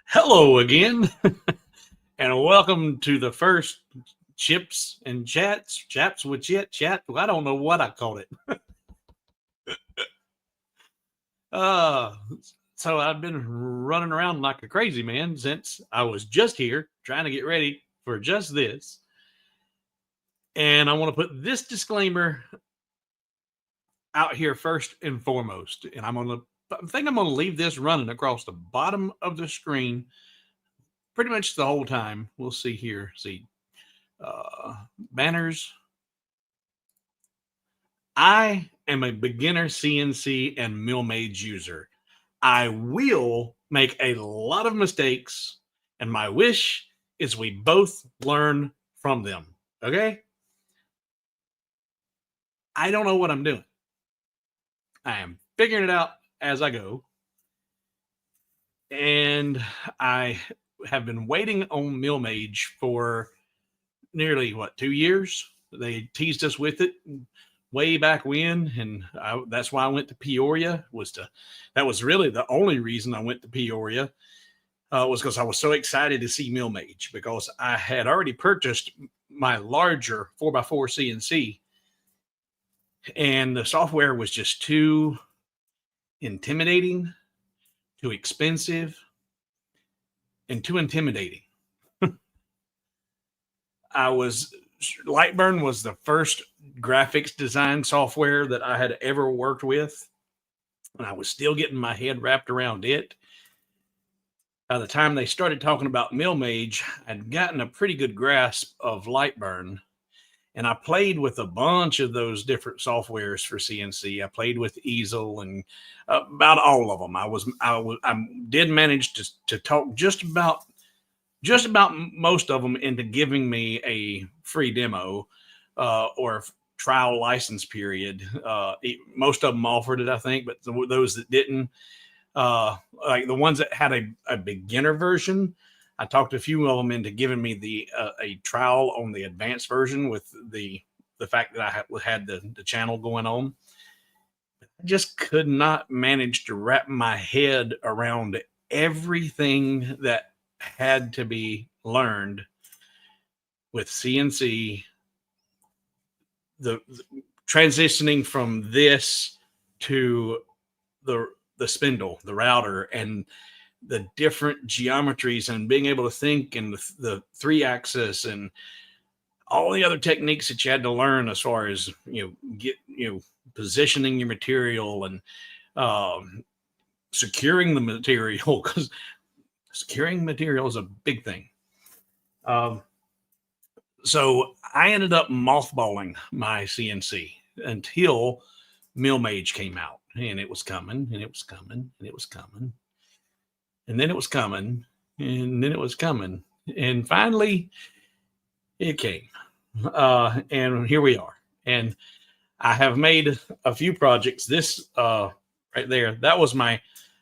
Hello again, and welcome to the first Chips and Chats with Chat. I don't know what I called it. Uh, so I've been running around like a crazy man since I was just here trying to get ready for just this. And I want to put this disclaimer out here first and foremost. And I think I'm going to leave this running across the bottom of the screen pretty much the whole time. We'll see here. See, banners. I am a beginner CNC and Millmage user. I will make a lot of mistakes, and my wish is we both learn from them. Okay? I don't know what I'm doing. I am figuring it out as I go. And I have been waiting on Millmage for nearly 2 years. They teased us with it way back when, and that's why I went to Peoria. That was really the only reason I went to Peoria, was because I was so excited to see Millmage, because I had already purchased my larger 4x4 CNC, and the software was just too intimidating, too expensive, and too intimidating. Lightburn was the first graphics design software that I had ever worked with, and I was still getting my head wrapped around it. By the time they started talking about Millmage, I'd gotten a pretty good grasp of Lightburn, and I played with a bunch of those different softwares for CNC. I played with Easel and about all of them. I did manage to talk just about most of them into giving me a free demo or trial license period. Most of them offered it, I think, but those that didn't, like the ones that had a beginner version, I talked a few of them into giving me a trial on the advanced version with the fact that I had the channel going on. I just could not manage to wrap my head around everything that had to be learned with CNC, the transitioning from this to the spindle, the router, and the different geometries, and being able to think in the 3-axis and all the other techniques that you had to learn as far as positioning your material and securing the material, because securing material is a big thing. So I ended up mothballing my CNC until Millmage came out, and it was coming, and it was coming, and it was coming, and then it was coming, and then it was coming, and finally it came. And here we are. And I have made a few projects. This right there, that was my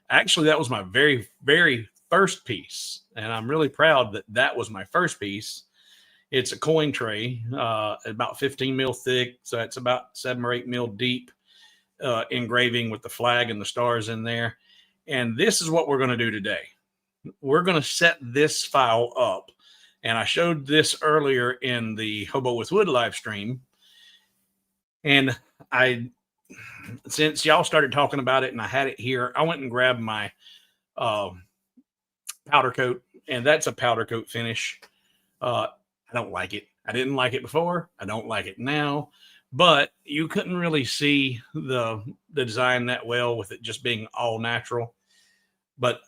very, very first piece, and I'm really proud that that was my first piece. It's a coin tray, about 15 mil thick, so it's about 7 or 8 mil deep, engraving with the flag and the stars in there. And this is what we're going to do today. We're going to set this file up, and I showed this earlier in the Hobo with Wood live stream. And since y'all started talking about it and I had it here, I went and grabbed my powder coat, and that's a powder coat finish. I don't like it. I didn't like it before. I don't like it now, but you couldn't really see the design that well with it just being all natural. But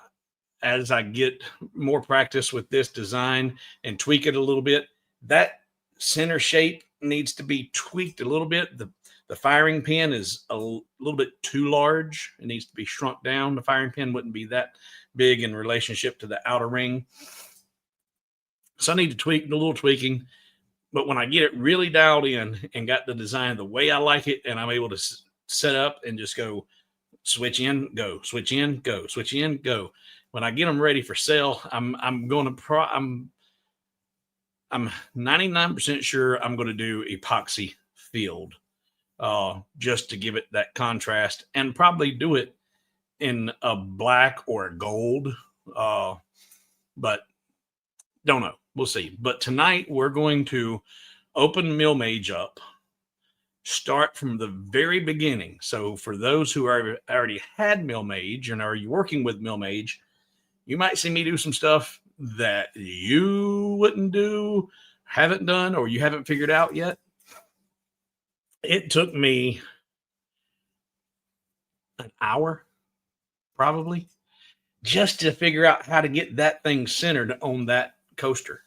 as I get more practice with this design and tweak it a little bit, that center shape needs to be tweaked a little bit. The firing pin is a little bit too large. It needs to be shrunk down. The firing pin wouldn't be that big in relationship to the outer ring. So I need to tweak a little tweaking. But when I get it really dialed in and got the design the way I like it, and I'm able to set up and just go switch in, go, switch in, go, switch in, go. When I get them ready for sale, I'm 99% sure I'm going to do epoxy field, just to give it that contrast, and probably do it in a black or a gold, but don't know. We'll see. But tonight we're going to open Millmage up, start from the very beginning. So for those who already had Millmage and are working with Millmage, you might see me do some stuff that you wouldn't do, haven't done, or you haven't figured out yet. It took me an hour, probably, just to figure out how to get that thing centered on that coaster,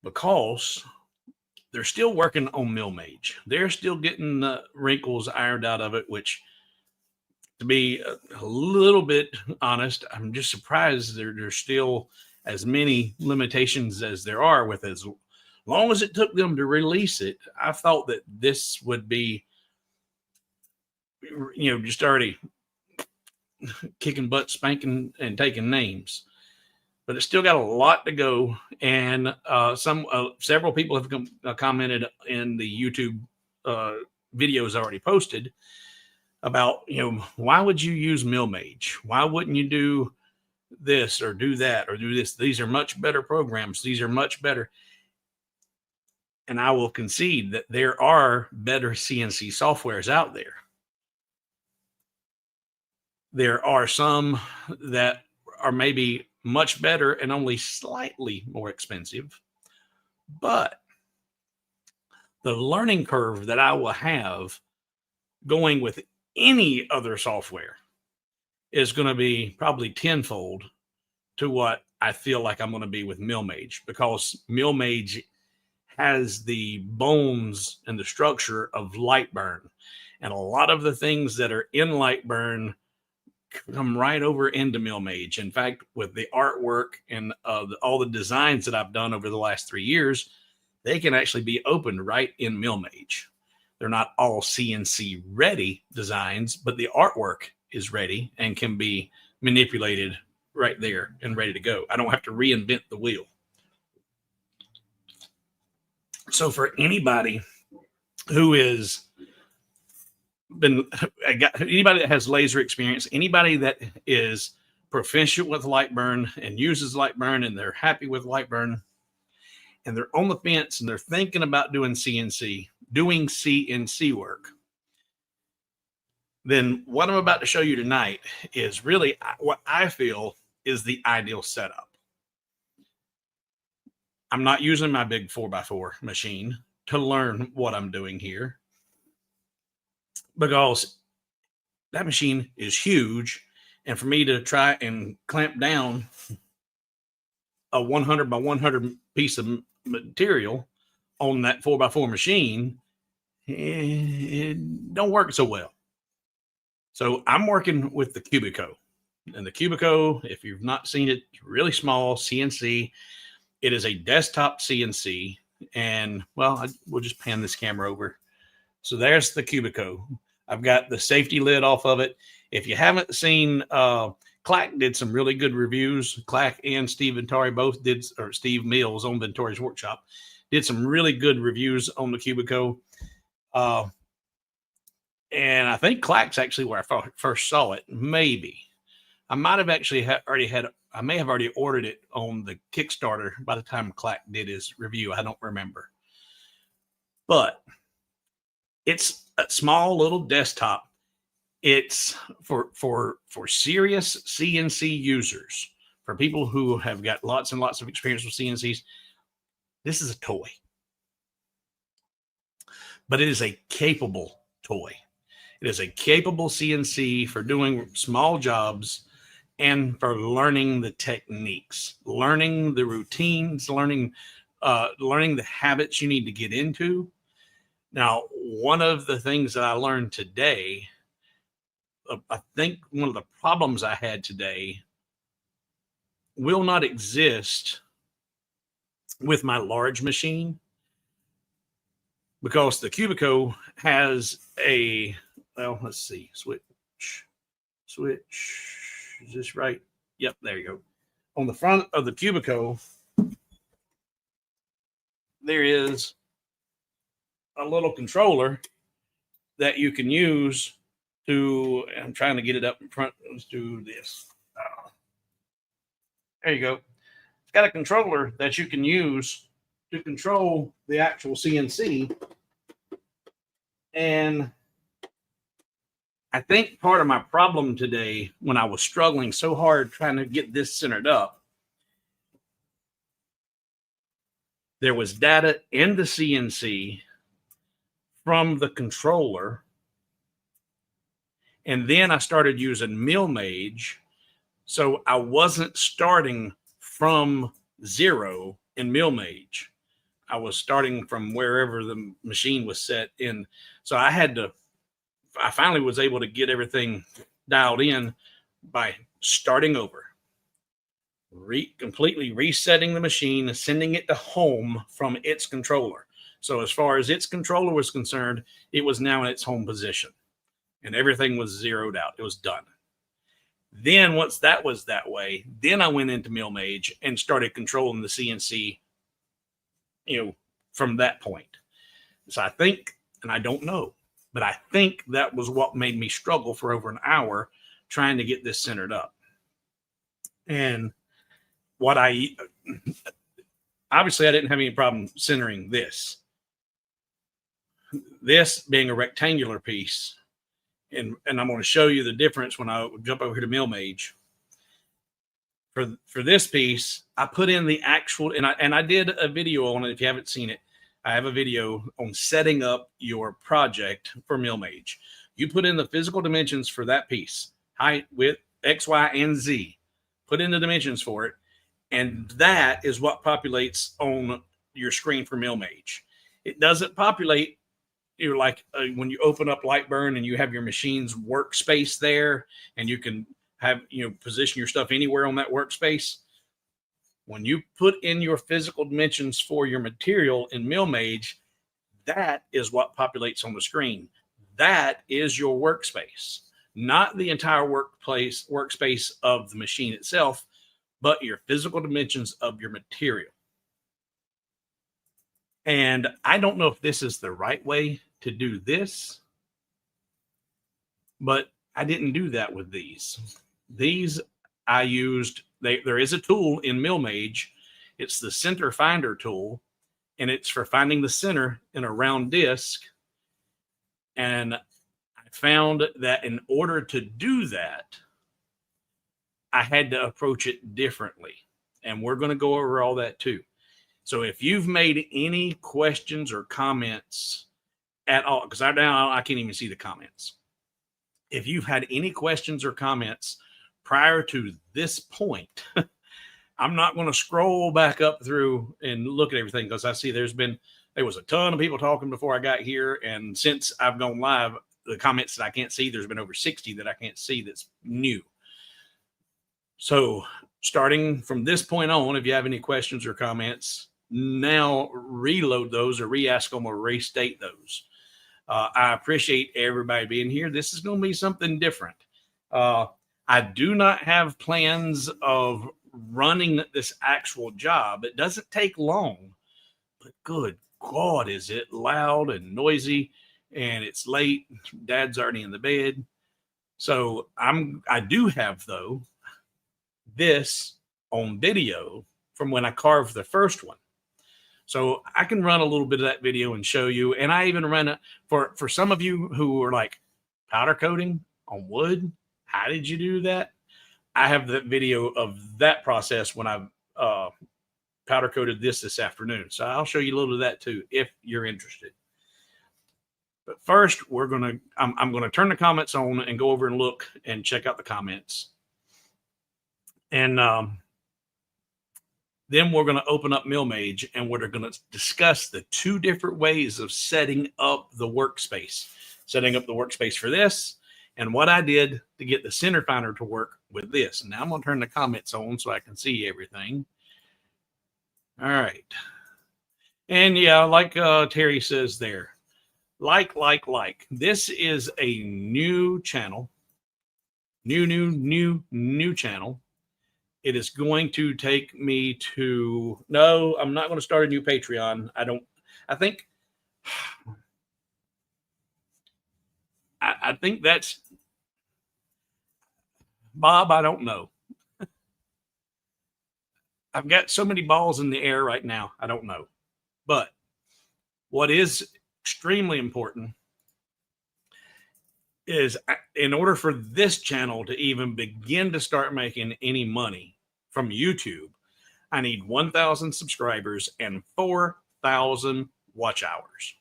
because they're still working on Millmage. They're still getting the wrinkles ironed out of it, which, to be a little bit honest, I'm just surprised there's still as many limitations as there are. With as long as it took them to release it, I thought that this would be, just already kicking butt, spanking, and taking names. But it's still got a lot to go. And several people have commented in the YouTube videos already posted about, why would you use Millmage? Why wouldn't you do this or do that or do this? These are much better programs. These are much better. And I will concede that there are better CNC softwares out there. There are some that are maybe much better and only slightly more expensive, but the learning curve that I will have going with any other software is going to be probably tenfold to what I feel like I'm going to be with Millmage, because Millmage has the bones and the structure of Lightburn, and a lot of the things that are in Lightburn come right over into Millmage. In fact, with the artwork and all the designs that I've done over the last 3 years, they can actually be opened right in Millmage. They're not all CNC ready designs, but the artwork is ready and can be manipulated right there and ready to go. I don't have to reinvent the wheel. So for anybody who is anybody that has laser experience, anybody that is proficient with Lightburn and uses Lightburn and they're happy with Lightburn and they're on the fence and they're thinking about doing CNC work, then what I'm about to show you tonight is really what I feel is the ideal setup. I'm not using my big 4x4 machine to learn what I'm doing here, because that machine is huge. And for me to try and clamp down a 100 by 100 piece of material on that 4x4 machine, it don't work so well. So I'm working with the Cubiko. And the Cubiko, if you've not seen it, it's really small CNC. It is a desktop CNC. And, well, we'll just pan this camera over. So there's the Cubiko. I've got the safety lid off of it. If you haven't seen, Clack did some really good reviews. Clack and Steve Venturi both did, or Steve Mills on Venturi's Workshop, did some really good reviews on the Cubiko. And I think Clack's actually where I first saw it. Maybe. I might have actually I may have already ordered it on the Kickstarter by the time Clack did his review. I don't remember. But it's a small little desktop. It's for serious CNC users, for people who have got lots and lots of experience with CNCs. This is a toy, but it is a capable toy. It is a capable CNC for doing small jobs and for learning the techniques, learning the routines, learning the habits you need to get into. Now, one of the things that I learned today, I think one of the problems I had today will not exist with my large machine, because the Cubiko has a, well, let's see, switch. Is this right? Yep, there you go. On the front of the Cubiko, there is a little controller that you can use to, I'm trying to get it up in front. Let's do this. There you go. It's got a controller that you can use to control the actual CNC. And I think part of my problem today, when I was struggling so hard trying to get this centered up, there was data in the CNC from the controller. And then I started using Millmage. So I wasn't starting from zero in Millmage. I was starting from wherever the machine was set in. So I finally was able to get everything dialed in by starting over, completely resetting the machine, sending it to home from its controller. So as far as its controller was concerned, it was now in its home position and everything was zeroed out. It was done. Then once that was that way, then I went into Millmage and started controlling the CNC, from that point. So I think, and I don't know, but I think that was what made me struggle for over an hour trying to get this centered up. And obviously I didn't have any problem centering this being a rectangular piece. And I'm going to show you the difference when I jump over here to Millmage. For this piece, I put in the actual, and I did a video on it. If you haven't seen it, I have a video on setting up your project for Millmage. You put in the physical dimensions for that piece, height, width, X, Y, and Z. Put in the dimensions for it, and that is what populates on your screen for Millmage. It doesn't populate. You're like when you open up Lightburn and you have your machine's workspace there, and you can have position your stuff anywhere on that workspace. When you put in your physical dimensions for your material in Millmage, that is what populates on the screen. That is your workspace, not the entire workspace of the machine itself, but your physical dimensions of your material. And I don't know if this is the right way to do this, but I didn't do that with these. These I used, there is a tool in Millmage. It's the center finder tool, and it's for finding the center in a round disc. And I found that in order to do that, I had to approach it differently. And we're going to go over all that too. So if you've made any questions or comments at all, because I can't even see the comments. If you've had any questions or comments prior to this point, I'm not going to scroll back up through and look at everything, because I see there was a ton of people talking before I got here. And since I've gone live, the comments that I can't see, there's been over 60 that I can't see that's new. So starting from this point on, if you have any questions or comments, now reload those or re-ask them or restate those. I appreciate everybody being here. This is going to be something different. I do not have plans of running this actual job. It doesn't take long, but good God, is it loud and noisy, and it's late. Dad's already in the bed. So I do have, though, this on video from when I carved the first one. So I can run a little bit of that video and show you. And I even run it for some of you who are like, powder coating on wood, how did you do that? I have the video of that process when I powder coated this afternoon. So I'll show you a little of that too, if you're interested. But first, I'm going to turn the comments on and go over and look and check out the comments. And then we're going to open up Millmage, and we're going to discuss the two different ways of setting up the workspace for this, and what I did to get the center finder to work with this. And now I'm going to turn the comments on so I can see everything. All right. And yeah, like Terry says there, like. This is a new channel, new channel. It is going to take me to, no, I'm not going to start a new Patreon. I think that's, Bob, I don't know. I've got so many balls in the air right now. I don't know. But what is extremely important is, in order for this channel to even begin to start making any money from YouTube, I need 1,000 subscribers and 4,000 watch hours.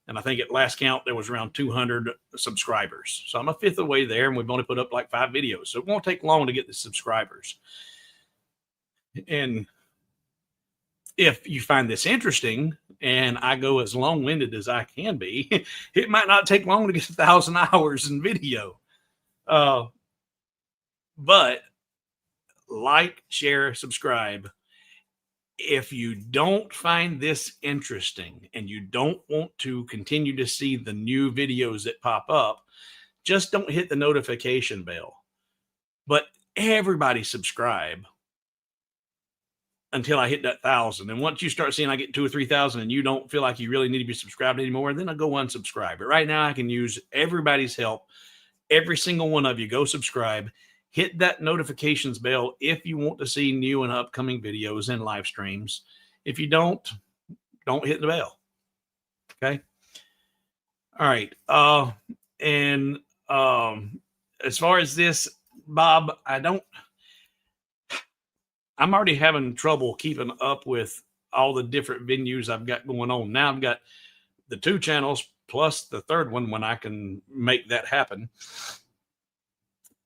And I think at last count, there was around 200 subscribers. So I'm a fifth of the way there, and we've only put up like 5 videos. So it won't take long to get the subscribers. And if you find this interesting, and I go as long-winded as I can be, it might not take long to get 1,000 hours in video. But like, share, subscribe. If you don't find this interesting and you don't want to continue to see the new videos that pop up, just don't hit the notification bell. But everybody subscribe until I hit that 1,000. And once you start seeing I get 2,000 or 3,000 and you don't feel like you really need to be subscribed anymore, then I'll go unsubscribe. But right now I can use everybody's help. Every single one of you, go subscribe. Hit that notifications bell if you want to see new and upcoming videos and live streams. If you don't hit the bell. Okay. All right. As far as this, Bob, I'm already having trouble keeping up with all the different venues I've got going on. Now I've got the 2 channels plus the 3rd one when I can make that happen.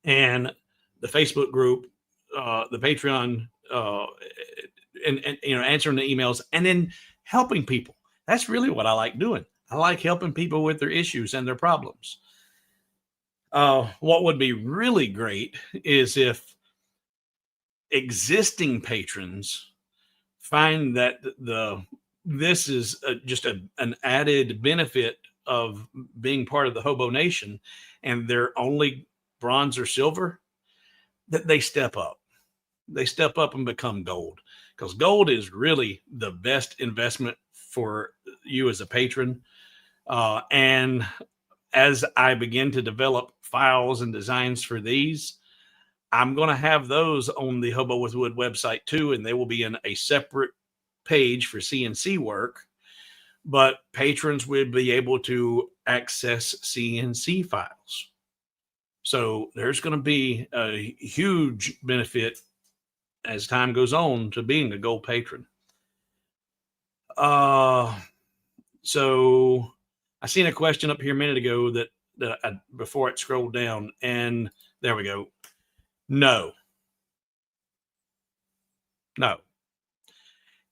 And the Facebook group, the Patreon, and answering the emails, and then helping people. That's really what I like doing. I like helping people with their issues and their problems. What would be really great is if existing patrons find that this is just an added benefit of being part of the Hobo Nation, and they're only bronze or silver, that they step up. They step up and become gold, because gold is really the best investment for you as a patron. And as I begin to develop files and designs for these, I'm going to have those on the Hobo with Wood website too, and they will be in a separate page for CNC work. But patrons will be able to access CNC files. So there's going to be a huge benefit as time goes on to being a gold patron. So I seen a question up here a minute ago that before it scrolled down, and there we go. No.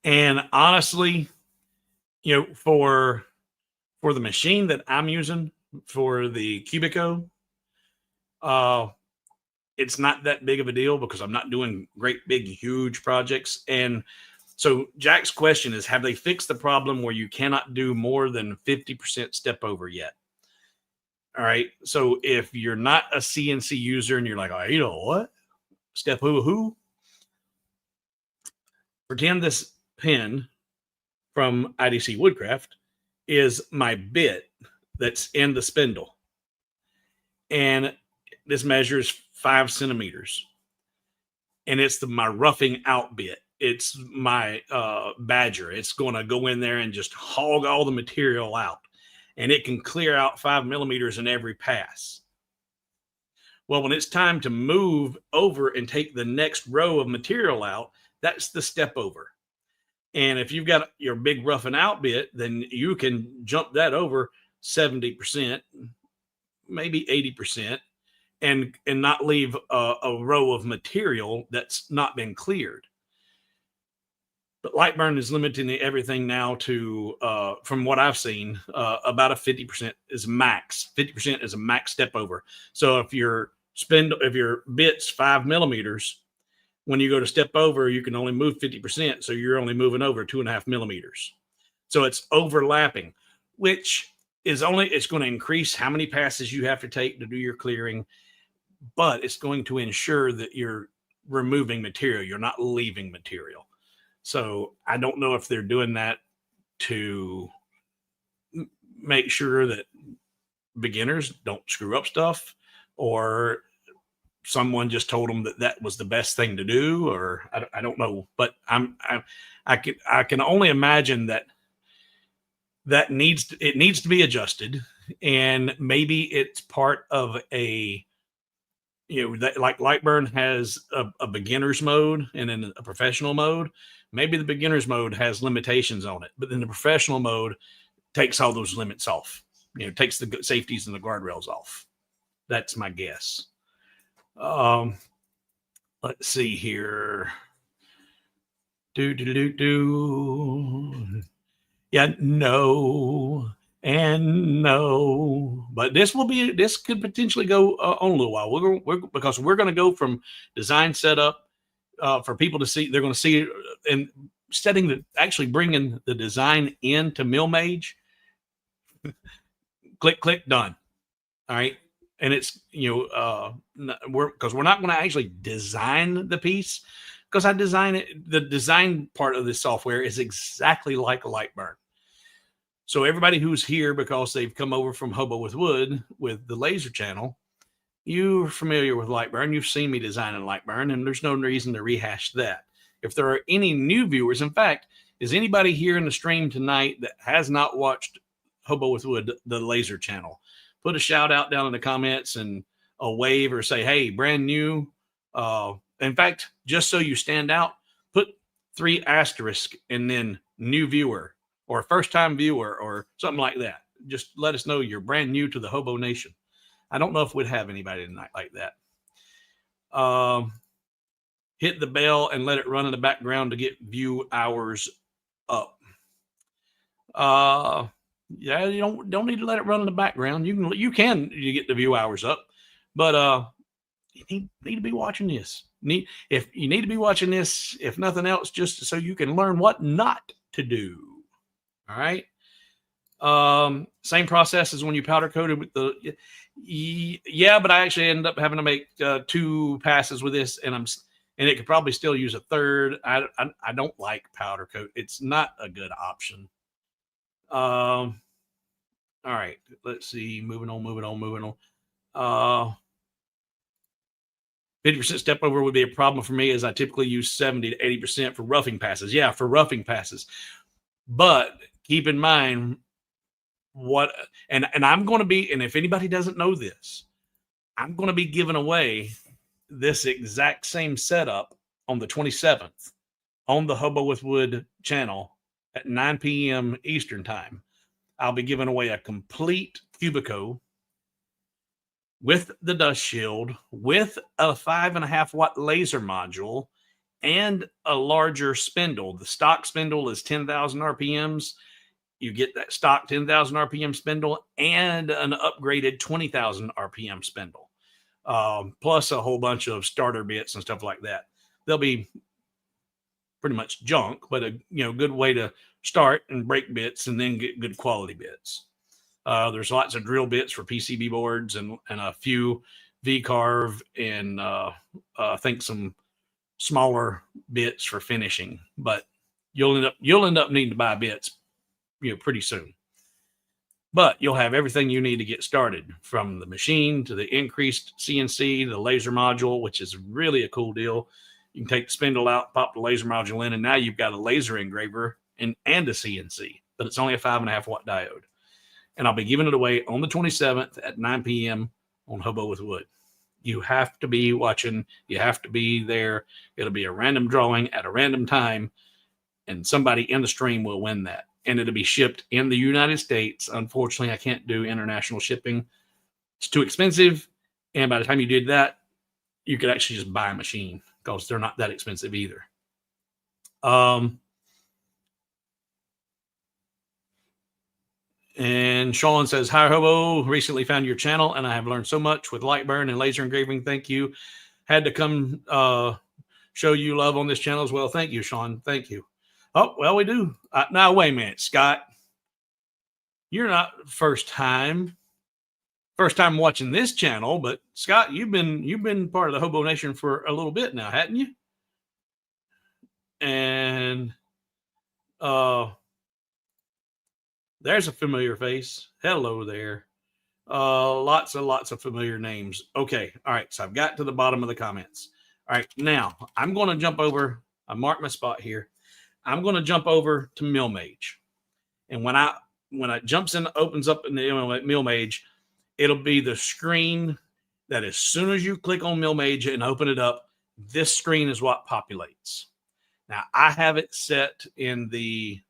And honestly, for the machine that I'm using for the Cubiko, it's not that big of a deal because I'm not doing great, big, huge projects. And so Jack's question is, have they fixed the problem where you cannot do more than 50% step over yet? All right. So if you're not a CNC user and you're like, oh, what? Step who? Pretend this pin from IDC Woodcraft is my bit that's in the spindle. And this measures 5 centimeters, and it's my roughing out bit. It's my badger. It's going to go in there and just hog all the material out, and it can clear out 5 millimeters in every pass. Well, when it's time to move over and take the next row of material out, that's the step over. And if you've got your big roughing out bit, then you can jump that over 70%, maybe 80%. And not leave a row of material that's not been cleared. But Lightburn is limiting everything now to, from what I've seen, about a 50% is max. 50% is a max step over. So if your bit's 5 millimeters, when you go to step over, you can only move 50%. So you're only moving over 2.5 millimeters. So it's overlapping, which is it's going to increase how many passes you have to take to do your clearing. But it's going to ensure that you're removing material. You're not leaving material. So I don't know if they're doing that to make sure that beginners don't screw up stuff, or someone just told them that that was the best thing to do, or I don't know. But I can only imagine that it needs to be adjusted, and maybe it's part of a, that, like Lightburn has a beginner's mode and then a professional mode. Maybe the beginner's mode has limitations on it, but then the professional mode takes all those limits off. Takes the safeties and the guardrails off. That's my guess. Let's see here. Yeah, no and no, but this could potentially go on a little while. Because we're going to go from design setup for people to see. They're going to see, and actually bringing the design into Millmage. Click, click, done. All right. And it's, we're not going to actually design the piece, because I design it. The design part of this software is exactly like a Lightburn. So everybody who's here because they've come over from Hobo with Wood with the laser channel, you're familiar with Lightburn. You've seen me design in Lightburn, and there's no reason to rehash that. If there are any new viewers, in fact, is anybody here in the stream tonight that has not watched Hobo with Wood, the laser channel? Put a shout out down in the comments and a wave, or say, hey, brand new. In fact, just so you stand out, put 3 asterisks and then new viewer, or first time viewer, or something like that. Just let us know you're brand new to the Hobo Nation. I don't know if we'd have anybody tonight like that. Hit the bell and let it run in the background to get view hours up. Yeah, you don't need to let it run in the background. You can get the view hours up, but you need to be watching this. If you need to be watching this, if nothing else, just so you can learn what not to do. All right. Same process as when you powder coated with the. Yeah, but I actually ended up having to make 2 passes with this, and it could probably still use a third. I don't like powder coat. It's not a good option. All right, let's see. Moving on. 50% step over would be a problem for me, as I typically use 70 to 80% for roughing passes. Yeah, for roughing passes. But keep in mind and I'm going to be, and if anybody doesn't know this, I'm going to be giving away this exact same setup on the 27th on the Hobo with Wood channel at 9 p.m. Eastern time. I'll be giving away a complete Cubiko with the dust shield, with a 5.5 watt laser module, and a larger spindle. The stock spindle is 10,000 RPMs. You get that stock 10,000 RPM spindle and an upgraded 20,000 RPM spindle, plus a whole bunch of starter bits and stuff like that. They'll be pretty much junk, but a good way to start and break bits and then get good quality bits. There's lots of drill bits for PCB boards and a few V-carve and I think some smaller bits for finishing. But you'll end up needing to buy bits pretty soon. But you'll have everything you need to get started, from the machine to the increased CNC, the laser module, which is really a cool deal. You can take the spindle out, pop the laser module in, and now you've got a laser engraver and a CNC, but it's only a 5.5 watt diode. And I'll be giving it away on the 27th at 9 p.m. on Hobo with Wood. You have to be watching. You have to be there. It'll be a random drawing at a random time, and somebody in the stream will win that. And it'll be shipped in the United States. Unfortunately, I can't do international shipping. It's too expensive. And by the time you did that, you could actually just buy a machine, because they're not that expensive either. And Sean says, hi, Hobo. Recently found your channel, and I have learned so much with Lightburn and laser engraving. Thank you. Had to come show you love on this channel as well. Thank you, Sean. Thank you. Oh, well, we do. Now, wait a minute, Scott. You're not first time watching this channel, but Scott, you've been part of the Hobo Nation for a little bit now, hadn't you? And there's a familiar face. Hello there. Lots and lots of familiar names. Okay. All right. So I've got to the bottom of the comments. All right. Now I'm going to jump over. I marked my spot here. I'm going to jump over to Millmage. And when it jumps in, opens up in the Millmage, it'll be the screen that as soon as you click on Millmage and open it up, this screen is what populates. Now I have it set in the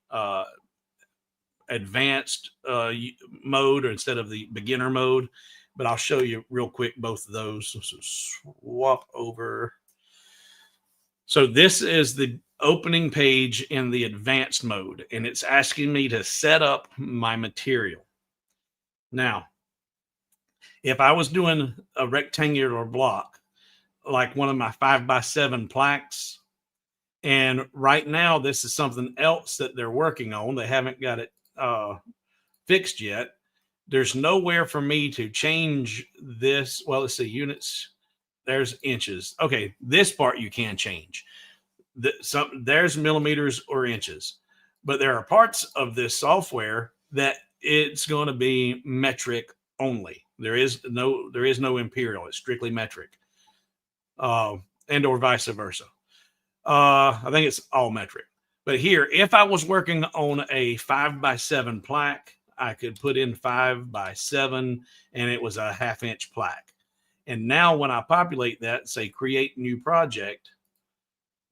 advanced mode, or instead of the beginner mode, but I'll show you real quick both of those. So swap over. So this is the opening page in the advanced mode, and it's asking me to set up my material. Now, if I was doing a rectangular block, like one of my 5x7 plaques, and right now this is something else that they're working on, they haven't got it fixed yet. There's nowhere for me to change this. Well, let's see, units. There's inches. Okay, this part you can change. There's millimeters or inches, but there are parts of this software that it's going to be metric only. There is no imperial. It's strictly metric, and or vice versa. I think it's all metric. But here, if I was working on a 5x7 plaque, I could put in 5x7, and it was a 1/2 inch plaque. And now when I populate that, say create new project,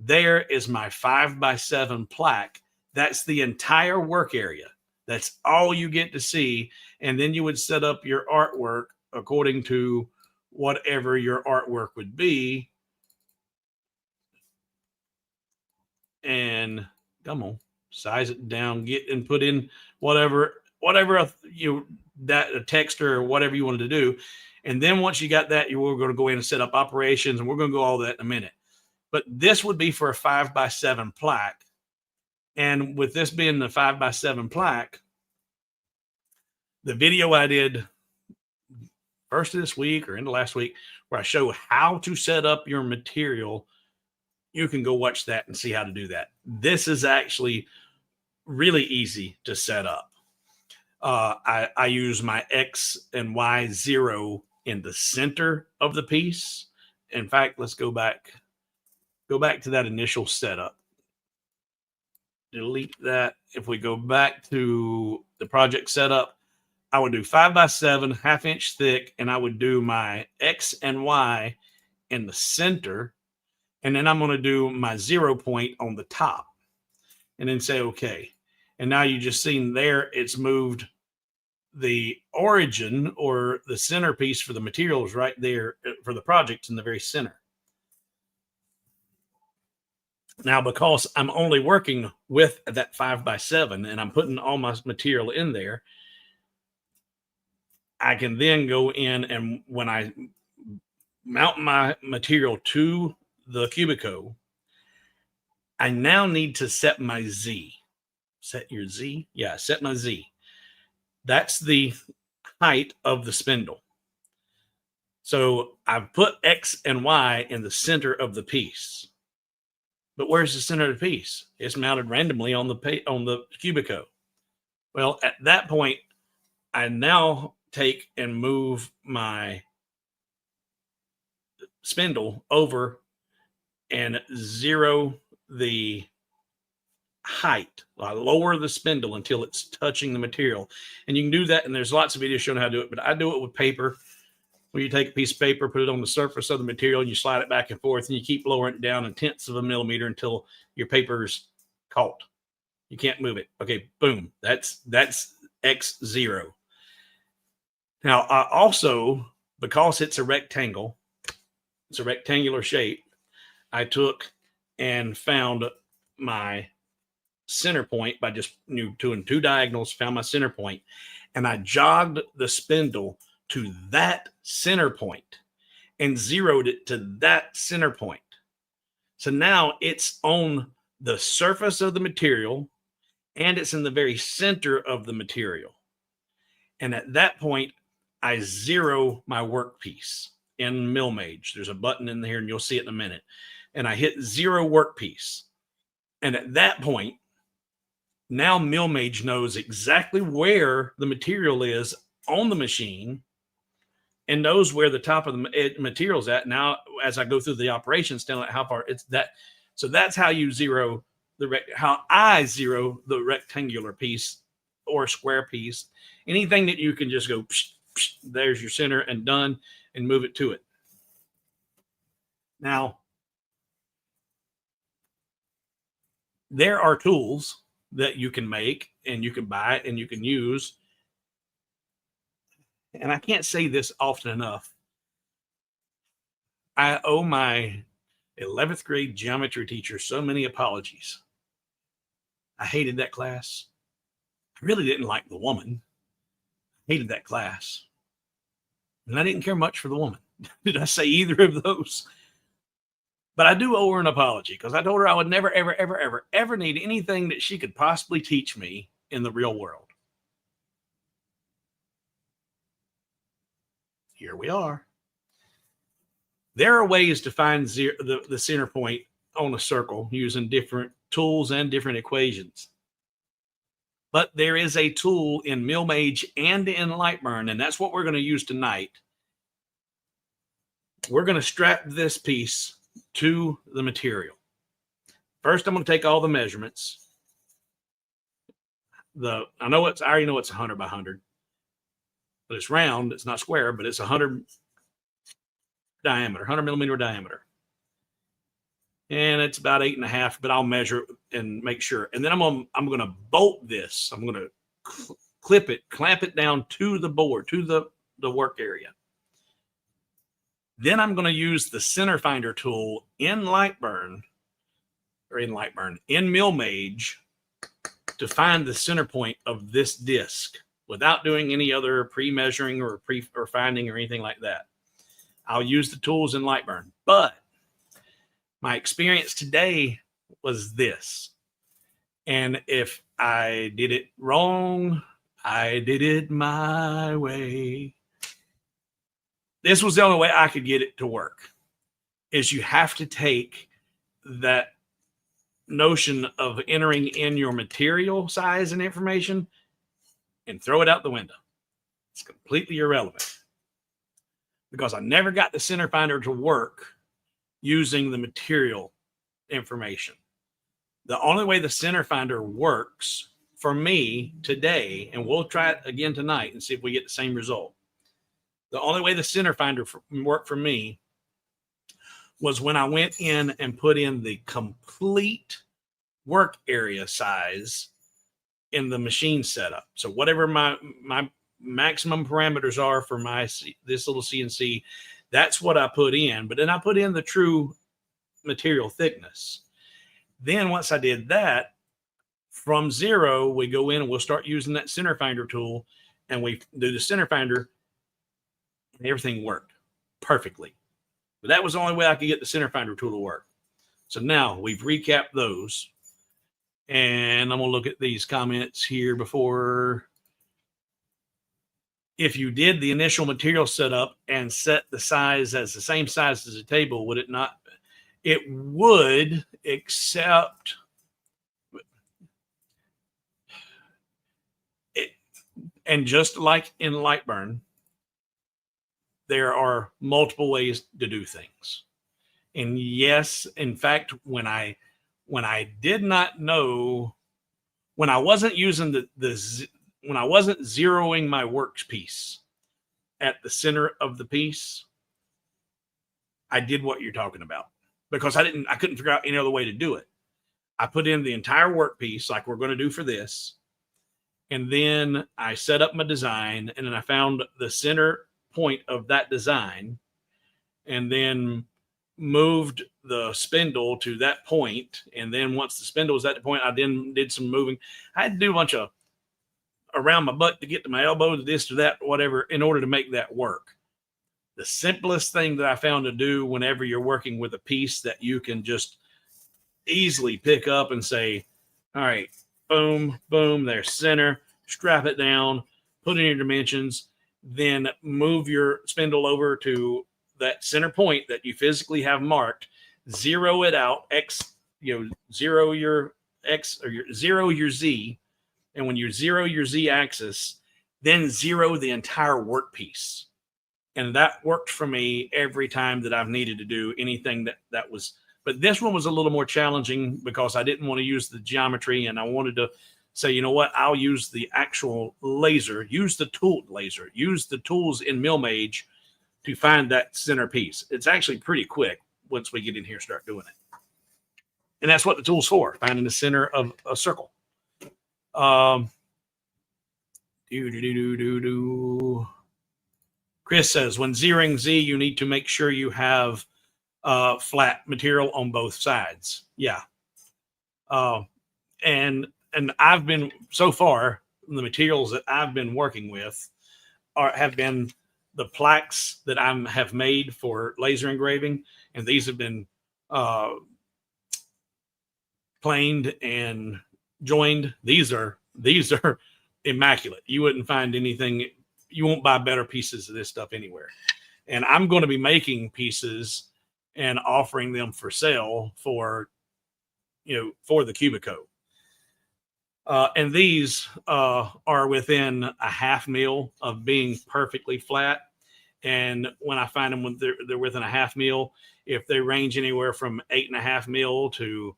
there is my 5x7 plaque. That's the entire work area. That's all you get to see. And then you would set up your artwork according to whatever your artwork would be. And come on, size it down, get and put in whatever that a text or whatever you wanted to do. And then once you got that, you're going to go in and set up operations, and we're going to go all that in a minute. But this would be for a 5x7 plaque. And with this being the 5x7 plaque, the video I did first of this week or into last week, where I show how to set up your material, you can go watch that and see how to do that. This is actually really easy to set up. I use my X and Y 0 in the center of the piece. In fact, let's go back to that initial setup. Delete that. If we go back to the project setup, I would do 5x7, 1/2 inch thick, and I would do my X and Y in the center. And then I'm going to do my 0 point on the top and then say, okay. And now you just seen there, it's moved the origin or the centerpiece for the materials right there for the project in the very center. Now, because I'm only working with that 5x7 and I'm putting all my material in there, I can then go in, and when I mount my material to the Cubiko, I now need to set my Z. Set your Z? Yeah, set my Z. That's the height of the spindle. So I've put X and Y in the center of the piece. But where's the center of the piece? It's mounted randomly on the Cubiko. Well, at that point, I now take and move my spindle over and 0 the height. I lower the spindle until it's touching the material. And you can do that, and there's lots of videos showing how to do it, but I do it with paper. Where you take a piece of paper, put it on the surface of the material, and you slide it back and forth, and you keep lowering it down 1/10 of a millimeter until your paper's caught. You can't move it. Okay, boom. That's X0. Now, I also, because it's a rectangle, it's a rectangular shape, I took and found my center point by just doing 2 diagonals, found my center point, and I jogged the spindle to that center point and zeroed it to that center point. So now it's on the surface of the material, and it's in the very center of the material. And at that point, I zero my workpiece in Millmage. There's a button in there, and you'll see it in a minute. And I hit 0 workpiece. And at that point, now Millmage knows exactly where the material is on the machine, and knows where the top of the material's at. Now, as I go through the operations, telling it how far it's that. So that's how you zero how I zero the rectangular piece or square piece. Anything that you can just go, psh, psh, there's your center and done, and move it to it. Now, there are tools that you can make and you can buy and you can use. And I can't say this often enough. I owe my 11th grade geometry teacher so many apologies. I hated that class. I really didn't like the woman. I hated that class. And I didn't care much for the woman. Did I say either of those? But I do owe her an apology because I told her I would never, ever, ever, ever, ever need anything that she could possibly teach me in the real world. Here we are. There are ways to find the center point on a circle using different tools and different equations. But there is a tool in Millmage and in Lightburn, and that's what we're going to use tonight. We're going to strap this piece to the material. First, I'm going to take all the measurements. I already know it's 100 by 100, but it's round. It's not square, but it's 100 diameter, 100 millimeter diameter. And it's about 8.5, but I'll measure it and make sure. And then I'm going to bolt this. I'm going to clamp it down to the board, to the work area. Then I'm going to use the center finder tool in Millmage to find the center point of this disc without doing any other pre-measuring or finding or anything like that. I'll use the tools in Lightburn, but my experience today was this. And if I did it wrong, I did it my way. This was the only way I could get it to work, is you have to take that notion of entering in your material size and information and throw it out the window. It's completely irrelevant because I never got the center finder to work using the material information. The only way the center finder works for me today, and we'll try it again tonight and see if we get the same result. The only way the center finder worked for me was when I went in and put in the complete work area size in the machine setup. So whatever my maximum parameters are for this little CNC, that's what I put in. But then I put in the true material thickness. Then once I did that, from zero, we go in and we'll start using that center finder tool, and we do the center finder, and everything worked perfectly. But that was the only way I could get the center finder tool to work. So now we've recapped those. And I'm going to look at these comments here before. If you did the initial material setup and set the size as the same size as the table, would it not? It would, except it, and just like in Lightburn, there are multiple ways to do things. And yes, in fact, when I did not know, when I wasn't using when I wasn't zeroing my workpiece at the center of the piece, I did what you're talking about because I couldn't figure out any other way to do it. I put in the entire workpiece like we're going to do for this. And then I set up my design, and then I found the center point of that design and then moved the spindle to that point. And then once the spindle was at the point, I then did some moving. I had to do a bunch of around my butt to get to my elbow, to this, to that, whatever, in order to make that work. The simplest thing that I found to do whenever you're working with a piece that you can just easily pick up and say, all right, boom, boom, there's center, strap it down, put in your dimensions, then move your spindle over to that center point that you physically have marked, zero it out, zero your X or zero your Z. And when you zero your Z axis, then zero the entire workpiece. And that worked for me every time that I've needed to do anything that was, but this one was a little more challenging because I didn't want to use the geometry, and I wanted to say, you know what, I'll use the actual laser, use the tool laser, use the tools in Millmage to find that center piece. It's actually pretty quick once we get in here, start doing it. And that's what the tool's for, finding the center of a circle. Chris says, when zeroing Z, you need to make sure you have flat material on both sides. Yeah. And I've been, so far, the materials that I've been working with have been the plaques that I have made for laser engraving. And these have been planed and joined. These are immaculate. You wouldn't find anything. You won't buy better pieces of this stuff anywhere. And I'm going to be making pieces and offering them for sale for the Cubiko. And these are within a half mil of being perfectly flat. And when I find them when they're within a half mil, if they range anywhere from 8.5 mil to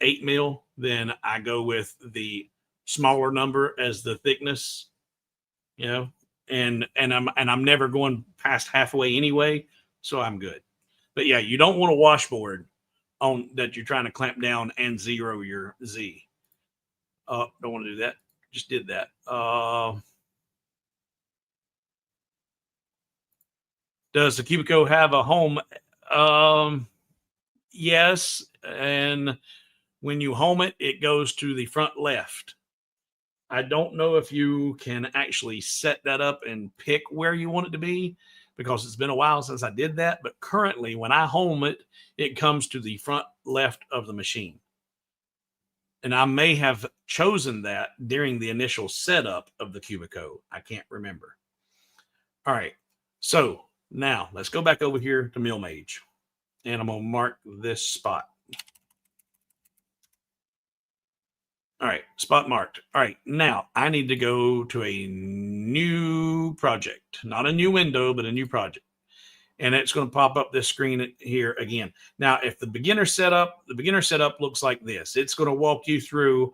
8 mil, then I go with the smaller number as the thickness, and I'm never going past halfway anyway, so I'm good. But yeah, you don't want a washboard on that you're trying to clamp down and zero your Z. Don't want to do that. Just did that. Does the Cubiko have a home? Yes, and when you home it, it goes to the front left. I don't know if you can actually set that up and pick where you want it to be, because it's been a while since I did that. But currently, when I home it, it comes to the front left of the machine. And I may have chosen that during the initial setup of the Cubiko. I can't remember. All right. So now let's go back over here to Millmage. And I'm going to mark this spot. All right, spot marked. All right, now I need to go to a new project, not a new window, but a new project. And it's going to pop up this screen here again. Now, if the beginner setup looks like this. It's going to walk you through,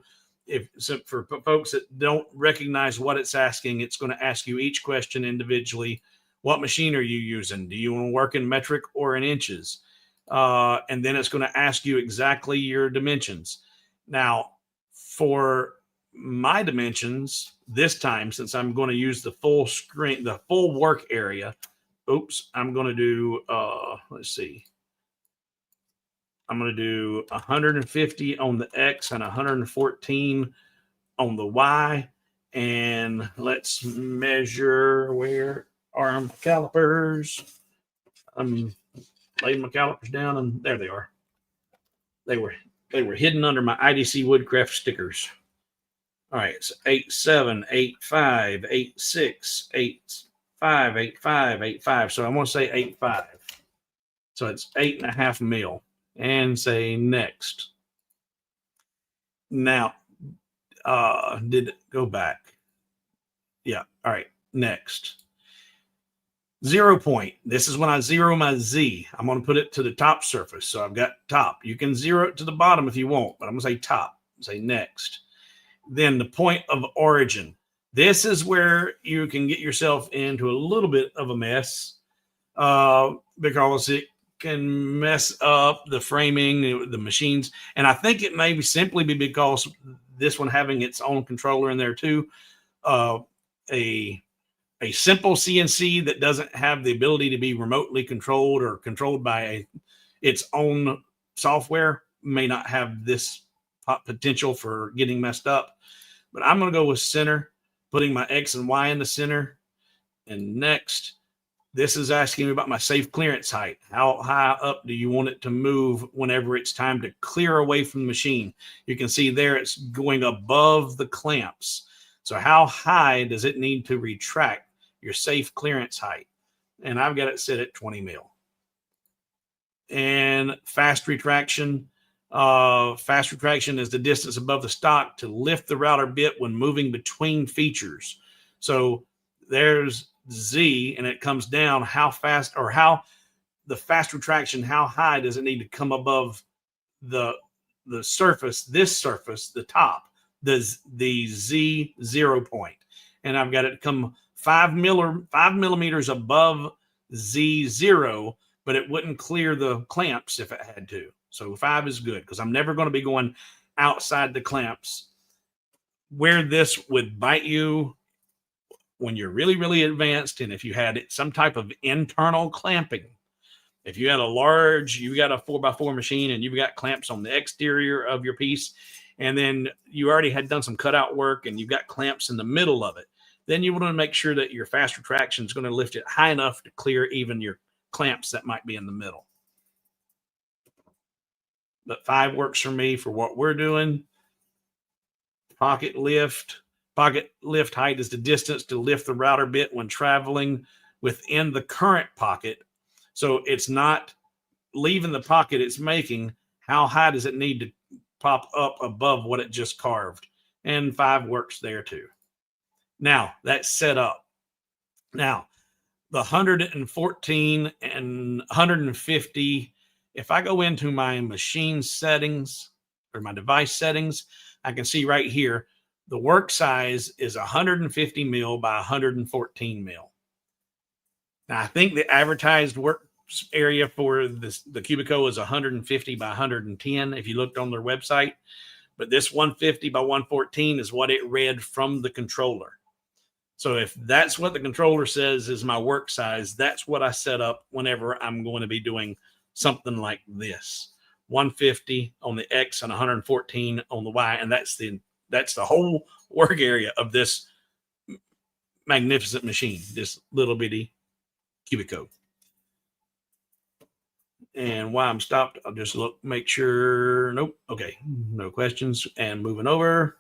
for folks that don't recognize what it's asking, it's going to ask you each question individually. What machine are you using? Do you want to work in metric or in inches? And then it's going to ask you exactly your dimensions. Now, for my dimensions this time, since I'm going to use the full screen, the full work area, I'm going to do, let's see. I'm going to do 150 on the X and 114 on the Y. And let's measure, where are my calipers? I'm laying my calipers down, and there they are. They were hidden under my IDC Woodcraft stickers. All right, so 8.7, 8.5, 8.6, 8.5, 8.5, 8.5. So I'm going to say 8.5. So it's 8.5 mil. And say next. Now, did it go back? Yeah. All right. Next. 0 point. This is when I zero my Z. I'm going to put it to the top surface. So I've got top. You can zero it to the bottom if you want, but I'm going to say top. Say next. Then the point of origin. This is where you can get yourself into a little bit of a mess because it can mess up the framing, the machines. And I think it may simply be because this one having its own controller in there too. A simple CNC that doesn't have the ability to be remotely controlled or controlled by its own software may not have this potential for getting messed up. But I'm going to go with center, putting my X and Y in the center. And next, this is asking me about my safe clearance height. How high up do you want it to move whenever it's time to clear away from the machine? You can see there it's going above the clamps. So how high does it need to retract your safe clearance height? And I've got it set at 20 mil. And fast retraction. Fast retraction is the distance above the stock to lift the router bit when moving between features. So there's Z and it comes down, how fast or how the fast retraction, how high does it need to come above the surface, this surface, the top, the Z 0 point. And I've got it come 5 millimeters above Z0, but it wouldn't clear the clamps if it had to. So 5 is good because I'm never going to be going outside the clamps. Where this would bite you when you're really, really advanced, and if you had some type of internal clamping, if you had you got a 4x4 machine and you've got clamps on the exterior of your piece, and then you already had done some cutout work and you've got clamps in the middle of it, then you want to make sure that your fast retraction is going to lift it high enough to clear even your clamps that might be in the middle. But 5 works for me for what we're doing. Pocket lift height is the distance to lift the router bit when traveling within the current pocket. So it's not leaving the pocket it's making. How high does it need to pop up above what it just carved? And 5 works there too. Now that's set up. Now the 114 and 150, if I go into my machine settings or my device settings, I can see right here, the work size is 150 mil by 114 mil. Now, I think the advertised work area for the Cubiko is 150 by 110 if you looked on their website. But this 150 by 114 is what it read from the controller. So if that's what the controller says is my work size, that's what I set up whenever I'm going to be doing something like this. 150 on the X and 114 on the Y, and that's the whole work area of this magnificent machine, this little bitty Cubiko. And while I'm stopped, I'll just look, make sure. Nope. Okay, no questions. And moving over.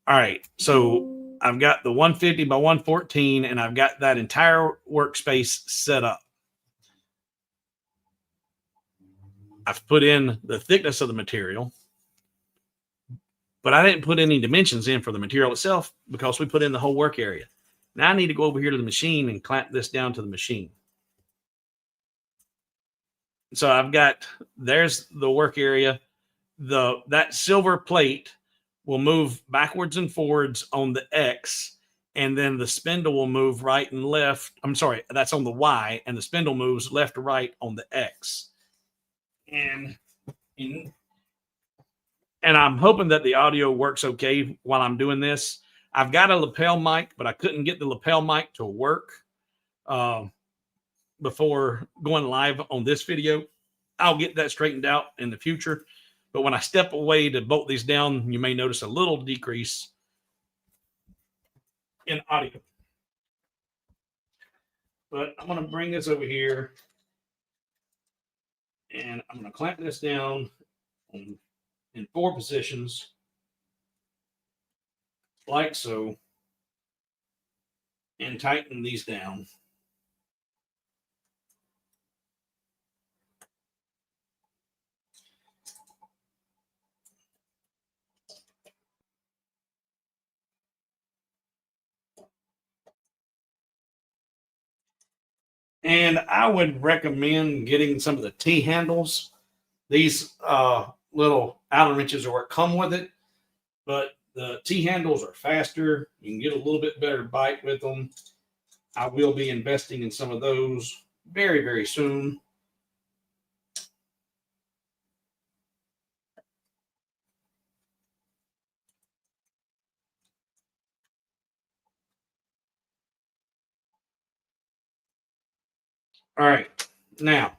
All right, so I've got the 150 by 114, and I've got that entire workspace set up. I've put in the thickness of the material, but I didn't put any dimensions in for the material itself because we put in the whole work area. Now I need to go over here to the machine and clamp this down to the machine. So I've got, there's the work area. That silver plate will move backwards and forwards on the X, and then the spindle will move right and left. I'm sorry, that's on the Y, and the spindle moves left to right on the X. And I'm hoping that the audio works okay while I'm doing this. I've got a lapel mic, but I couldn't get the lapel mic to work before going live on this video. I'll get that straightened out in the future. But when I step away to bolt these down, you may notice a little decrease in audio. But I'm going to bring this over here, and I'm going to clamp this down in 4 positions, like so, and tighten these down. And I would recommend getting some of the T-handles. These little Allen wrenches are what come with it, but the T-handles are faster. You can get a little bit better bite with them. I will be investing in some of those very, very soon. All right, now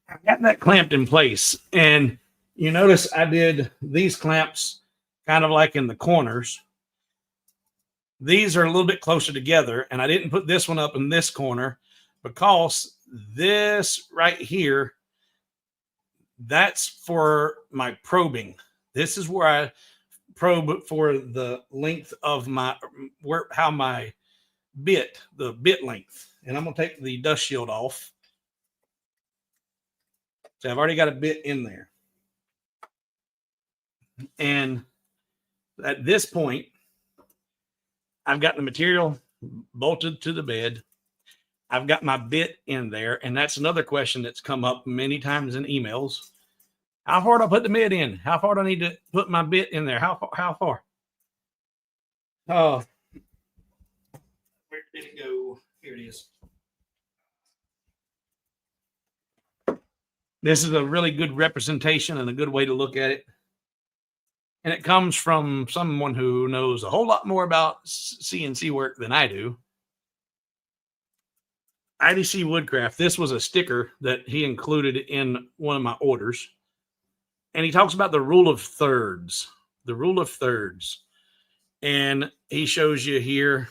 I've got that clamped in place, and you notice I did these clamps kind of like in the corners. These are a little bit closer together, and I didn't put this one up in this corner because this right here, that's for my probing. This is where I probe for the length of my, how my bit, the bit length. And I'm going to take the dust shield off. So I've already got a bit in there. And at this point, I've got the material bolted to the bed. I've got my bit in there. And that's another question that's come up many times in emails. How far do I put the bit in? How far do I need to put my bit in there? How far? Oh, where did it go? Here it is. This is a really good representation and a good way to look at it. And it comes from someone who knows a whole lot more about CNC work than I do. IDC Woodcraft. This was a sticker that he included in one of my orders. And he talks about the rule of thirds. The rule of thirds. And he shows you here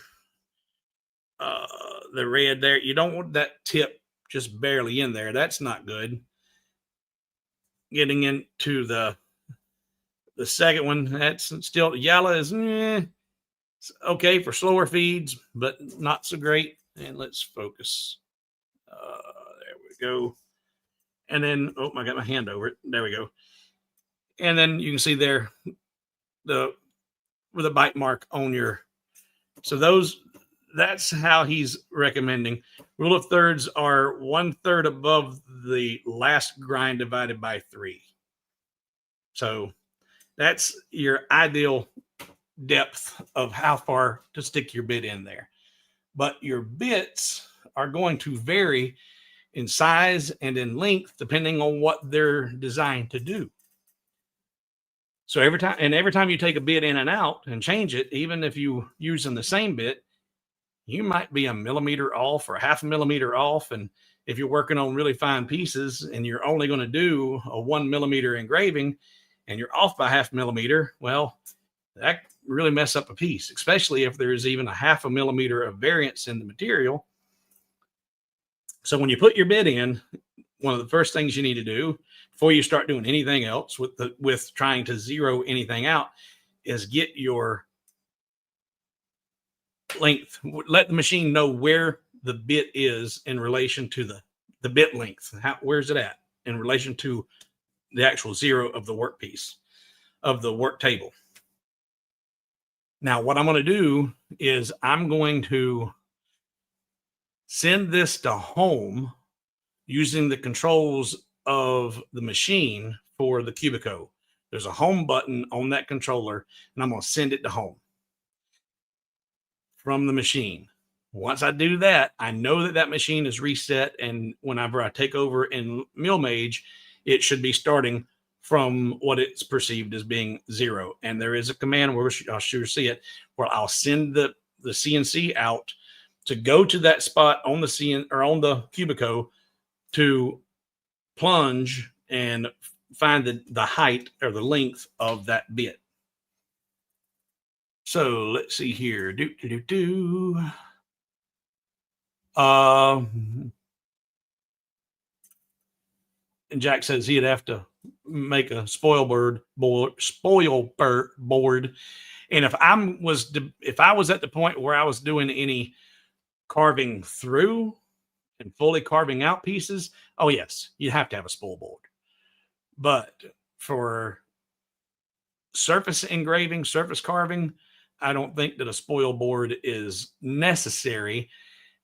the red there. You don't want that tip just barely in there. That's not good. Getting into the second one, that's still yellow is okay for slower feeds, but not so great. And let's focus. There we go. And then, oh, I got my hand over it. There we go. And then you can see there with a bite mark on your. So that's how he's recommending. Rule of thirds are 1/3 above the last grind divided by 3. So that's your ideal depth of how far to stick your bit in there. But your bits are going to vary in size and in length depending on what they're designed to do. So every time you take a bit in and out and change it, even if you using the same bit, you might be a millimeter off or 0.5 millimeter off. And if you're working on really fine pieces and you're only going to do a 1 millimeter engraving and you're off by 0.5 millimeter, well, that really mess up a piece, especially if there's even a 0.5 millimeter of variance in the material. So when you put your bit in, one of the first things you need to do before you start doing anything else with trying to zero anything out is get your length. Let the machine know where the bit is in relation to the bit length. Where's it at in relation to the actual zero of the workpiece, of the work table. Now, what I'm going to do is I'm going to send this to home using the controls of the machine for the Cubiko. There's a home button on that controller, and I'm going to send it to home from the machine. Once I do that, I know that machine is reset, and whenever I take over in Millmage, it should be starting from what it's perceived as being 0. And there is a command where I'll sure see it, where I'll send the CNC out to go to that spot on the on the Cubiko to plunge and find the height or the length of that bit. So let's see here. And Jack says he'd have to make a spoil board. And if I was at the point where I was doing any carving through and fully carving out pieces, oh yes, you have to have a spoil board. But for surface engraving, surface carving, I don't think that a spoil board is necessary.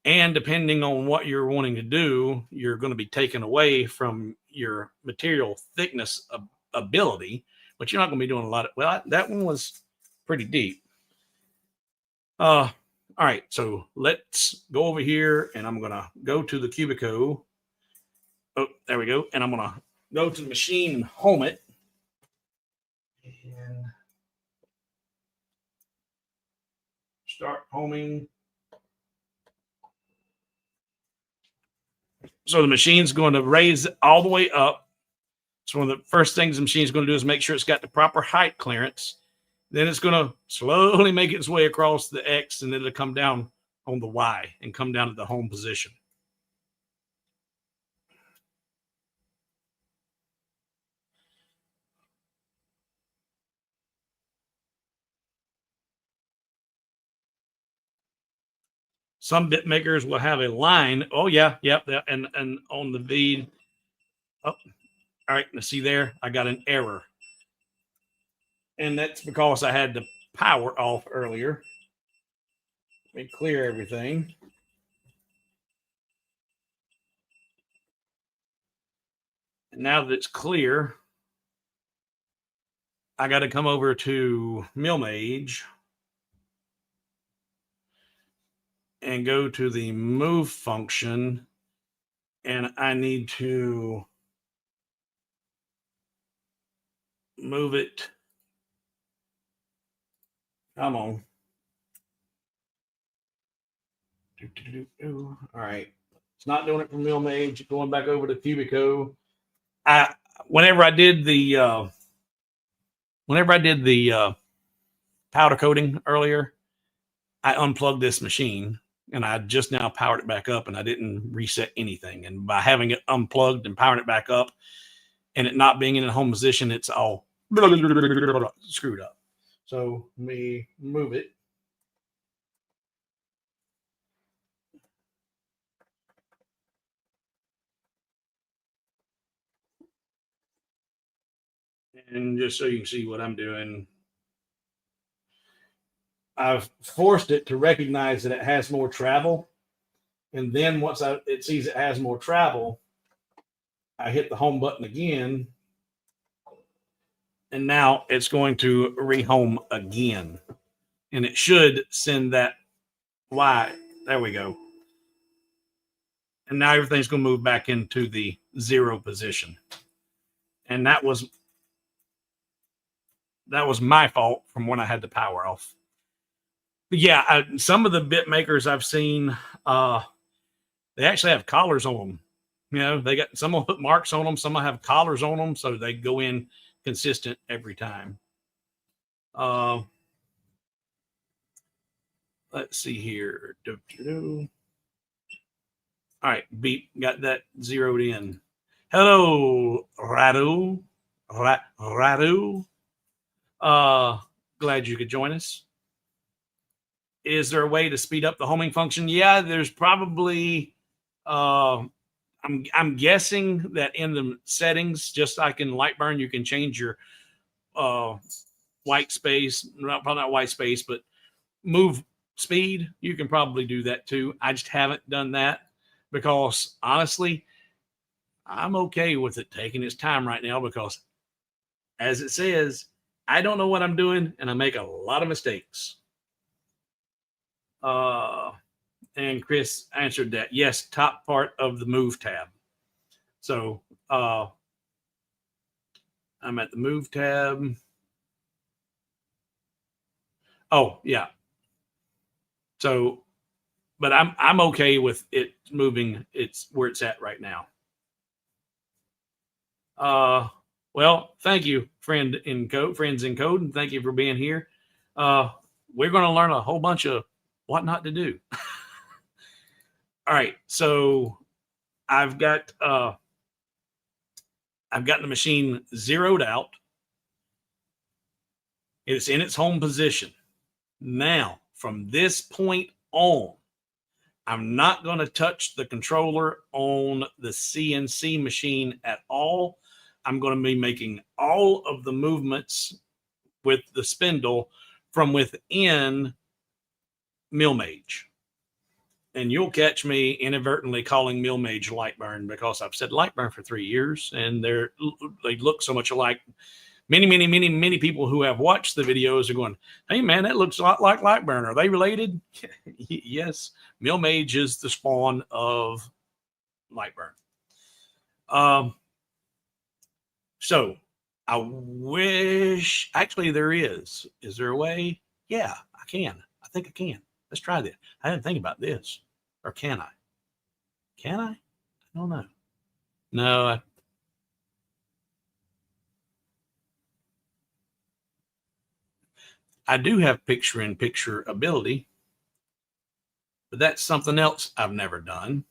And depending on what you're wanting to do, you're going to be taken away from your material thickness ability, but you're not going to be doing a lot of, well, that one was pretty deep. All right, so let's go over here and I'm going to go to the Cubiko. Oh, there we go. And I'm going to go to the machine and home it. And start homing. So the machine's going to raise it all the way up. So one of the first things the machine's going to do is make sure it's got the proper height clearance. Then it's going to slowly make its way across the X, and then it'll come down on the Y and come down to the home position. Some bit makers will have a line. Oh, yeah, yep. And on the bead. Oh, all right. Now see there, I got an error. And that's because I had the power off earlier. Let me clear everything. And now that it's clear, I got to come over to Millmage and go to the move function, and I need to move it. Come on. All right. It's not doing it from Millmage. Going back over to Cubiko. Whenever I did the powder coating earlier, I unplugged this machine and I just now powered it back up, and I didn't reset anything. And by having it unplugged and powering it back up and it not being in a home position, it's all screwed up. So let me move it. And just so you can see what I'm doing, I've forced it to recognize that it has more travel. And then once it sees it has more travel, I hit the home button again. And now it's going to rehome again. And it should send that Y. There we go. And now everything's going to move back into the 0 position. And that was my fault from when I had the power off. But yeah, some of the bit makers I've seen, they actually have collars on them. You know, they got some will put marks on them, some will have collars on them, so they go in consistent every time. Let's see here. All right, beep, got that zeroed in. Hello, Radu. Radu. Glad you could join us. Is there a way to speed up the homing function? Yeah, there's probably, I'm guessing that in the settings, just like in Lightburn, you can change your white space, probably not white space, but move speed. You can probably do that too. I just haven't done that because honestly, I'm okay with it taking its time right now because, as it says, I don't know what I'm doing and I make a lot of mistakes. And Chris answered that. Yes, top part of the move tab. So I'm at the move tab. Oh, yeah. So, but I'm okay with it moving. It's where it's at right now. Well, thank you, friends in code, and thank you for being here. We're going to learn a whole bunch of what not to do. All right, so I've got the machine zeroed out. It's in its home position. Now, from this point on, I'm not going to touch the controller on the CNC machine at all. I'm going to be making all of the movements with the spindle from within Millmage. And you'll catch me inadvertently calling Millmage Lightburn because I've said Lightburn for 3 years and they look so much alike. Many people who have watched the videos are going, hey man, that looks a lot like Lightburn. Are they related? Yes. Millmage is the spawn of Lightburn. So I wish, actually there is. Is there a way? Yeah, I can. I think I can. Let's try this. I didn't think about this. Or can I? Can I? I don't know. No, I do have picture-in-picture ability, but that's something else I've never done.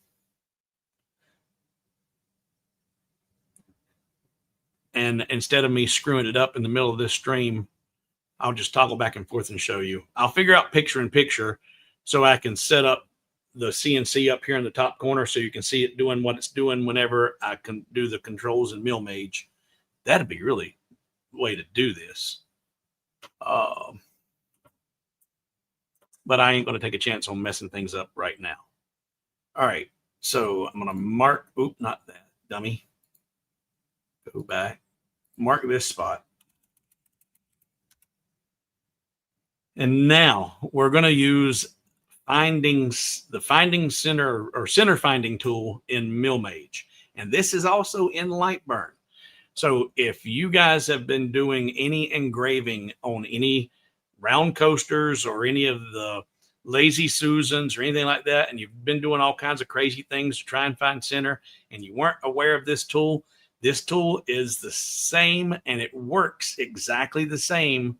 And instead of me screwing it up in the middle of this stream, I'll just toggle back and forth and show you. I'll figure out picture-in-picture so I can set up the CNC up here in the top corner so you can see it doing what it's doing whenever I can do the controls in Millmage. That'd be really a way to do this. but I ain't going to take a chance on messing things up right now. All right. So I'm going to mark, oop, not that, dummy. Go back, mark this spot. And now we're going to use the finding center or center finding tool in Millmage. And this is also in Lightburn. So if you guys have been doing any engraving on any round coasters or any of the Lazy Susans or anything like that, and you've been doing all kinds of crazy things to try and find center, and you weren't aware of this tool is the same, and it works exactly the same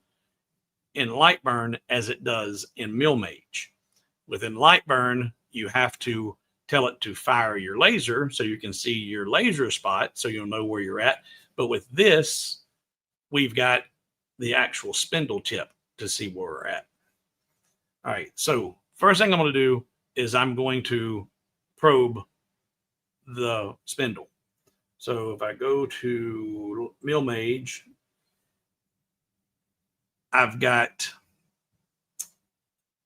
in Lightburn as it does in Millmage. Within Lightburn, you have to tell it to fire your laser so you can see your laser spot so you'll know where you're at. But with this, we've got the actual spindle tip to see where we're at. All right, so first thing I'm going to do is I'm going to probe the spindle. So if I go to Millmage, I've got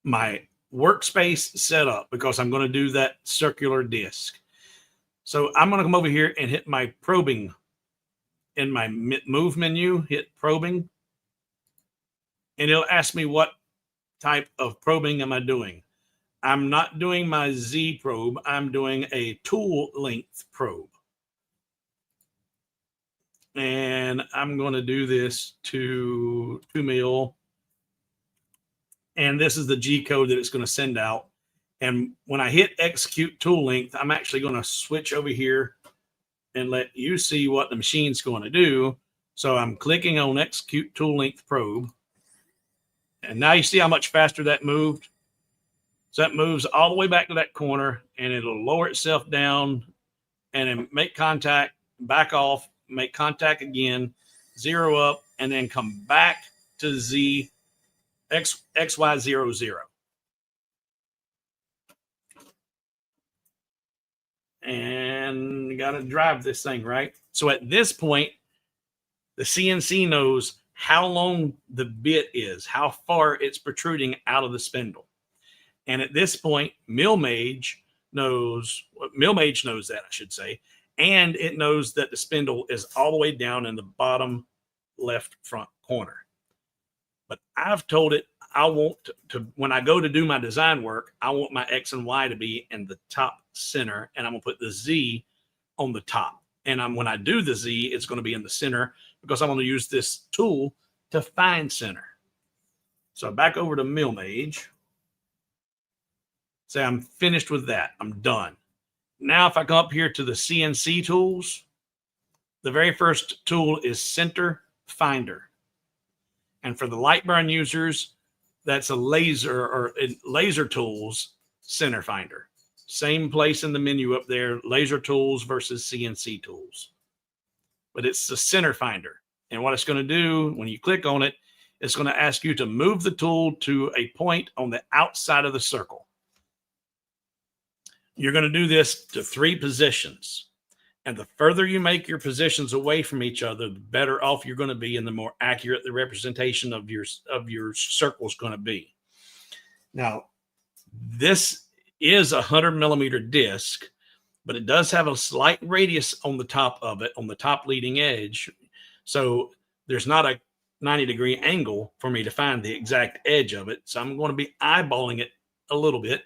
my workspace set up because I'm going to do that circular disc. So I'm going to come over here and hit my probing in my move menu, hit probing, and it'll ask me what type of probing am I doing. I'm not doing my Z probe. I'm doing a tool length probe. And I'm going to do this to 2 mil. And this is the G code that it's going to send out. And when I hit execute tool length, I'm actually going to switch over here and let you see what the machine's going to do. So I'm clicking on execute tool length probe. And now you see how much faster that moved. So that moves all the way back to that corner, and it'll lower itself down and then make contact, back off, make contact again, zero up, and then come back to Z XY00. And you got to drive this thing, right? So at this point, the CNC knows how long the bit is, how far it's protruding out of the spindle. And at this point, Millmage knows that, I should say, and it knows that the spindle is all the way down in the bottom left front corner. But I've told it I want to when I go to do my design work, I want my X and Y to be in the top center, and I'm going to put the Z on the top. And when I do the Z, it's going to be in the center because I'm going to use this tool to find center. So back over to Millmage. Say I'm finished with that. I'm done. Now, if I come up here to the CNC tools, the very first tool is Center Finder. And for the Lightburn users, that's a laser or laser tools Center Finder. Same place in the menu up there, laser tools versus CNC tools. But it's the Center Finder. And what it's going to do when you click on it, it's going to ask you to move the tool to a point on the outside of the circle. You're going to do this to 3 positions. And the further you make your positions away from each other, the better off you're going to be and the more accurate the representation of your circle is going to be. Now, this is a 100 millimeter disc, but it does have a slight radius on the top of it, on the top leading edge. So there's not a 90-degree angle for me to find the exact edge of it. So I'm going to be eyeballing it a little bit.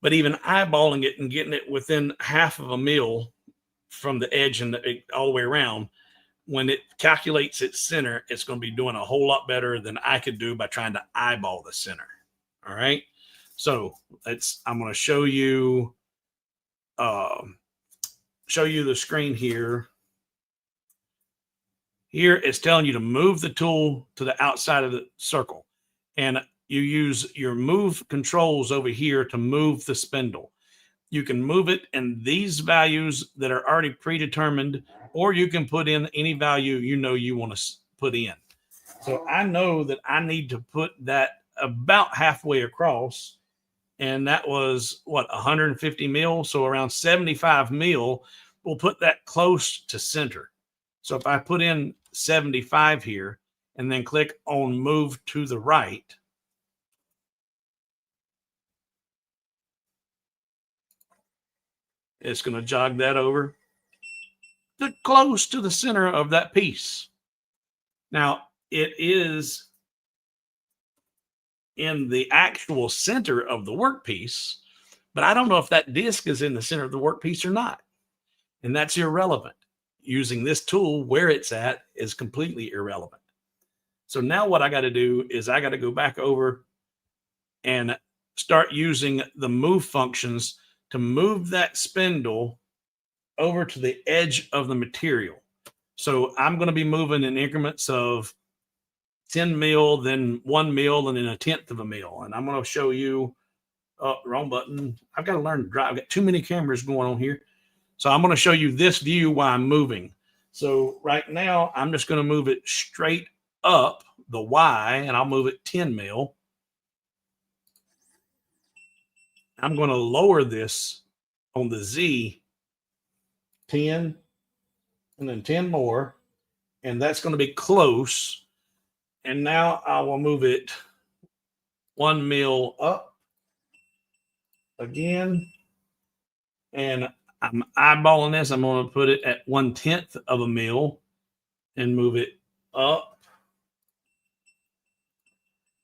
But even eyeballing it and getting it within half of a mil from the edge and all the way around, when it calculates its center, it's going to be doing a whole lot better than I could do by trying to eyeball the center. All right. So I'm going to show you the screen here. Here it's telling you to move the tool to the outside of the circle. And you use your move controls over here to move the spindle. You can move it in these values that are already predetermined, or you can put in any value you want to put in. So I know that I need to put that about halfway across, and that was, 150 mil? So around 75 mil, we'll put that close to center. So if I put in 75 here and then click on move to the right, It's going to jog that over to close to the center of that piece. Now, it is in the actual center of the workpiece, but I don't know if that disc is in the center of the workpiece or not. And that's irrelevant. Using this tool where it's at is completely irrelevant. So now what I got to do is I got to go back over and start using the move functions to move that spindle over to the edge of the material. So I'm going to be moving in increments of 10 mil, then 1 mil, and then 1/10 of a mil. And I'm going to show you, wrong button. I've got to learn to drive. I've got too many cameras going on here. So I'm going to show you this view while I'm moving. So right now, I'm just going to move it straight up the Y, and I'll move it 10 mil. I'm going to lower this on the Z 10, and then 10 more, and that's going to be close. And now I will move it 1 mil up again, and I'm eyeballing this. I'm going to put it at 1/10 of a mil and move it up.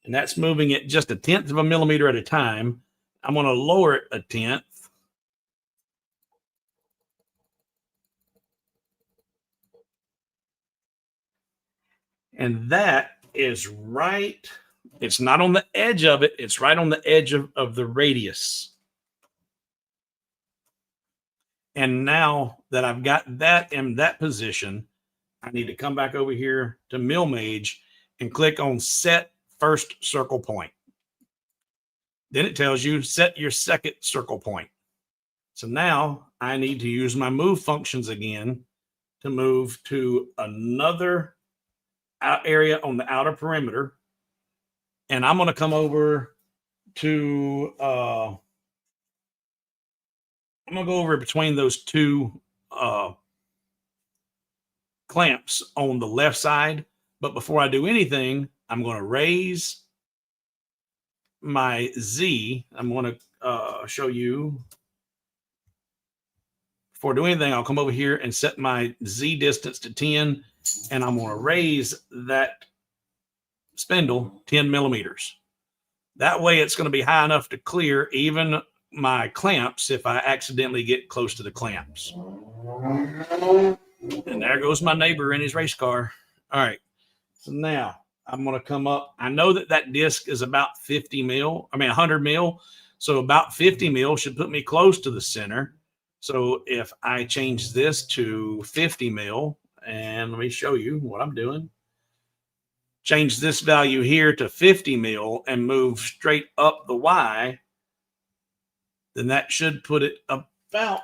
And that's moving it just 1/10 of a millimeter at a time. I'm going to lower it 1/10. And that is right. It's not on the edge of it. It's right on the edge of the radius. And now that I've got that in that position, I need to come back over here to Millmage and click on Set First Circle Point. Then it tells you set your second circle point. So now I need to use my move functions again to move to another area on the outer perimeter. And I'm going to come over to, I'm going to go over between those two clamps on the left side. But before I do anything, I'm going to raise my Z. I'm going to show you. Before doing anything, I'll come over here and set my Z distance to 10. And I'm going to raise that spindle 10 millimeters. That way it's going to be high enough to clear even my clamps if I accidentally get close to the clamps. And there goes my neighbor in his race car. All right. So now I'm going to come up. I know that that disc is about 100 mil. So about 50 mil should put me close to the center. So if I change this to 50 mil, and let me show you what I'm doing. Change this value here to 50 mil and move straight up the Y, then that should put it about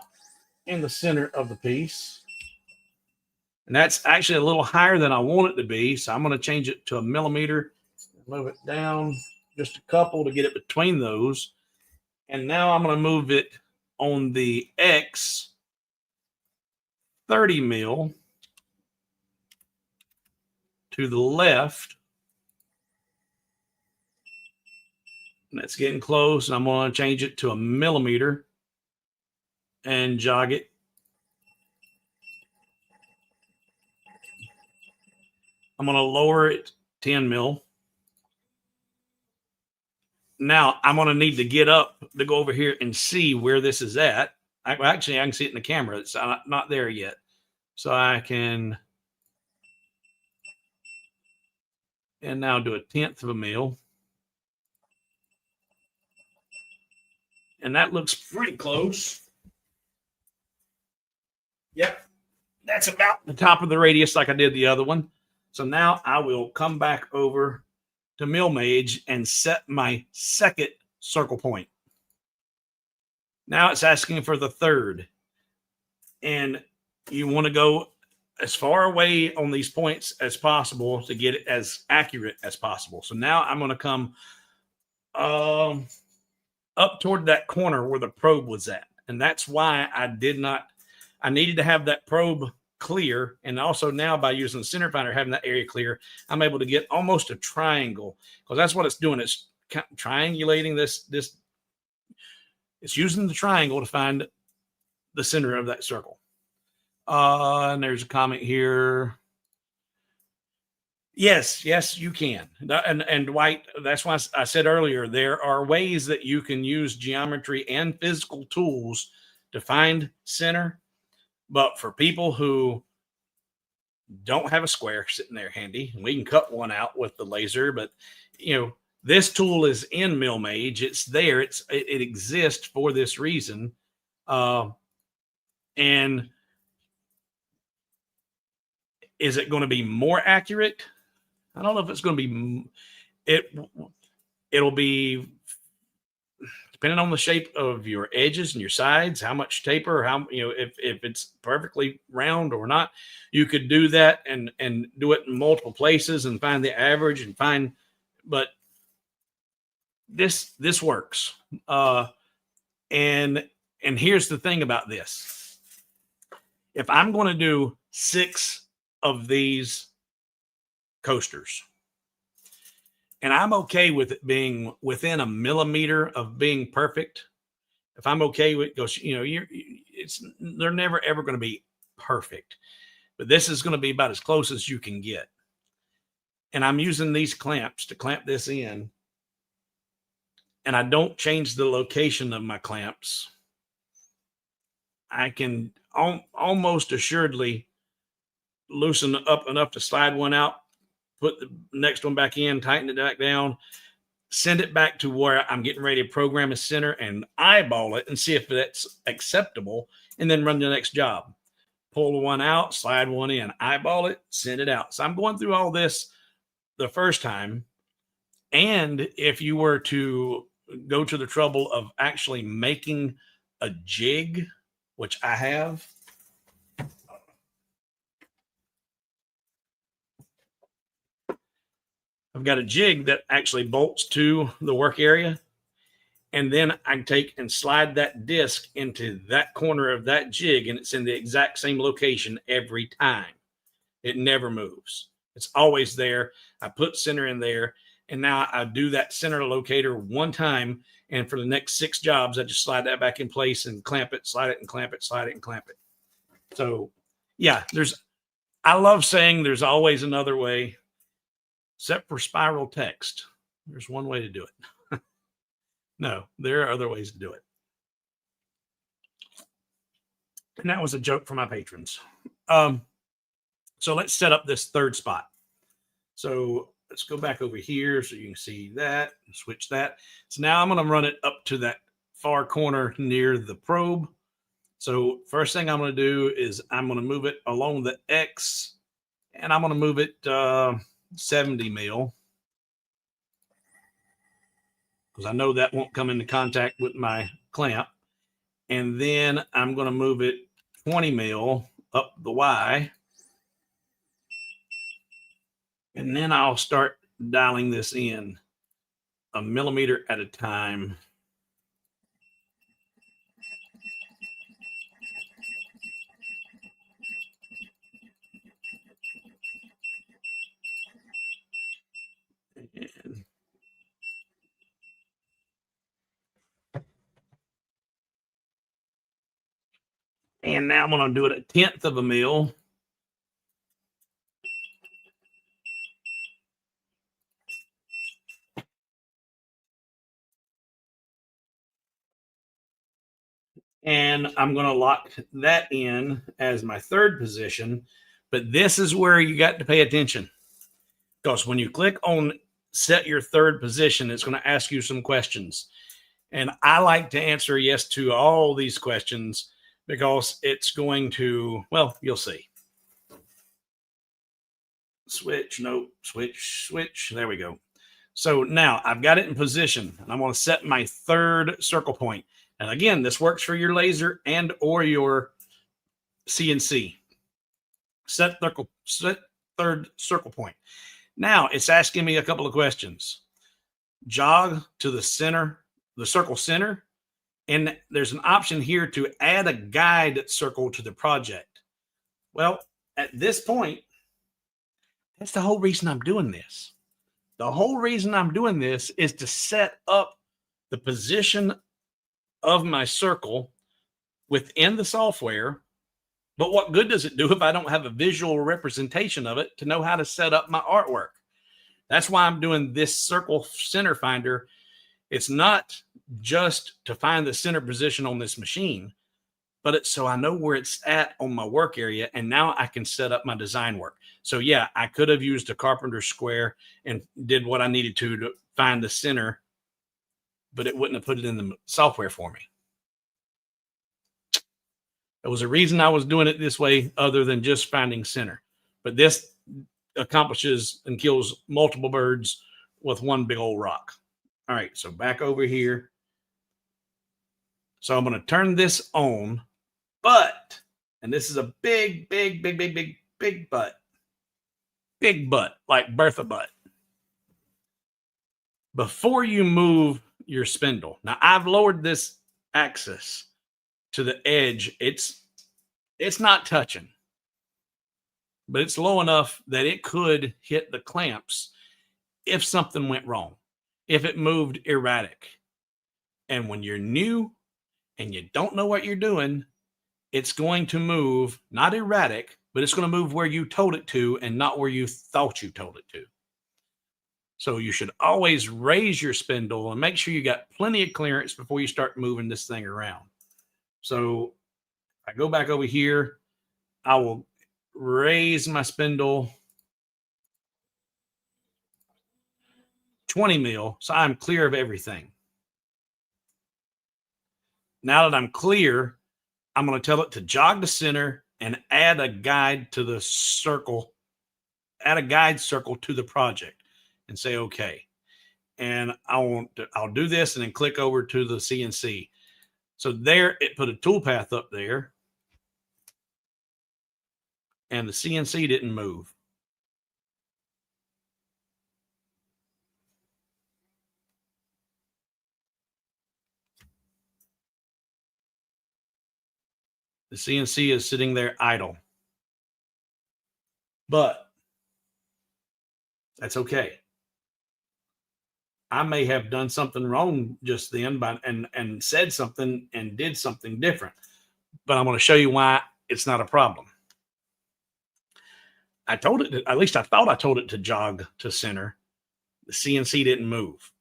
in the center of the piece. And that's actually a little higher than I want it to be. So I'm going to change it to 1 millimeter, move it down just a couple to get it between those. And now I'm going to move it on the X 30 mil to the left. And that's getting close. And I'm going to change it to 1 millimeter and jog it. I'm going to lower it 10 mil. Now I'm going to need to get up to go over here and see where this is at. Actually, I can see it in the camera. It's not there yet. So I can, and now do 1/10 of a mil. And that looks pretty close. Yep. That's about the top of the radius like I did the other one. So now I will come back over to Millmage and set my second circle point. Now it's asking for the third. And you want to go as far away on these points as possible to get it as accurate as possible. So now I'm going to come up toward that corner where the probe was at. And that's why I needed to have that probe clear. And also now by using the center finder, having that area clear, I'm able to get almost a triangle, because that's what it's doing. It's triangulating this. It's using the triangle to find the center of that circle. And there's a comment here. Yes, you can. And Dwight, that's why I said earlier, there are ways that you can use geometry and physical tools to find center. But for people who don't have a square sitting there handy, we can cut one out with the laser. But, you know, this tool is in Millmage. It's there. It exists for this reason. And is it going to be more accurate? I don't know if it's going to be, it'll be depending on the shape of your edges and your sides, how much taper, or how, you know, if it's perfectly round or not. You could do that and do it in multiple places and find the average and find, but this works. And here's the thing about this. If I'm going to do 6 of these coasters, and I'm okay with it being within a millimeter of being perfect, if I'm okay with, goes, you know, they're never ever going to be perfect, but this is going to be about as close as you can get. And I'm using these clamps to clamp this in, and I don't change the location of my clamps. I can almost assuredly loosen up enough to slide one out, put the next one back in, tighten it back down, send it back to where I'm getting ready to program a center, and eyeball it and see if that's acceptable, and then run the next job. Pull one out, slide one in, eyeball it, send it out. So I'm going through all this the first time. And if you were to go to the trouble of actually making a jig, which I have, I've got a jig that actually bolts to the work area. And then I take and slide that disc into that corner of that jig, and it's in the exact same location every time. It never moves. It's always there. I put center in there, and now I do that center locator one time, and for the next 6 jobs, I just slide that back in place and clamp it, slide it and clamp it, slide it and clamp it. So yeah, I love saying there's always another way, except for spiral text. There's one way to do it. No, there are other ways to do it. And that was a joke for my patrons. So let's set up this third spot. So let's go back over here so you can see that, switch that. So now I'm going to run it up to that far corner near the probe. So first thing I'm going to do is I'm going to move it along the X, and I'm going to move it 70 mil, because I know that won't come into contact with my clamp. And then I'm going to move it 20 mil up the Y. And then I'll start dialing this in a millimeter at a time. And now I'm going to do it 1/10 of a mil. And I'm going to lock that in as my third position. But this is where you got to pay attention, because when you click on set your third position, it's going to ask you some questions. And I like to answer yes to all these questions, because it's going to, well, you'll see. Switch, nope, switch. There we go. So now I've got it in position, and I want to set my third circle point. And again, this works for your laser and or your CNC. Set third circle point. Now it's asking me a couple of questions. Jog to the center, the circle center. And there's an option here to add a guide circle to the project. Well, at this point, that's the whole reason I'm doing this. The whole reason I'm doing this is to set up the position of my circle within the software. But what good does it do if I don't have a visual representation of it to know how to set up my artwork? That's why I'm doing this circle center finder. It's not just to find the center position on this machine, but it's so I know where it's at on my work area, and now I can set up my design work. So yeah, I could have used a carpenter square and did what I needed to find the center, but it wouldn't have put it in the software for me. There was a reason I was doing it this way other than just finding center. But this accomplishes and kills multiple birds with one big old rock. All right, so back over here. So I'm going to turn this on, but, and this is a big but. Big butt, like Bertha butt. Before you move your spindle, now I've lowered this axis to the edge. It's not touching, but it's low enough that it could hit the clamps if something went wrong, if it moved erratic. And when you're new and you don't know what you're doing, it's going to move, not erratic, but it's going to move where you told it to and not where you thought you told it to. So you should always raise your spindle and make sure you got plenty of clearance before you start moving this thing around. So I go back over here, I will raise my spindle 20 mil, so I'm clear of everything. Now that I'm clear, I'm going to tell it to jog to center and add a guide to the circle, add a guide circle to the project and say, okay. And I'll do this and then click over to the CNC. So there, it put a toolpath up there and the CNC didn't move. The CNC is sitting there idle. But that's okay. I may have done something wrong just then and said something and did something different. But I'm going to show you why it's not a problem. I told it, at least I thought I told it to jog to center. The CNC didn't move.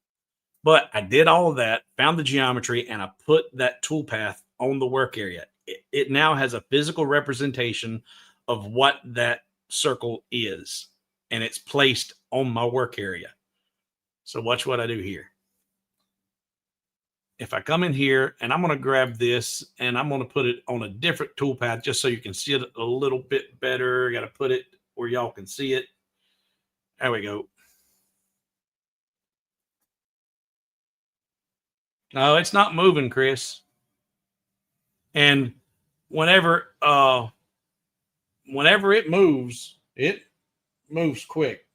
But I did all of that, found the geometry, and I put that toolpath on the work area. It now has a physical representation of what that circle is, and it's placed on my work area. So watch what I do here. If I come in here and I'm going to grab this and I'm going to put it on a different toolpath just so you can see it a little bit better. I got to put it where y'all can see it. There we go. No, it's not moving, Chris. And whenever it moves quick.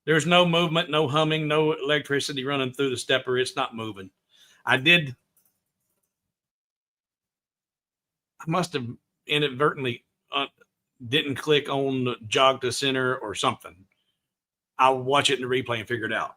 There's no movement, no humming, no electricity running through the stepper. It's not moving. I must have inadvertently didn't click on the jog to center or something. I'll watch it in the replay and figure it out.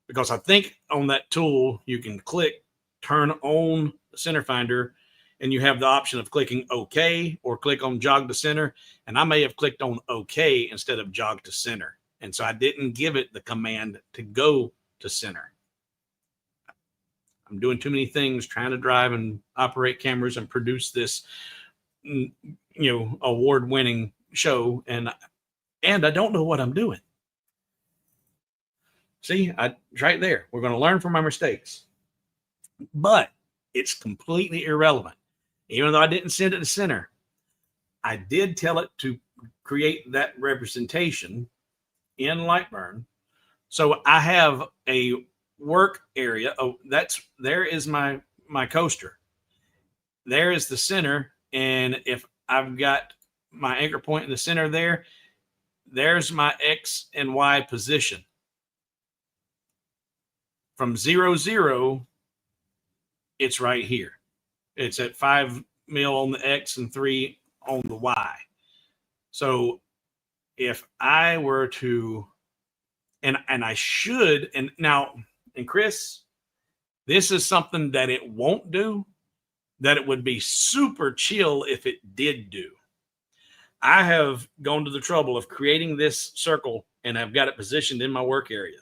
Because I think on that tool, you can click, turn on the center finder, and you have the option of clicking OK or click on jog to center. And I may have clicked on OK instead of jog to center. And so I didn't give it the command to go to center. I'm doing too many things, trying to drive and operate cameras and produce this, award-winning show. And I don't know what I'm doing. See, it's right there. We're going to learn from our mistakes. But it's completely irrelevant. Even though I didn't send it to center, I did tell it to create that representation in Lightburn. So I have a work area. Oh, there is my coaster. There is the center. And if I've got my anchor point in the center there, there's my X and Y position. From 0, 0, it's right here. It's at 5 mil on the X and 3 on the Y. So if I were to, and I should, and Chris, this is something that it won't do, that it would be super chill if it did do. I have gone to the trouble of creating this circle and I've got it positioned in my work area.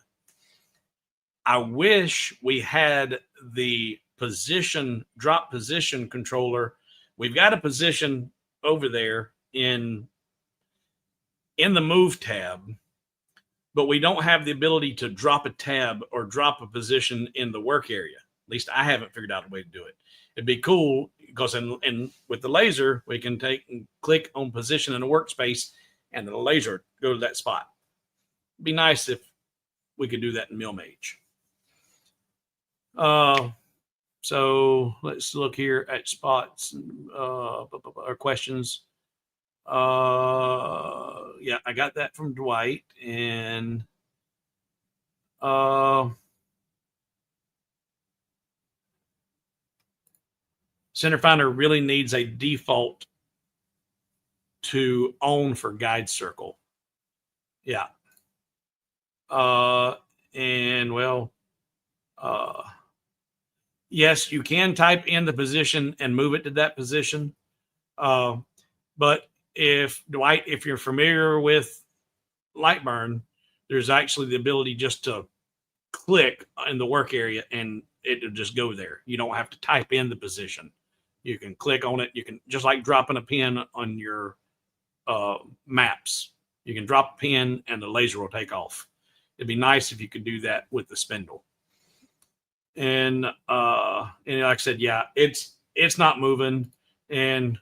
I wish we had the drop position controller. We've got a position over there in the move tab, but we don't have the ability to drop a tab or drop a position in the work area. At least I haven't figured out a way to do it. It'd be cool because in with the laser, we can take and click on position in the workspace and the laser go to that spot. It'd be nice if we could do that in Millmage. So let's look here at spots or questions. Yeah, I got that from Dwight. And Center Finder really needs a default to own for guide circle. Yeah. And well, yes, you can type in the position and move it to that position. But if Dwight, if you're familiar with Lightburn, there's actually the ability just to click in the work area and it'll just go there. You don't have to type in the position. You can click on it. You can, just like dropping a pin on your maps. You can drop a pin and the laser will take off. It'd be nice if you could do that with the spindle. And like I said, yeah, it's not moving. And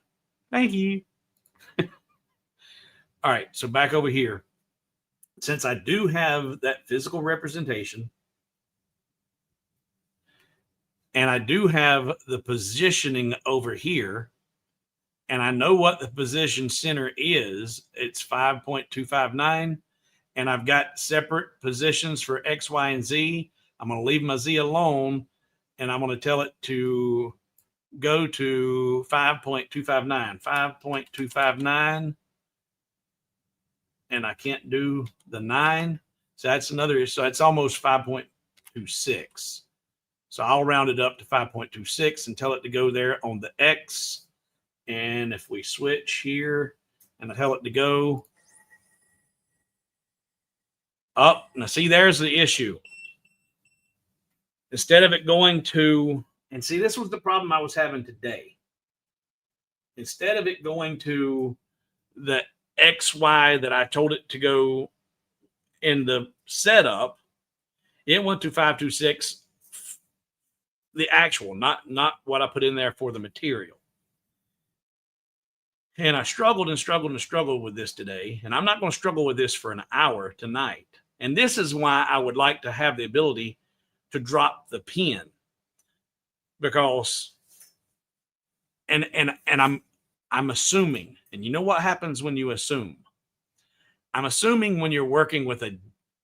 thank you. All right, so back over here. Since I do have that physical representation, and I do have the positioning over here, and I know what the position center is, it's 5.259, and I've got separate positions for X, Y, and Z. I'm going to leave my Z alone, and I'm going to tell it to go to 5.259, 5.259, and I can't do the 9. So that's another, so it's almost 5.26. So I'll round it up to 5.26 and tell it to go there on the X. And if we switch here and I tell it to go up, now see, there's the issue. Instead of it going to, and see, this was the problem I was having today. Instead of it going to the XY that I told it to go in the setup, it went to 526, the actual, not what I put in there for the material. And I struggled and struggled and struggled with this today. And I'm not going to struggle with this for an hour tonight. And this is why I would like to have the ability to drop the pin, because and I'm assuming, and you know what happens when you assume? I'm assuming when you're working with a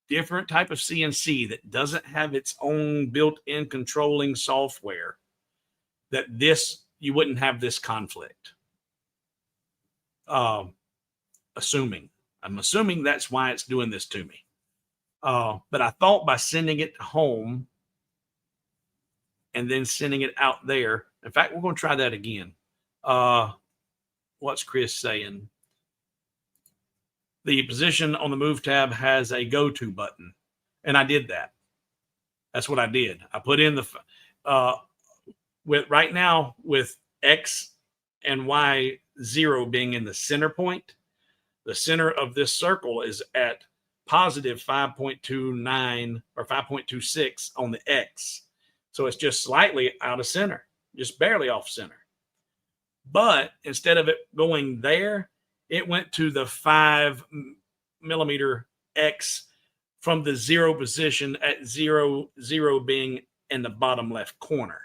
different type of CNC that doesn't have its own built-in controlling software, that you wouldn't have this conflict. I'm assuming that's why it's doing this to me. But I thought by sending it home and then sending it out there, in fact, we're going to try that again. What's Chris saying? The position on the move tab has a go-to button. And I did that. That's what I did. I put in the, right now with X and Y 0 being in the center point, the center of this circle is at positive 5.29 or 5.26 on the X. So it's just slightly out of center, just barely off center. But instead of it going there, it went to the 5 millimeter X from the 0 position at 0, 0 being in the bottom left corner.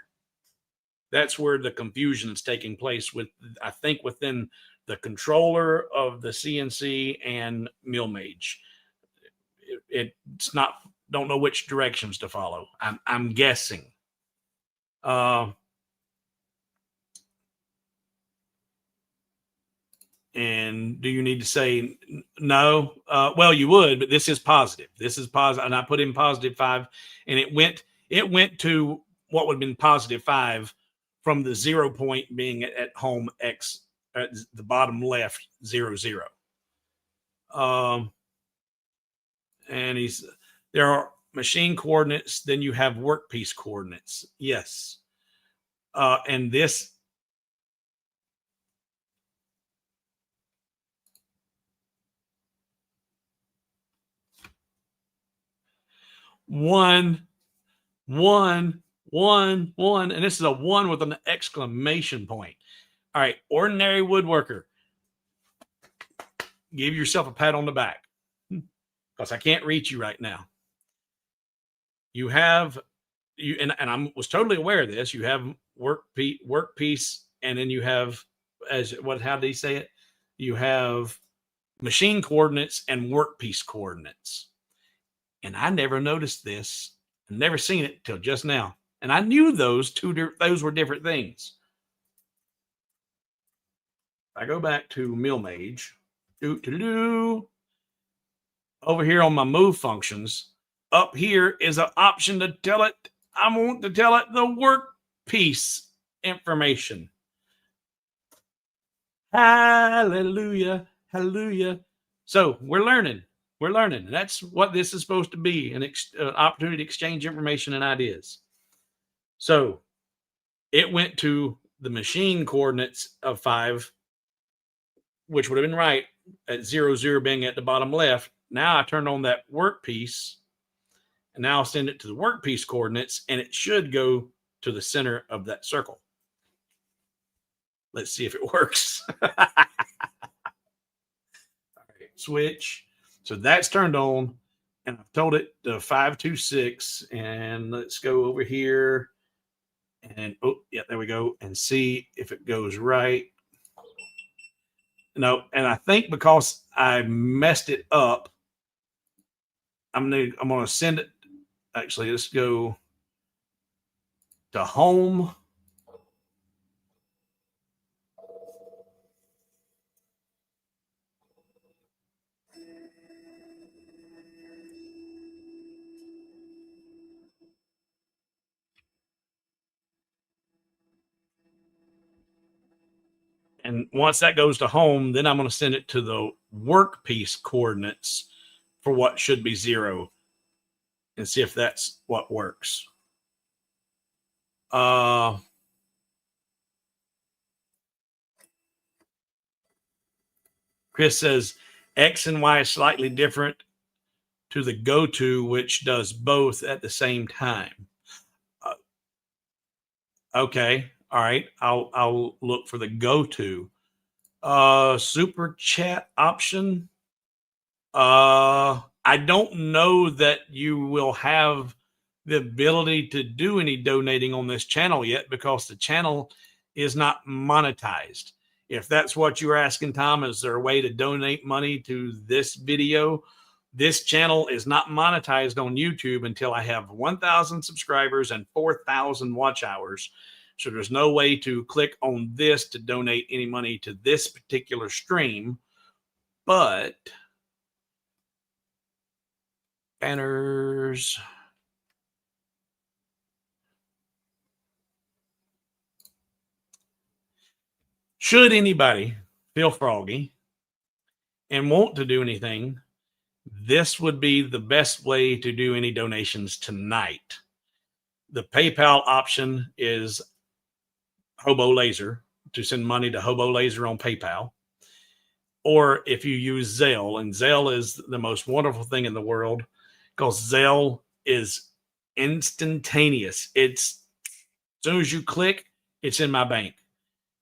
That's where the confusion is taking place with, I think, within the controller of the CNC and Millmage. It's not, don't know which directions to follow. I'm guessing. And do you need to say no? Well, you would, but this is positive. This is positive. And I put in +5, and it went to what would have been +5 from the 0 point being at home X at the bottom left 0, 0. And there are machine coordinates, then you have workpiece coordinates. Yes. And this one, and this is a 1 with an exclamation point. All right, ordinary woodworker, give yourself a pat on the back because I can't reach you right now. You have and I was totally aware of this. You have workpiece, and then you have how did he say it? You have machine coordinates and workpiece coordinates. And I never noticed this, never seen it till just now. And I knew those were different things. I go back to Millmage. Over here on my move functions, up here is an option to tell it. I want to tell it the workpiece information. Hallelujah. Hallelujah. So we're learning. We're learning. That's what this is supposed to be, an opportunity to exchange information and ideas. So it went to the machine coordinates of 5, which would have been right at 0, 0 being at the bottom left. Now I turned on that workpiece, and now I'll send it to the workpiece coordinates, and it should go to the center of that circle. Let's see if it works. All right, switch. So that's turned on, and I've told it the 526, and let's go over here, and oh yeah, there we go, and see if it goes right. No, and I think because I messed it up, I'm gonna send it. Actually, let's go to home. And once that goes to home, then I'm going to send it to the workpiece coordinates for what should be 0 and see if that's what works. Chris says X and Y is slightly different to the go-to, which does both at the same time. Okay. All right. I'll look for the go-to. Super chat option. I don't know that you will have the ability to do any donating on this channel yet because the channel is not monetized. If that's what you're asking, Tom, is there a way to donate money to this video? This channel is not monetized on YouTube until I have 1,000 subscribers and 4,000 watch hours. So there's no way to click on this to donate any money to this particular stream. But banners. Should anybody feel froggy and want to do anything, this would be the best way to do any donations tonight. The PayPal option is Hobo Laser, to send money to Hobo Laser on PayPal. Or if you use Zelle, and Zelle is the most wonderful thing in the world because Zelle is instantaneous. It's as soon as you click, it's in my bank.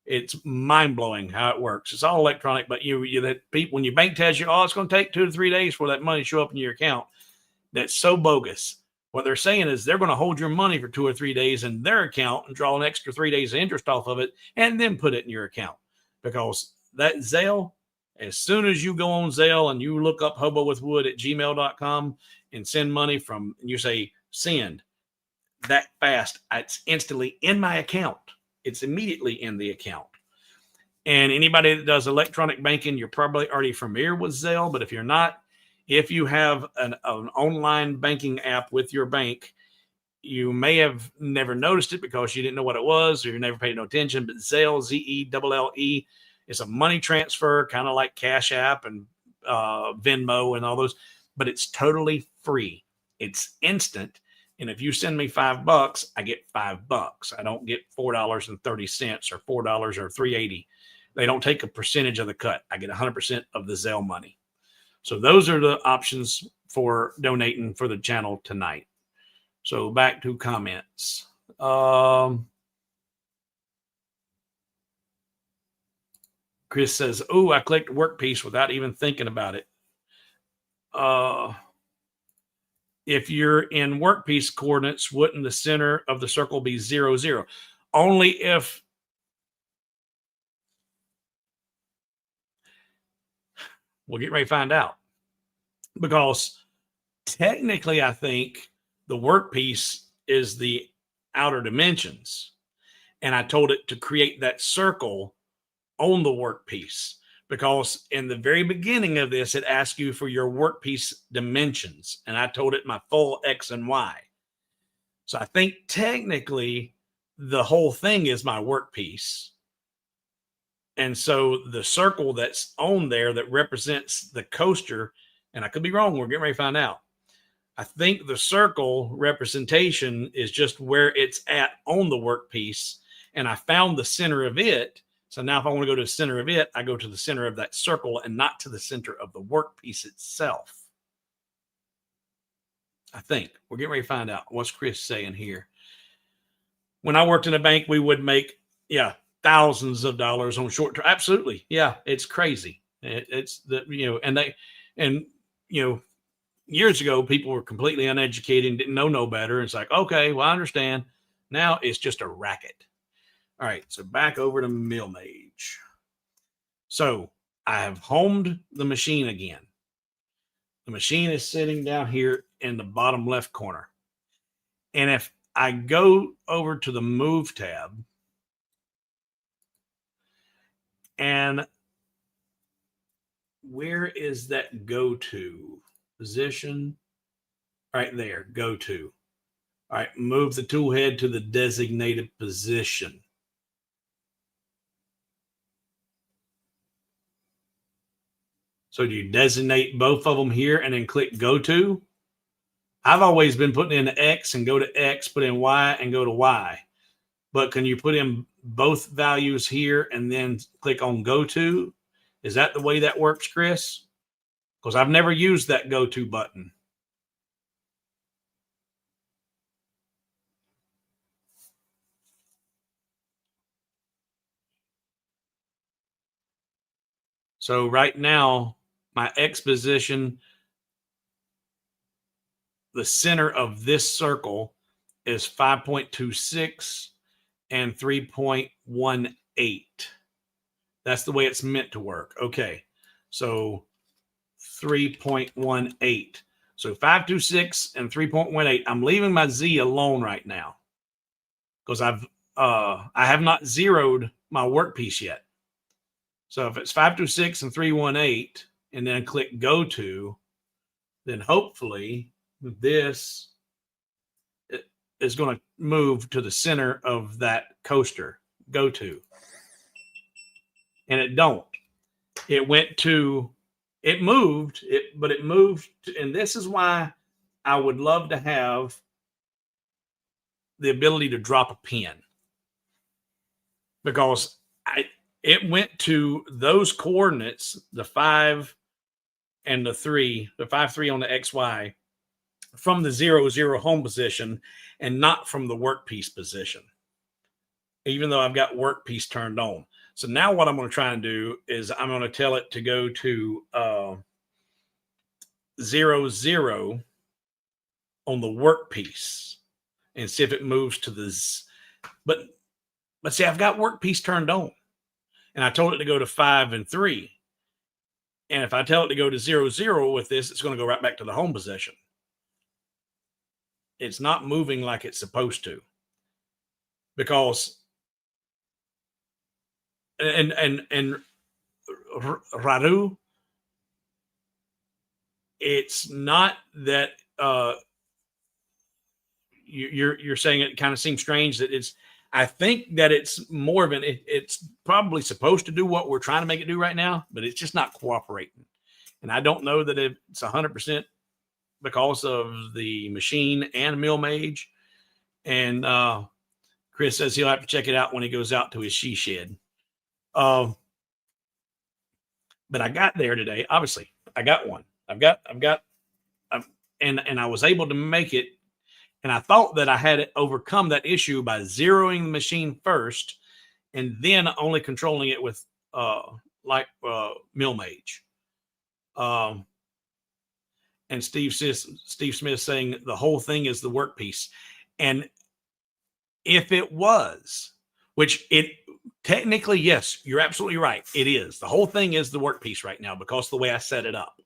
It's mind-blowing how it works. It's all electronic, but when your bank tells you, oh, it's going to take 2 to 3 days for that money to show up in your account, that's so bogus. What they're saying is they're going to hold your money for 2 or 3 days in their account and draw an extra 3 days of interest off of it and then put it in your account. Because that Zelle, as soon as you go on Zelle and you look up hobowithwood@gmail.com and send money and you say send, that fast, it's instantly in my account. It's immediately in the account. And anybody that does electronic banking, you're probably already familiar with Zelle. But if you're not, if you have an online banking app with your bank, you may have never noticed it because you didn't know what it was or you never paid no attention, but Zelle, Zelle, is a money transfer, kind of like Cash App and Venmo and all those, but it's totally free. It's instant. And if you send me $5, I get $5. I don't get $4.30 or $4 or $3.80. They don't take a percentage of the cut. I get 100% of the Zelle money. So those are the options for donating for the channel tonight. So back to comments. Chris says, oh, I clicked workpiece without even thinking about it. If you're in workpiece coordinates, wouldn't the center of the circle be 0, 0? Only if we'll get ready to find out. Because technically, I think the workpiece is the outer dimensions. And I told it to create that circle on the workpiece, because in the very beginning of this, it asks you for your workpiece dimensions. And I told it my full X and Y. So I think technically the whole thing is my workpiece. And so the circle that's on there that represents the coaster, and I could be wrong, we're getting ready to find out. I think the circle representation is just where it's at on the workpiece. And I found the center of it. So now if I want to go to the center of it, I go to the center of that circle and not to the center of the workpiece itself. I think we're getting ready to find out. What's Chris saying here? When I worked in a bank, we would make, thousands of dollars on short term. Absolutely. Yeah. It's crazy. It's the, years ago, people were completely uneducated and didn't know no better. It's like, okay, well, I understand. Now it's just a racket. All right, so back over to Millmage. So I have homed the machine again. The machine is sitting down here in the bottom left corner. And if I go over to the Move tab, and where is that go to? Position? Right there, go to. All right, move the tool head to the designated position. So do you designate both of them here and then click go to? I've always been putting in X and go to X, put in Y and go to Y. But can you put in both values here and then click on go to? Is that the way that works, Chris? Because I've never used that go to button. So right now, my X position, the center of this circle is 5.26 and 3.18. That's the way it's meant to work. Okay, so 3.18. So 526 and 3.18. I'm leaving my Z alone right now because I have not zeroed my workpiece yet. So if it's 526 and 318 and then click go to, then hopefully this is going to move to the center of that coaster, go to. And it don't. It went to, it moved, but it moved to, and this is why I would love to have the ability to drop a pin. Because it went to those coordinates, the 5 and the 3, the 5, 3 on the XY, from the 0, 0 home position and not from the workpiece position, even though I've got workpiece turned on. So now what I'm going to try and do is I'm going to tell it to go to 0, 0 on the workpiece and see if it moves to this. But see, I've got workpiece turned on. And I told it to go to 5 and 3. And if I tell it to go to 0, 0 with this, it's going to go right back to the home position. It's not moving like it's supposed to. Because, and Raru, it's not that you're saying it kind of seems strange that it's. I think that it's more of it's probably supposed to do what we're trying to make it do right now, but it's just not cooperating. And I don't know that it's 100% because of the machine and Millmage. And Chris says he'll have to check it out when he goes out to his she shed. But I got there today. Obviously, I got one. And I was able to make it. And I thought that I had overcome that issue by zeroing the machine first and then only controlling it with Millmage. And Steve Smith saying the whole thing is the workpiece. And if it was, which it technically, yes, you're absolutely right. It is. The whole thing is the workpiece right now because of the way I set it up.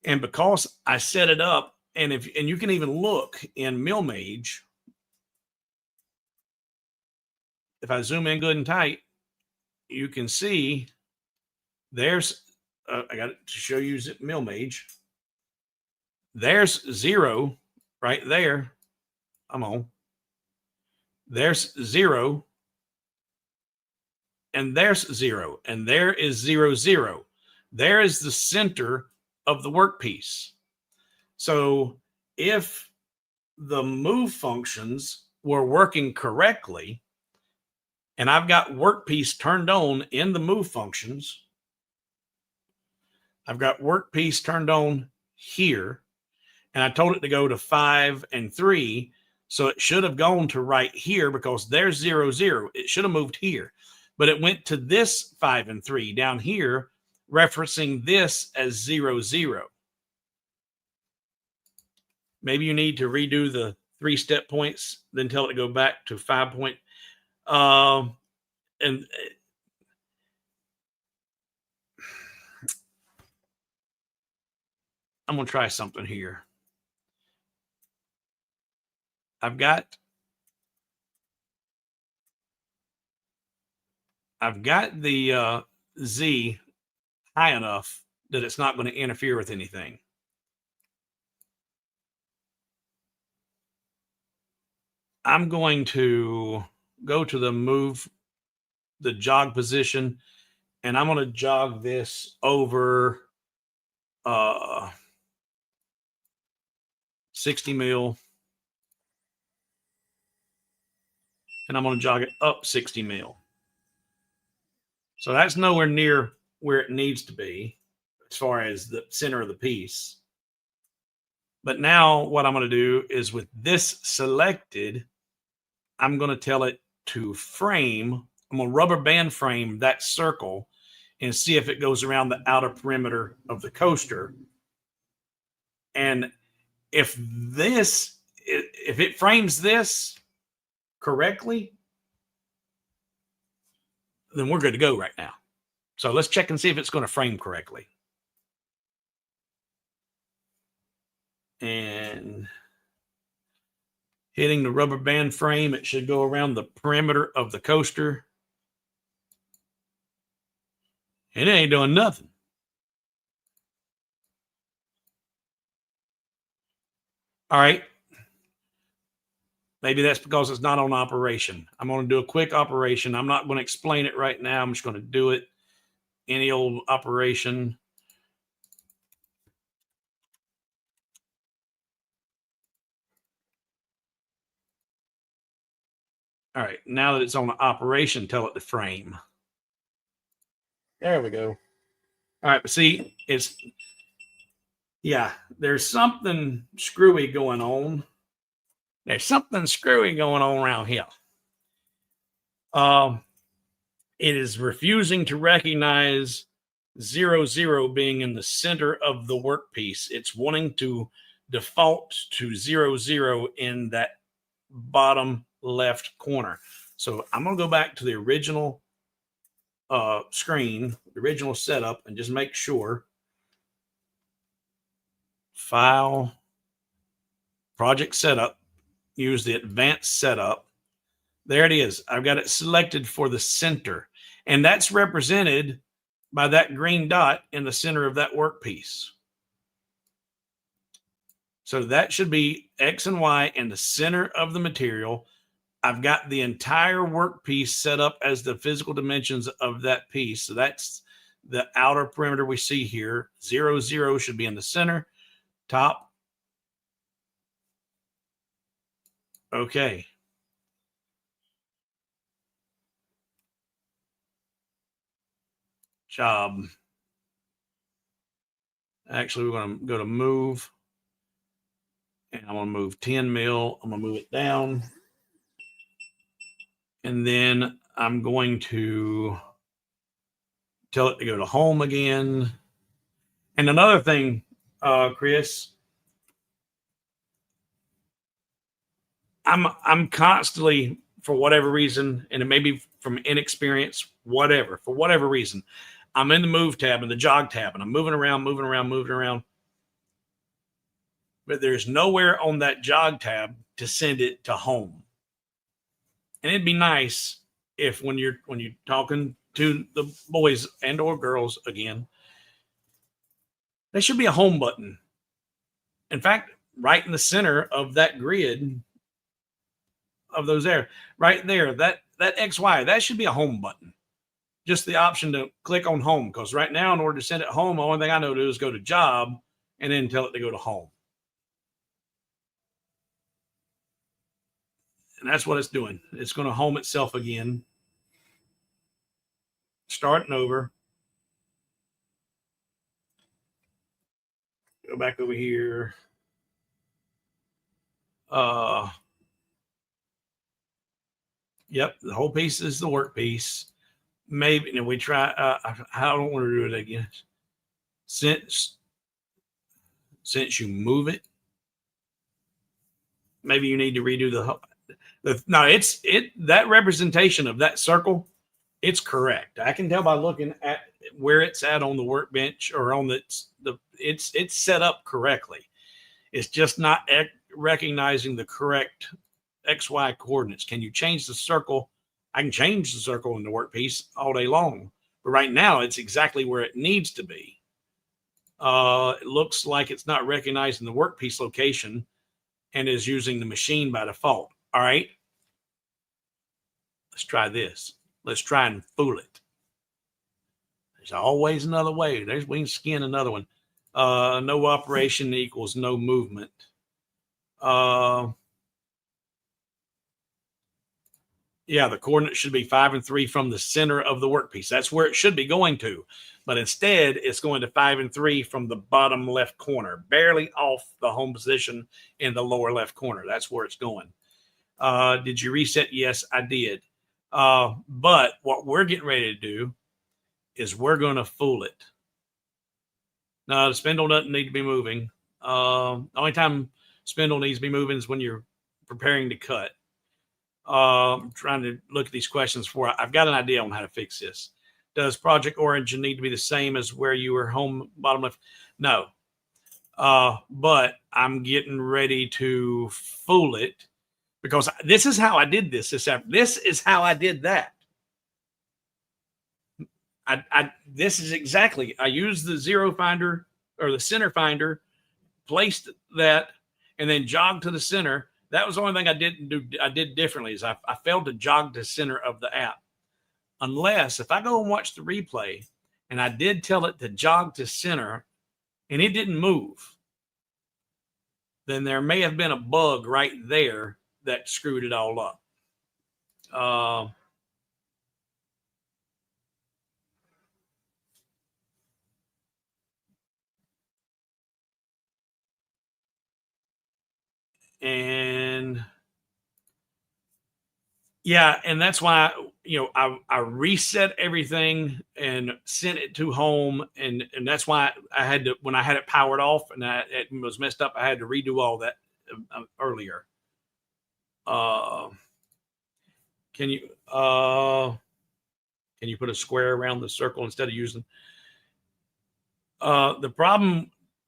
And because I set it up, and you can even look in Millmage, if I zoom in good and tight, you can see there's, I got it to show you Millmage. There's 0 right there. I'm on. There's 0. And there's 0. And there is 0, 0. There is the center of the workpiece. So if the move functions were working correctly, and I've got workpiece turned on in the move functions, I've got workpiece turned on here, and I told it to go to 5 and 3. So it should have gone to right here because there's 0, 0. It should have moved here, but it went to this 5 and 3 down here, referencing this as 0, 0. Maybe you need to redo the 3-step points, then tell it to go back to 5 point. And I'm going to try something here. I've got the Z high enough that it's not going to interfere with anything. I'm going to go to the jog position, and I'm going to jog this over 60 mil. And I'm going to jog it up 60 mil. So that's nowhere near where it needs to be as far as the center of the piece. But now what I'm going to do is with this selected, I'm going to tell it to frame. I'm going to rubber band frame that circle and see if it goes around the outer perimeter of the coaster. And if it frames this correctly, then we're good to go right now. So let's check and see if it's going to frame correctly. And hitting the rubber band frame, it should go around the perimeter of the coaster. And it ain't doing nothing. All right. Maybe that's because it's not on operation. I'm going to do a quick operation. I'm not going to explain it right now. I'm just going to do it. Any old operation. All right. Now that it's on operation, tell it to frame. There we go. All right. But see, there's something screwy going on. There's something screwy going on around here. It is refusing to recognize 0, 0 being in the center of the workpiece. It's wanting to default to 0, 0 in that bottom left corner. So I'm going to go back to the original screen, the original setup, and just make sure. File, project setup. Use the advanced setup. There it is. I've got it selected for the center. And that's represented by that green dot in the center of that workpiece. So that should be X and Y in the center of the material. I've got the entire workpiece set up as the physical dimensions of that piece. So that's the outer perimeter we see here. 0, 0 should be in the center, top. Okay. Job. Actually, we're going to go to move. And I'm going to move 10 mil. I'm going to move it down. And then I'm going to tell it to go to home again. And another thing, Chris, I'm constantly, for whatever reason, and it may be from inexperience, whatever, for whatever reason, I'm in the move tab and the jog tab, and I'm moving around. But there's nowhere on that jog tab to send it to home. And it'd be nice if when you're talking to the boys and or girls again, there should be a home button. In fact, right in the center of that grid of those there, right there, that XY, that should be a home button. Just the option to click on home. Because right now, in order to send it home, the only thing I know to do is go to job and then tell it to go to home. And that's what it's doing. It's going to home itself again. Starting over. Go back over here. Yep, the whole piece is the work piece. Maybe, and we try, I don't want to do it again. Since you move it, maybe you need to redo that representation of that circle, it's correct. I can tell by looking at where it's at on the workbench or on it's set up correctly. It's just not recognizing the correct XY coordinates. Can you change the circle? I can change the circle in the workpiece all day long, but right now it's exactly where it needs to be. It looks like it's not recognizing the workpiece location and is using the machine by default. All right. Let's try this. Let's try and fool it. There's always another way. We can skin another one. No operation equals no movement. Yeah, the coordinate should be 5 and 3 from the center of the workpiece. That's where it should be going to. But instead, it's going to 5 and 3 from the bottom left corner, barely off the home position in the lower left corner. That's where it's going. Did you reset? Yes, I did. But what we're getting ready to do is we're going to fool it. Now, the spindle doesn't need to be moving. The only time spindle needs to be moving is when you're preparing to cut. I'm trying to look at these questions for. I've got an idea on how to fix this. Does project origin need to be the same as where you were home bottom left? No. But I'm getting ready to fool it because this is how I did this. This is how I did that. This is exactly. I used the zero finder or the center finder, placed that, and then jogged to the center. That was the only thing I didn't do. I did differently is I failed to jog to center of the app. Unless if I go and watch the replay and I did tell it to jog to center and it didn't move, then there may have been a bug right there that screwed it all up. And yeah, and that's why, I reset everything and sent it to home. And that's why I had to, when I had it powered off and it was messed up, I had to redo all that earlier. Can you put a square around the circle instead of using the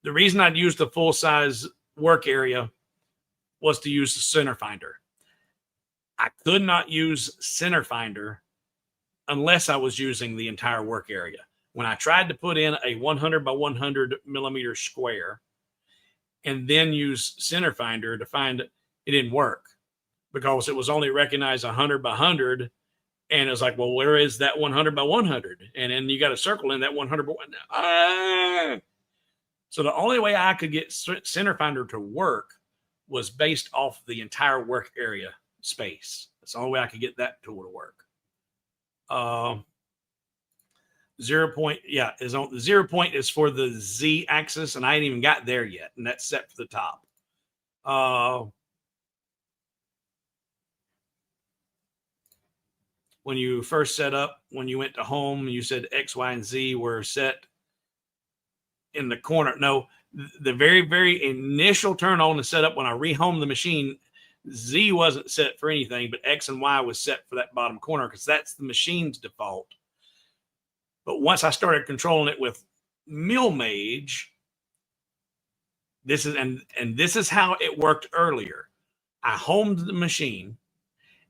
reason I'd use the full size work area was to use the center finder. I could not use center finder unless I was using the entire work area. When I tried to put in a 100 by 100 millimeter square and then use Center Finder to find it didn't work because it was only recognized 100 by 100. And it's like, well, where is that 100 by 100? And then you got to circle in that 100 by 100. So the only way I could get Center Finder to work was based off the entire work area space. That's the only way I could get that tool to work. 0 point, yeah, is on the 0 point is for the Z axis, and I ain't even got there yet, and that's set for the top. When you first set up, when you went to home, you said X, Y, and Z were set in the corner. No, the very, very initial turn on and setup when I rehomed the machine, Z wasn't set for anything, but X and Y was set for that bottom corner because that's the machine's default. But once I started controlling it with Millmage, this is how it worked earlier. I homed the machine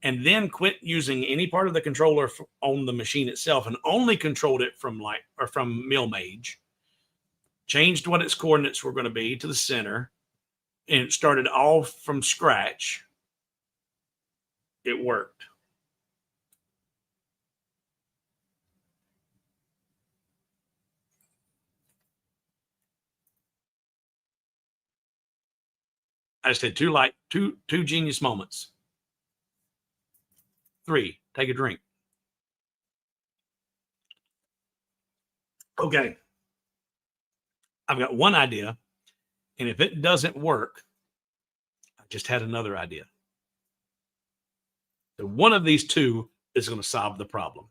and then quit using any part of the controller on the machine itself and only controlled it from Millmage. Changed what its coordinates were going to be to the center, and it started all from scratch. It worked. I just had two genius moments. 3, take a drink. Okay. I've got one idea, and if it doesn't work, I just had another idea. So one of these two is going to solve the problem.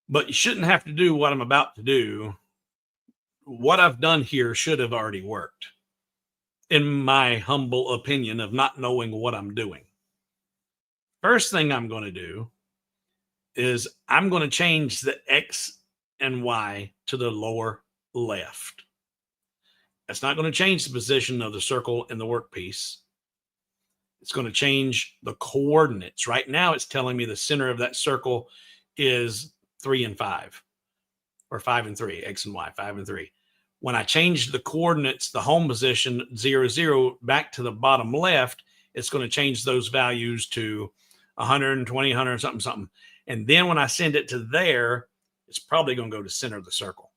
But you shouldn't have to do what I'm about to do. What I've done here should have already worked, in my humble opinion of not knowing what I'm doing. First thing I'm going to do is I'm going to change the X and Y to the lower left. That's not going to change the position of the circle in the workpiece. It's going to change the coordinates. Right now, it's telling me the center of that circle is 3 and 5, or 5 and 3, X and Y, 5 and 3. When I change the coordinates, the home position 0, 0 back to the bottom left, it's going to change those values to 120, 100, something. And then when I send it to there, it's probably going to go to center of the circle.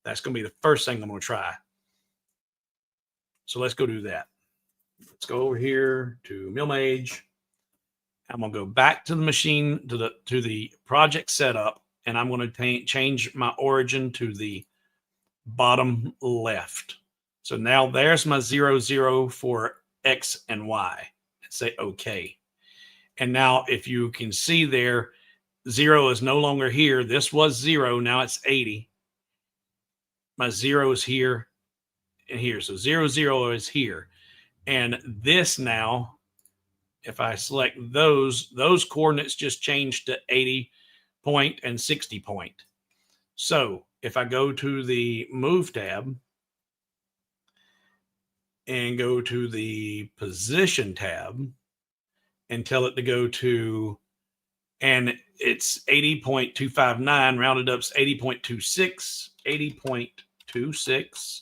That's going to be the first thing I'm going to try. So let's go do that. Let's go over here to Millmage. I'm going to go back to the machine, to the project setup, and I'm going to change my origin to the bottom left. So now there's my 0, 0 for X and Y. And say OK. And now if you can see there, 0 is no longer here. This was 0. Now it's 80. My 0 is here and here. So 0, 0 is here. And this now, if I select those coordinates just changed to 80 point and 60 point. So if I go to the Move tab and go to the Position tab and tell it to go to, and it's 80.259, rounded up 80.26, 80.26,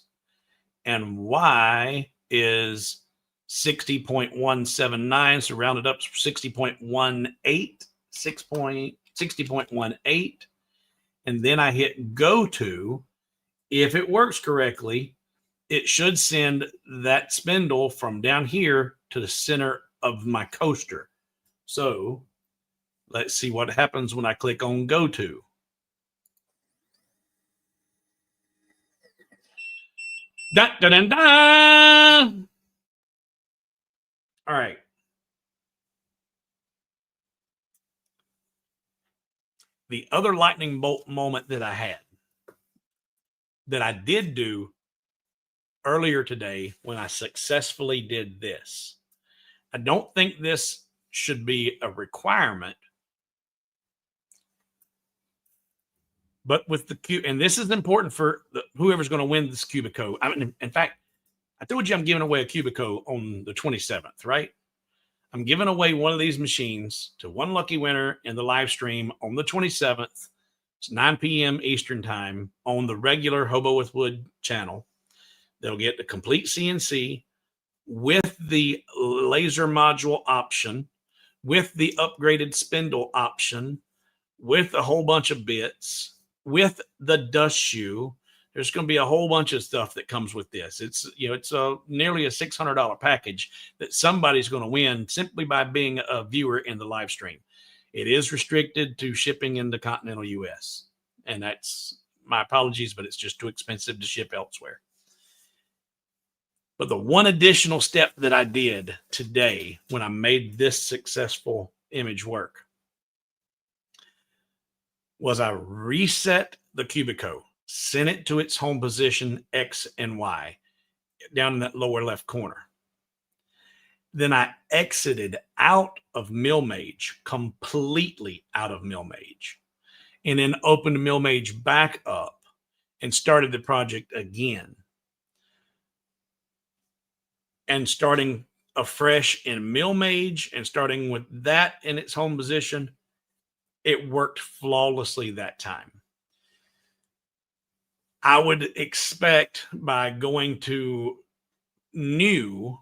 and Y is 60.179, so rounded up 60.18, 60.18, and then I hit go to. If it works correctly, it should send that spindle from down here to the center of my coaster. So let's see what happens when I click on go to. Dun, dun, dun, dun. All right. The other lightning bolt moment that I had, that I did do earlier today when I successfully did this. I don't think this should be a requirement, but with the cube, and this is important for whoever's going to win this Cubiko. I mean, in fact, I told you I'm giving away a Cubiko on the 27th, right? I'm giving away one of these machines to one lucky winner in the live stream on the 27th. It's 9 p.m. Eastern time on the regular Hobo with Wood channel. They'll get the complete CNC with the laser module option, with the upgraded spindle option, with a whole bunch of bits, with the dust shoe. There's going to be a whole bunch of stuff that comes with this. It's, you know, it's nearly a $600 package that somebody's going to win simply by being a viewer in the live stream. It is restricted to shipping in the continental US. And that's my apologies, but it's just too expensive to ship elsewhere. But the one additional step that I did today when I made this successful image work was I reset the Cubiko, sent it to its home position X and Y down in that lower left corner. Then I exited out of Millmage, completely out of Millmage, and then opened Millmage back up and started the project again. And starting afresh in Millmage and starting with that in its home position, it worked flawlessly that time. I would expect by going to new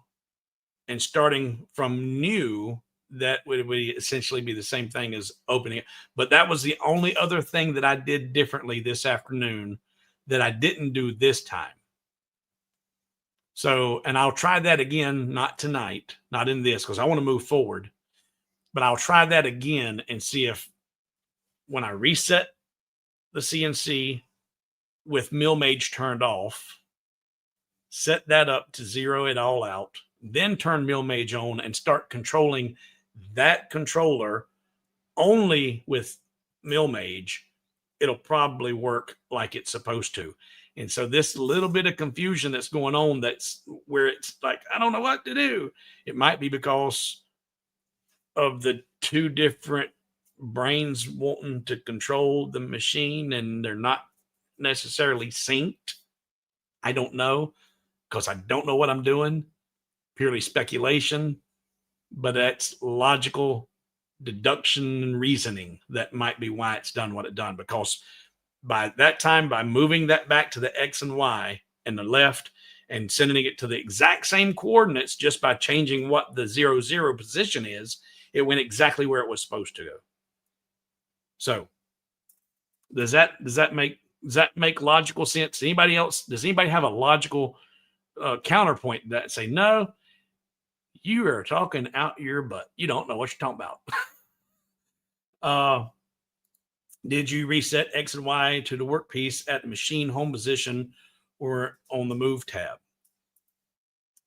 and starting from new, that would essentially be the same thing as opening it. But that was the only other thing that I did differently this afternoon that I didn't do this time. So, and I'll try that again, not tonight, not in this, because I want to move forward. But I'll try that again and see if when I reset the CNC with Millmage turned off, set that up to zero it all out, then turn Millmage on and start controlling that controller only with Millmage, it'll probably work like it's supposed to. And so this little bit of confusion that's going on, that's where it's like, I don't know what to do. It might be because of the two different brains wanting to control the machine and they're not necessarily synced. I don't know, because I don't know what I'm doing. Purely speculation, but that's logical deduction and reasoning. That might be why it's done what it done, because by that time, by moving that back to the X and Y and the left and sending it to the exact same coordinates, just by changing what the 0, 0 position is, it went exactly where it was supposed to go. So does that make logical sense? Anybody else? Does anybody have a logical counterpoint to that? Say, no, you are talking out your butt. You don't know what you're talking about. Did you reset X and Y to the workpiece at the machine home position or on the move tab?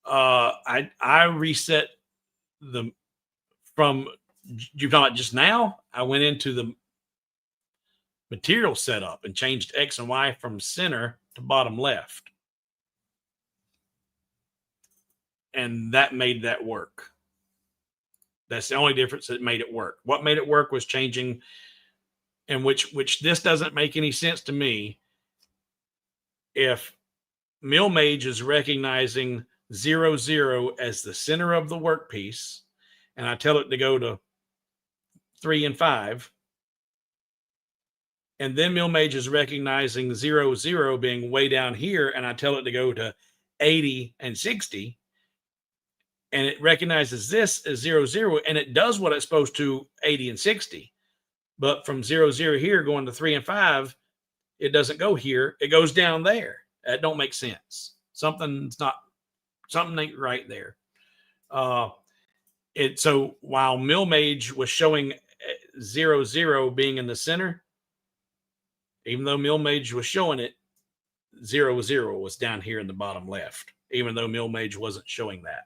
I reset the from, you talking about just now? I went into the material setup and changed X and Y from center to bottom left. And that made that work. That's the only difference that made it work. What made it work was changing, and which this doesn't make any sense to me. If Millmage is recognizing 0, 0 as the center of the workpiece, and I tell it to go to 3 and 5, and then Millmage is recognizing 0, 0 being way down here, and I tell it to go to 80 and 60, and it recognizes this as 0, 0, and it does what it's supposed to 80 and 60. But from 0, 0 here going to 3 and 5, it doesn't go here. It goes down there. That don't make sense. Something ain't right there. So while Millmage was showing 0, 0 being in the center, even though Millmage was showing it, 0, 0 was down here in the bottom left, even though Millmage wasn't showing that.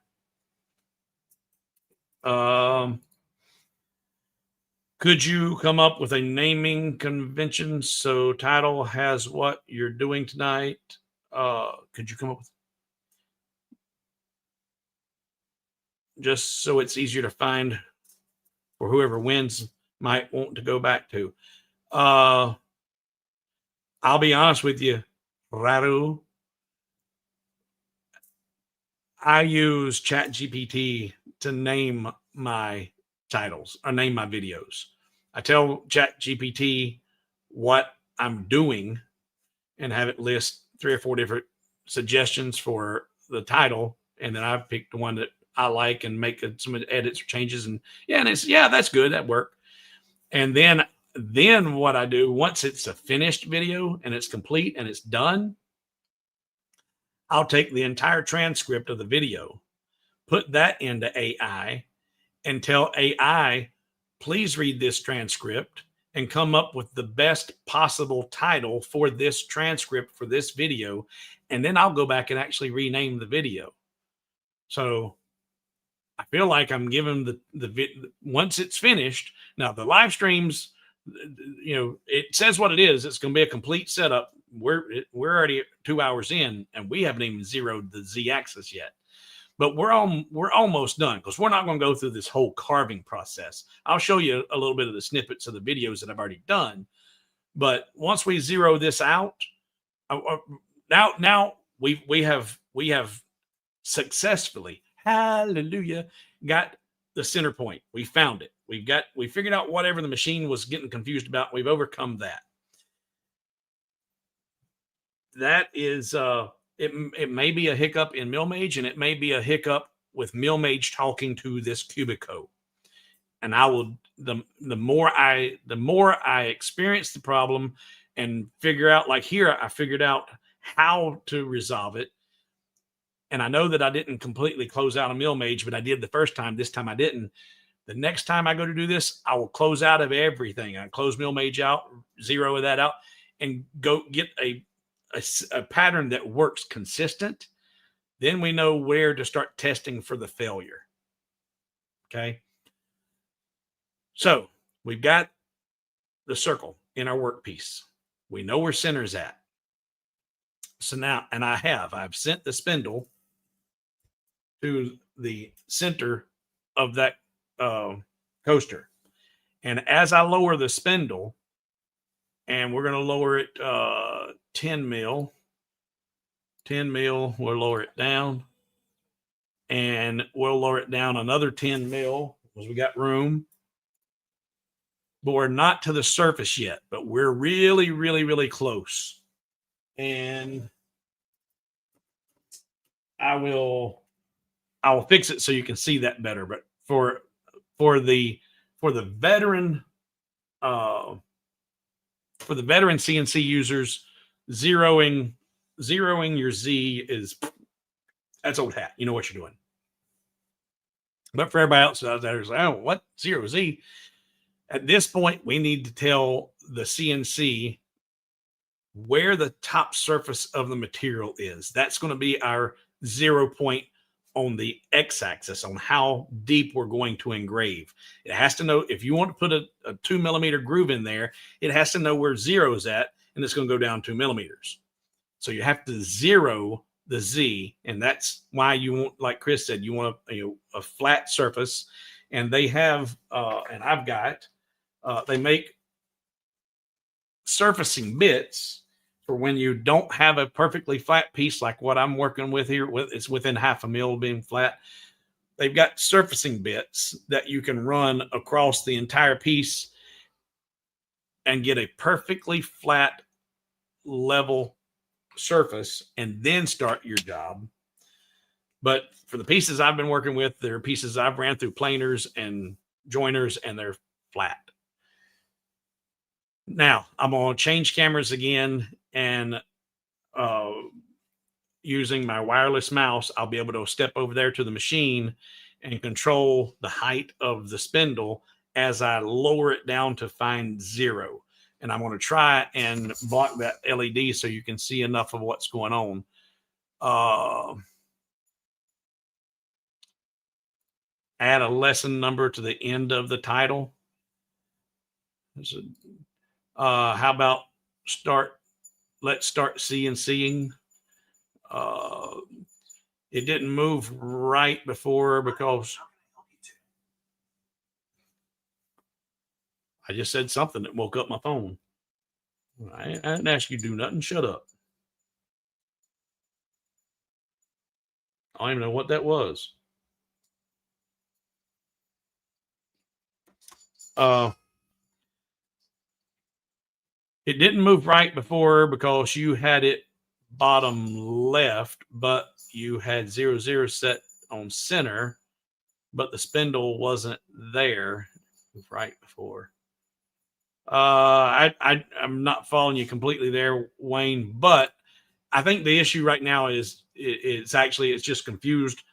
Could you come up with a naming convention so title has what you're doing tonight? Could you come up with, just so it's easier to find for whoever wins might want to go back to? I'll be honest with you, Raru. I use ChatGPT to name my titles or name my videos. I tell ChatGPT what I'm doing and have it list 3 or 4 different suggestions for the title, and then I've picked the one that I like and make some edits or changes. And that's good. That worked. And then what I do once it's a finished video and it's complete and it's done, I'll take the entire transcript of the video, put that into AI, and tell AI, please read this transcript and come up with the best possible title for this transcript for this video. And then I'll go back and actually rename the video. So I feel like I'm giving once it's finished. Now the live streams, it says what it is. It's going to be a complete setup. We're already 2 hours in, and we haven't even zeroed the Z axis yet. But we're almost done, because we're not going to go through this whole carving process. I'll show you a little bit of the snippets of the videos that I've already done. But once we zero this out, now we have successfully, hallelujah, got the center point. We found it. We figured out whatever the machine was getting confused about. We've overcome that. That is it may be a hiccup in Millmage, and it may be a hiccup with Millmage talking to this Cubiko. And I will the more I experience the problem and figure out, like here, I figured out how to resolve it. And I know that I didn't completely close out a Millmage, but I did the first time. This time I didn't. The next time I go to do this, I will close out of everything. I close Millmage out, zero that out, and go get a pattern that works consistent. Then we know where to start testing for the failure. Okay. So we've got the circle in our workpiece. We know where center's at. So now, and I've sent the spindle to the center of that coaster. And as I lower the spindle, and we're going to lower it 10 mil, we'll lower it down, and we'll lower it down another 10 mil because we got room. But we're not to the surface yet, but we're really, really, really close. And I will fix it so you can see that better. But for the veteran CNC users, zeroing your Z that's old hat. You know what you're doing. But for everybody else out there, oh, what? Zero Z? At this point, we need to tell the CNC where the top surface of the material is. That's going to be our 0 point on the x-axis on how deep we're going to engrave. It has to know, if you want to put a 2 millimeter groove in there, it has to know where zero is at, and it's going to go down 2 millimeters. So you have to zero the Z, and that's why you want, like Chris said, you want a flat surface. And they have, and I've got, they make surfacing bits for when you don't have a perfectly flat piece like what I'm working with here. It's within 1/2 mil being flat. They've got surfacing bits that you can run across the entire piece and get a perfectly flat, level surface and then start your job. But for the pieces I've been working with, they're pieces I've ran through planers and joiners, and they're flat. Now I'm going to change cameras again, and using my wireless mouse, I'll be able to step over there to the machine and control the height of the spindle as I lower it down to find zero. And I'm going to try and block that LED so you can see enough of what's going on. Add a lesson number to the end of the title. How about let's start CNCing. It didn't move right before because I just said something that woke up my phone. I didn't ask you to do nothing. Shut up. I don't even know what that was. It didn't move right before because you had it bottom left, but you had 0, 0 set on center, but the spindle wasn't there right before. I'm not following you completely there, Wayne, but I think the issue right now is it's just confused.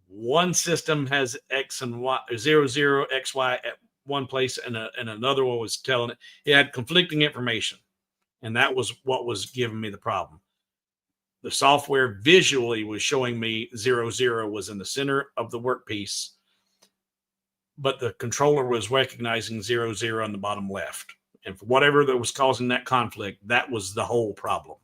One system has X and Y, 0, 0, X, Y at one place, and another one was telling it had conflicting information. And that was what was giving me the problem. The software visually was showing me 0, 0 was in the center of the workpiece, but the controller was recognizing 0, 0 on the bottom left. And for whatever that was causing that conflict, that was the whole problem.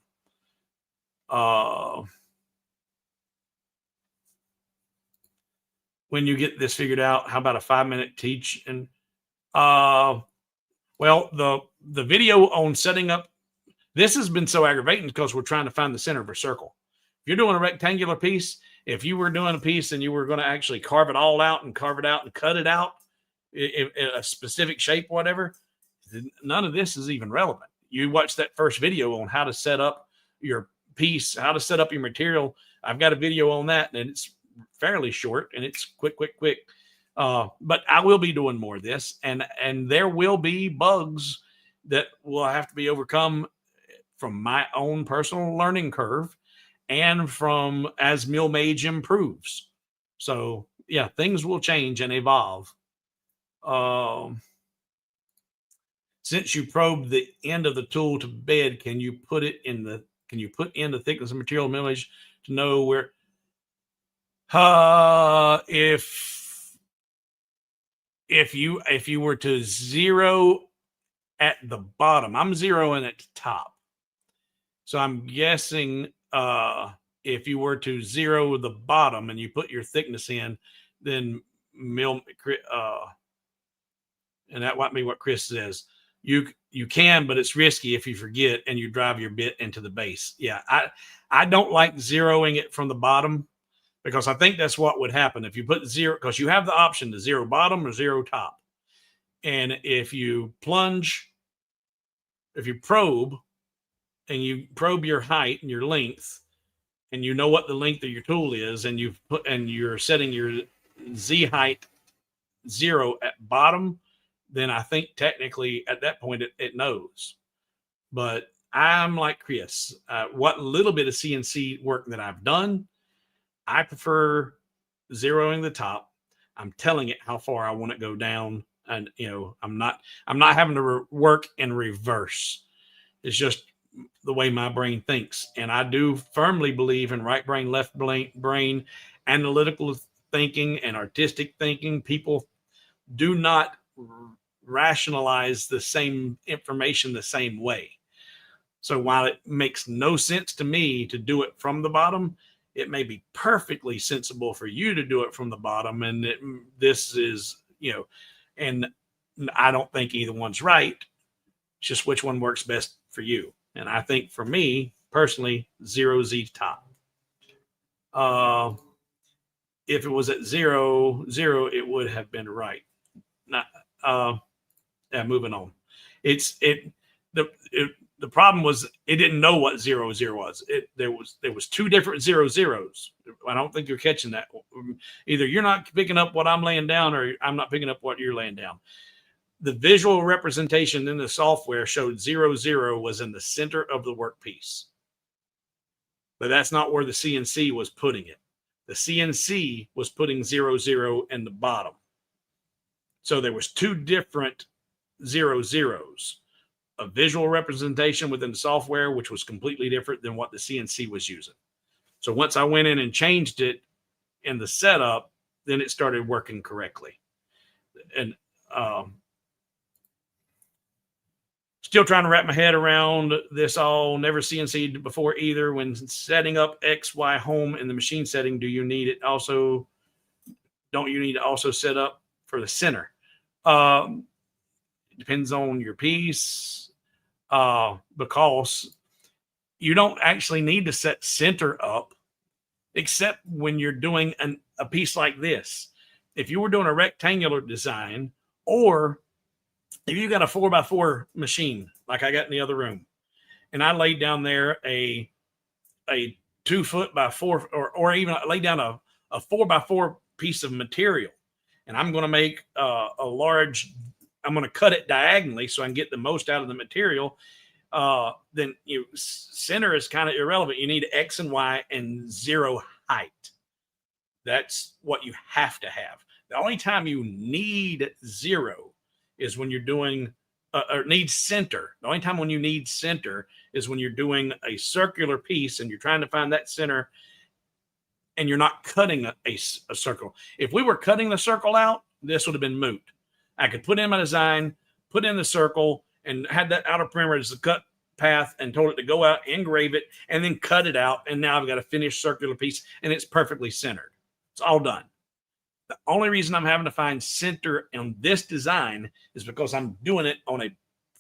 When you get this figured out, how about a 5-minute teach? And well, the video on setting up, this has been so aggravating because we're trying to find the center of a circle. If you're doing a rectangular piece, if you were doing a piece and you were going to actually carve it all out and carve it out and cut it out in a specific shape, whatever, none of this is even relevant. You watch that first video on how to set up your piece, how to set up your material. I've got a video on that, and it's fairly short and it's quick. But I will be doing more of this, and there will be bugs that will have to be overcome from my own personal learning curve and from as Millmage improves. So yeah, things will change and evolve. Since you probed the end of the tool to bed, can you put in the thickness of material Millmage to know where? If you were to zero at the bottom, I'm zeroing at the top. So I'm guessing if you were to zero the bottom and you put your thickness in, then and that might be what Chris says. You can, but it's risky if you forget and you drive your bit into the base. Yeah, I don't like zeroing it from the bottom, because I think that's what would happen if you put 0, because you have the option to 0 bottom or 0 top. And if you plunge, if you probe and you probe your height and your length, and you know what the length of your tool is, and you're setting your Z height 0 at bottom, then I think technically at that point it knows. But I'm like Chris, what little bit of CNC work that I've done, I prefer zeroing the top. I'm telling it how far I want it to go down, and I'm not having to work in reverse. It's just the way my brain thinks, and I do firmly believe in right brain, left brain, analytical thinking and artistic thinking. People do not rationalize the same information the same way. So while it makes no sense to me to do it from the bottom, it may be perfectly sensible for you to do it from the bottom. And this is, and I don't think either one's right. It's just which one works best for you. And I think for me personally, 0 Z top. If it was at 0, 0, it would have been right. Moving on. The problem was it didn't know what 0, 0 was. There was 2 different 0, 0s. I don't think you're catching that. Either you're not picking up what I'm laying down, or I'm not picking up what you're laying down. The visual representation in the software showed 0, 0 was in the center of the workpiece. But that's not where the CNC was putting it. The CNC was putting 0, 0 in the bottom. So there was 2 different 0, 0s. A visual representation within the software, which was completely different than what the CNC was using. So once I went in and changed it in the setup, then it started working correctly. And still trying to wrap my head around this all. Never CNC'd before either. When setting up XY home in the machine setting, don't you need to also set up for the center? Depends on your piece. Because you don't actually need to set center up, except when you're doing a piece like this. If you were doing a rectangular design, or if you got a 4x4 machine like I got in the other room, and I laid down there a a 2 foot by 4, or even lay down a 4 by 4 piece of material, and I'm going to make a large, I'm going to cut it diagonally so I can get the most out of the material, then center is kind of irrelevant. You need X and Y and 0 height. That's what you have to have. The only time you need 0 is when you're doing, or need center. The only time when you need center is when you're doing a circular piece and you're trying to find that center and you're not cutting a circle. If we were cutting the circle out, this would have been moot. I could put in my design, put in the circle, and had that outer perimeter as the cut path and told it to go out, engrave it, and then cut it out. And now I've got a finished circular piece and it's perfectly centered. It's all done. The only reason I'm having to find center on this design is because I'm doing it on a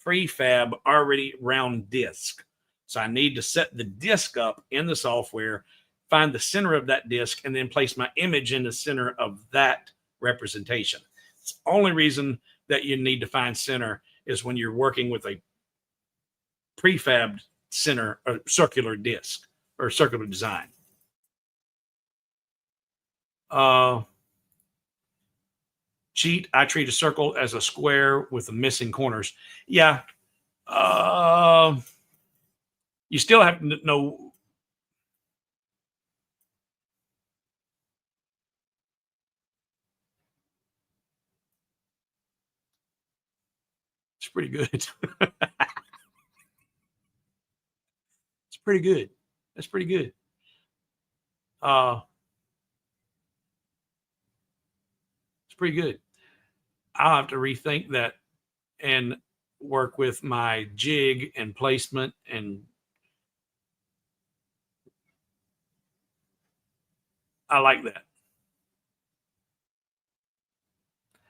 prefab already round disc. So I need to set the disc up in the software, find the center of that disc, and then place my image in the center of that representation. It's the only reason that you need to find center is when you're working with a prefabbed center or circular disc or circular design. Cheat, I treat a circle as a square with the missing corners. Yeah. You still have to know. It's pretty good. It's pretty good. That's pretty good. It's pretty good. I'll have to rethink that and work with my jig and placement, and I like that.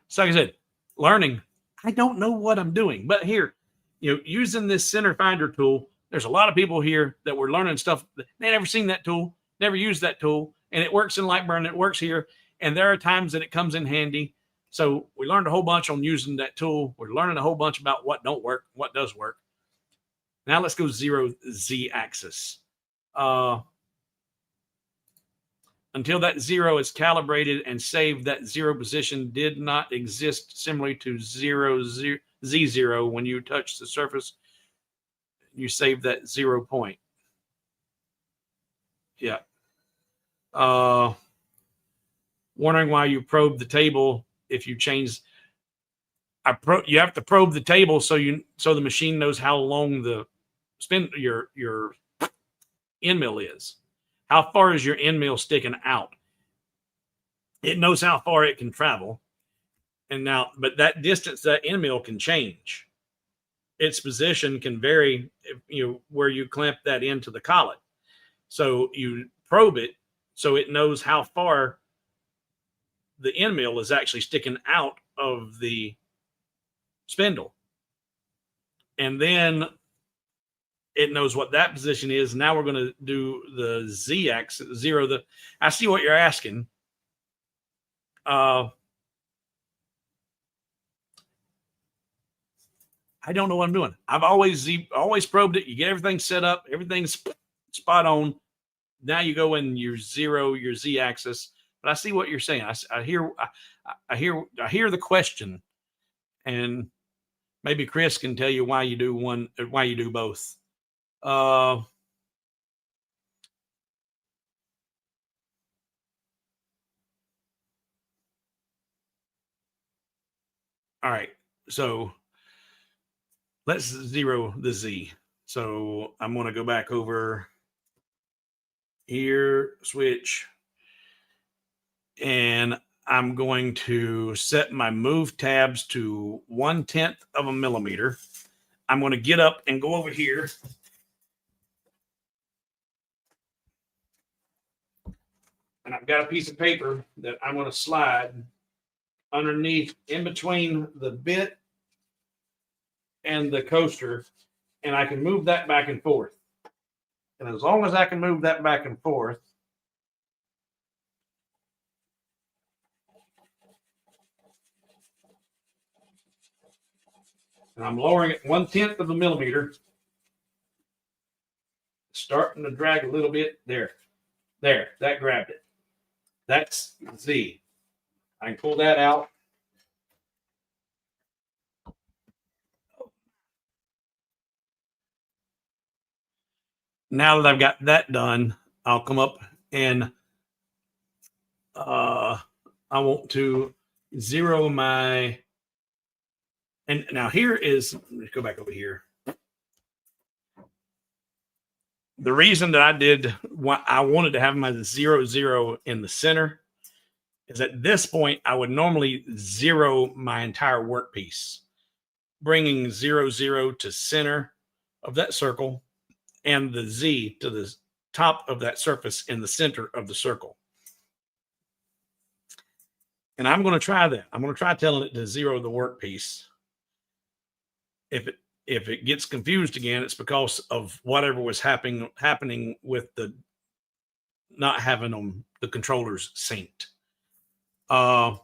So like I said, learning, I don't know what I'm doing, but here, using this center finder tool, there's a lot of people here that were learning stuff. They never seen that tool, never used that tool, and it works in Lightburn. It works here. And there are times that it comes in handy. So we learned a whole bunch on using that tool. We're learning a whole bunch about what don't work, what does work. Now let's go 0 Z axis. Until that 0 is calibrated and saved, that 0 position did not exist, similarly to Z0 when you touch the surface. You save that 0 point. Yeah. Wondering why you probe the table if you change. You have to probe the table so the machine knows how long the your end mill is. How far is your end mill sticking out? It knows how far it can travel, but that distance, that end mill can change. Its position can vary, where you clamp that into the collet. So you probe it so it knows how far the end mill is actually sticking out of the spindle. And then it knows what that position is. Now we're going to do the Z axis, 0. I see what you're asking. I don't know what I'm doing. I've always probed it. You get everything set up. Everything's spot on. Now you go in your 0, your Z axis. But I see what you're saying. I hear the question, and maybe Chris can tell you why you do one, or why you do both. All right, so let's 0 the Z. So I'm going to go back over here, switch. And I'm going to set my move tabs to 1/10 of a millimeter. I'm going to get up and go over here. And I've got a piece of paper that I'm going to slide underneath, in between the bit and the coaster. And I can move that back and forth. And as long as I can move that back and forth, and I'm lowering it 1/10 of a millimeter, starting to drag a little bit. There, that grabbed it. That's Z. I can pull that out. Now that I've got that done, I'll come up and I want to zero my, and now here is, let's go back over here. The reason that I did what I wanted to have my 0, 0 in the center is at this point, I would normally zero my entire workpiece, bringing 0, 0 to center of that circle and the Z to the top of that surface in the center of the circle. And I'm going to try that. I'm going to try telling it to zero the workpiece. If it gets confused again, it's because of whatever was happening with the not having them, the controllers synced. The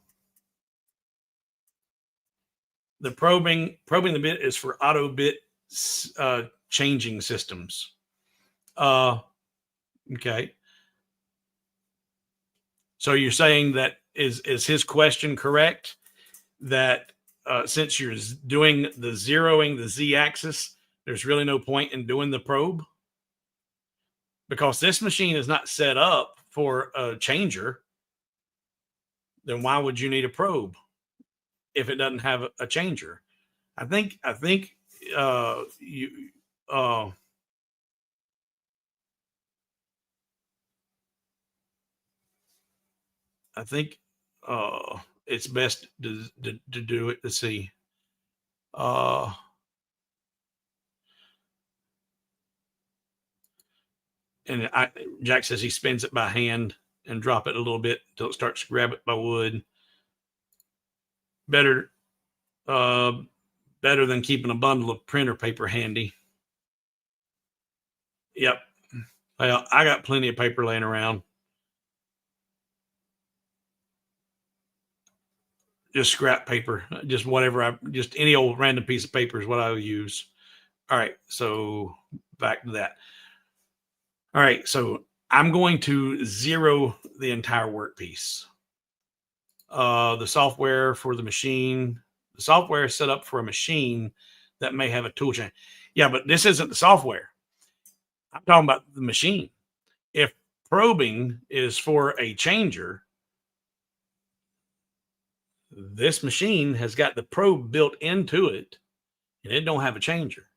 probing the bit is for auto bit changing systems. Okay. So you're saying that is his question correct? That since you're doing the zeroing the Z axis, there's really no point in doing the probe? Because this machine is not set up for a changer. Then why would you need a probe if it doesn't have a changer? I think it's best to do it. Let's see. And Jack says he spins it by hand and drop it a little bit until it starts to grab it by wood. Better than keeping a bundle of printer paper handy. Yep. Well, I got plenty of paper laying around. Just scrap paper, just whatever. Just any old random piece of paper is what I would use. All right, so back to that. All right, so I'm going to zero the entire workpiece. The software for the machine, the software is set up for a machine that may have a tool chain. Yeah, but this isn't the software. I'm talking about the machine. If probing is for a changer, this machine has got the probe built into it and it don't have a changer.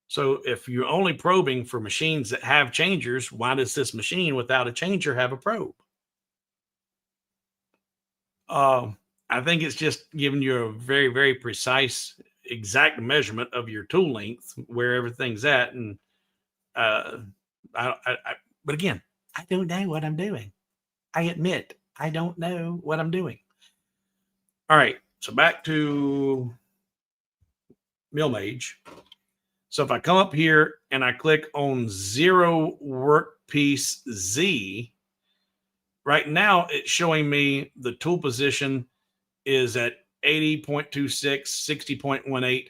So if you're only probing for machines that have changers, why does this machine without a changer have a probe? I think it's just giving you a very, very precise, exact measurement of your tool length, where everything's at. And but again, I don't know what I'm doing. I admit I don't know what I'm doing. All right, so back to Millmage. So if I come up here and I click on zero workpiece Z, right now it's showing me the tool position is at 80.26, 60.18,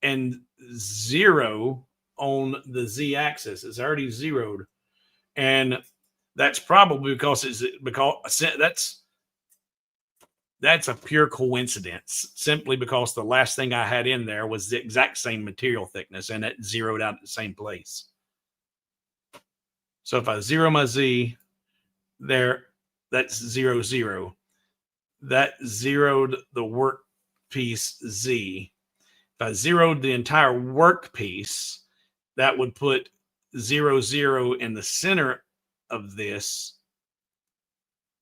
and 0 on the Z axis. It's already zeroed. And that's probably because that's a pure coincidence, simply because the last thing I had in there was the exact same material thickness and it zeroed out at the same place. So if I zero my Z there, that's 0, 0. That zeroed the workpiece Z. If I zeroed the entire workpiece, that would put 0, 0 in the center of this.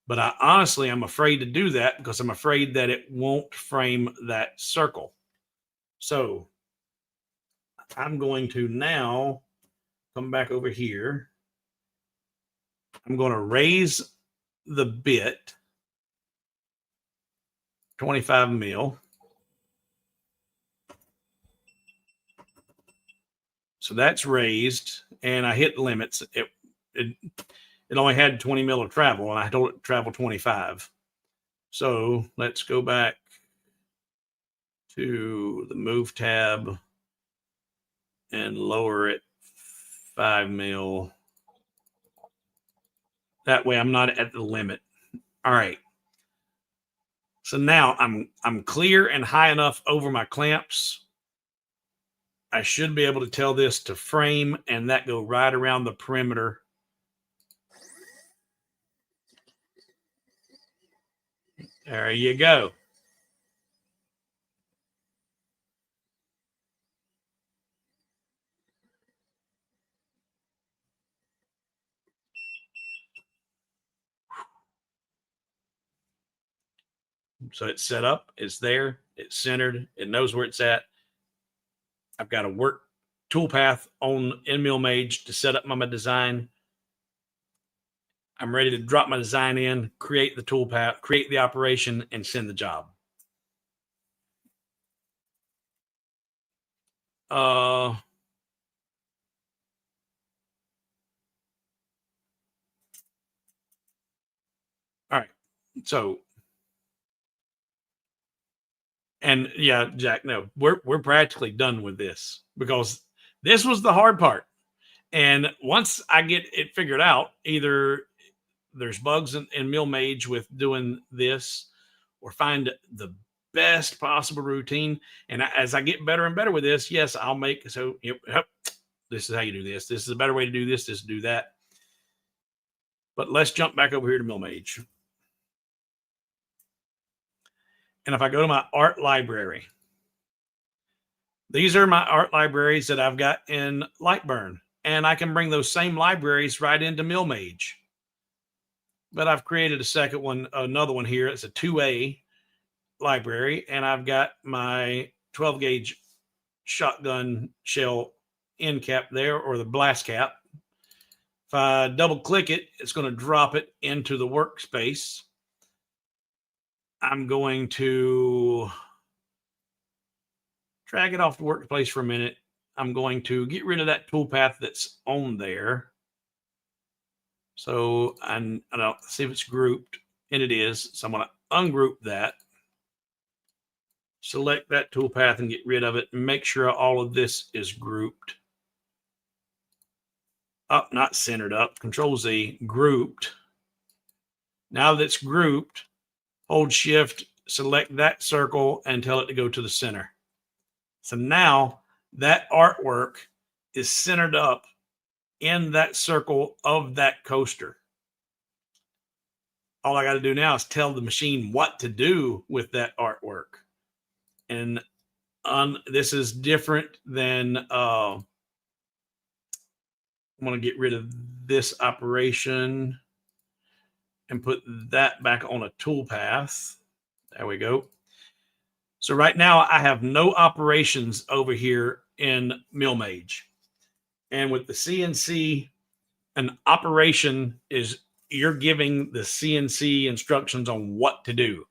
But I'm afraid to do that because I'm afraid that it won't frame that circle. So I'm going to now come back over here. I'm going to raise the bit 25 mil. So that's raised, and I hit limits. It only had 20 mil of travel, and I told it to travel 25. So let's go back to the move tab and lower it 5 mil. That way I'm not at the limit. All right. So now I'm clear and high enough over my clamps. I should be able to tell this to frame and that go right around the perimeter. There you go. So it's set up, it's there, it's centered, it knows where it's at. I've got a work toolpath in Millmage to set up my design. I'm ready to drop my design in, create the toolpath, create the operation, and send the job. All right. So, and yeah, Jack, no, we're practically done with this because this was the hard part. And once I get it figured out, either there's bugs in Millmage with doing this or find the best possible routine. And as I get better and better with this, yes, I'll make, so yep, this is how you do this. This is a better way to do this, this do that. But let's jump back over here to Millmage. And if I go to my art library, these are my art libraries that I've got in Lightburn. And I can bring those same libraries right into Millmage. But I've created a second one, another one here. It's a 2A library. And I've got my 12 gauge shotgun shell end cap there, or the blast cap. If I double click it, it's going to drop it into the workspace. I'm going to drag it off the workplace for a minute. I'm going to get rid of that toolpath that's on there. So I'll see if it's grouped, and it is. So I'm going to ungroup that, select that toolpath and get rid of it, and make sure all of this is grouped. Up, not centered up. Control Z, grouped. Now that it's grouped, hold Shift, select that circle, and tell it to go to the center. So now that artwork is centered up in that circle of that coaster. All I got to do now is tell the machine what to do with that artwork. And this is different than, I'm going to get rid of this operation and put that back on a toolpath. There we go. So right now I have no operations over here in Millmage. And with the CNC, an operation is you're giving the CNC instructions on what to do.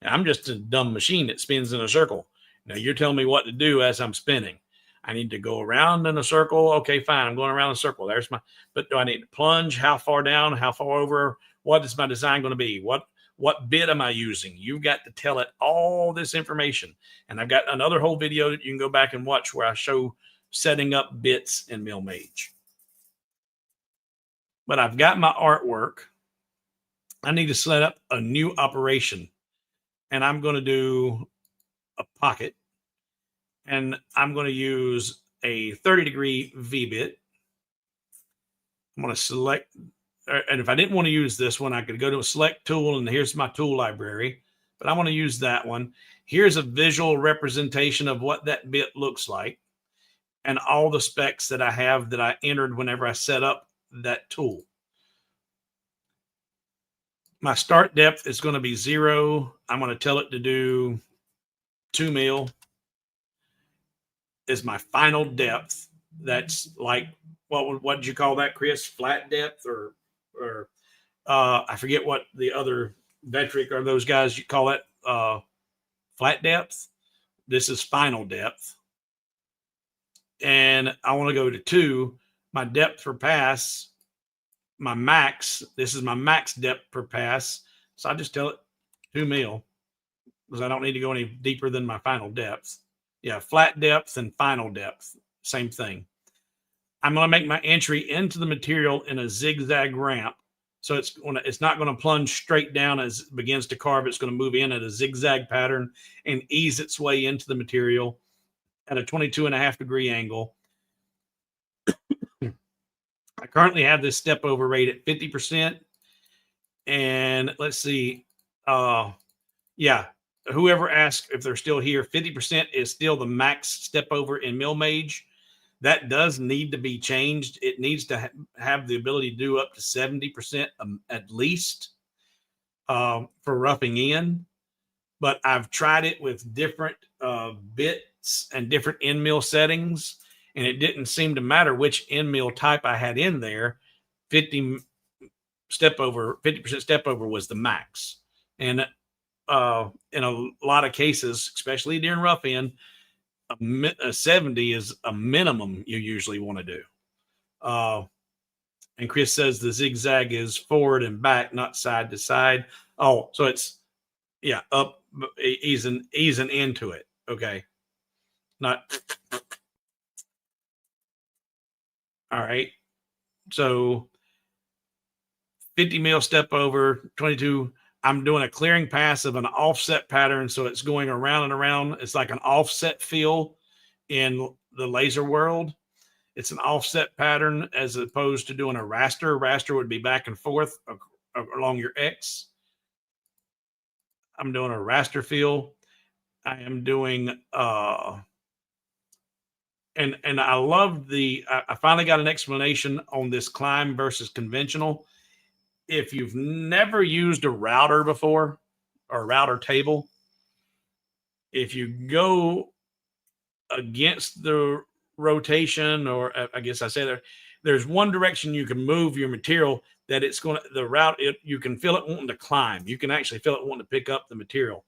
Now, I'm just a dumb machine that spins in a circle. Now you're telling me what to do as I'm spinning. I need to go around in a circle. Okay, fine. I'm going around a circle. There's my, but do I need to plunge? How far down? How far over? What is my design going to be? What bit am I using? You've got to tell it all this information. And I've got another whole video that you can go back and watch where I show setting up bits in Millmage. But I've got my artwork. I need to set up a new operation. And I'm going to do a pocket. And I'm going to use a 30-degree V-bit. I'm going to select, and if I didn't want to use this one, I could go to a select tool, and here's my tool library. But I want to use that one. Here's a visual representation of what that bit looks like and all the specs that I have that I entered whenever I set up that tool. My start depth is going to be 0. I'm going to tell it to do 2 mil. Is my final depth. That's like, what did you call that, Chris? Flat depth or I forget what the other Vetric or those guys you call it, flat depth. This is final depth. And I want to go to 2. My depth per pass, my max, this is my max depth per pass. So I just tell it 2 mil because I don't need to go any deeper than my final depth. Yeah, flat depth and final depth, same thing. I'm going to make my entry into the material in a zigzag ramp. So it's not going to plunge straight down as it begins to carve. It's going to move in at a zigzag pattern and ease its way into the material at a 22.5-degree angle. I currently have this step over rate at 50%. And let's see. Yeah, whoever asked if they're still here, 50% is still the max step over in Millmage. That does need to be changed. It needs to have the ability to do up to 70% at least for roughing in. But I've tried it with different bits and different end mill settings, and it didn't seem to matter which end mill type I had in there. 50% step over was the max. And in a lot of cases, especially during rough end, a 70 is a minimum you usually want to do. And Chris says the zigzag is forward and back, not side to side. Oh, so it's, yeah, up, easing into it. Okay. Not. All right. So 50 mil step over, 22. I'm doing a clearing pass of an offset pattern. So it's going around and around. It's like an offset feel in the laser world. It's an offset pattern as opposed to doing a raster. Raster would be back and forth along your X. I'm doing a raster feel. I am doing, and I love I finally got an explanation on this climb versus conventional. If you've never used a router before or a router table, if you go against the rotation, or I guess I say there's one direction you can move your material that it's going to, the route, you can feel it wanting to climb. You can actually feel it wanting to pick up the material.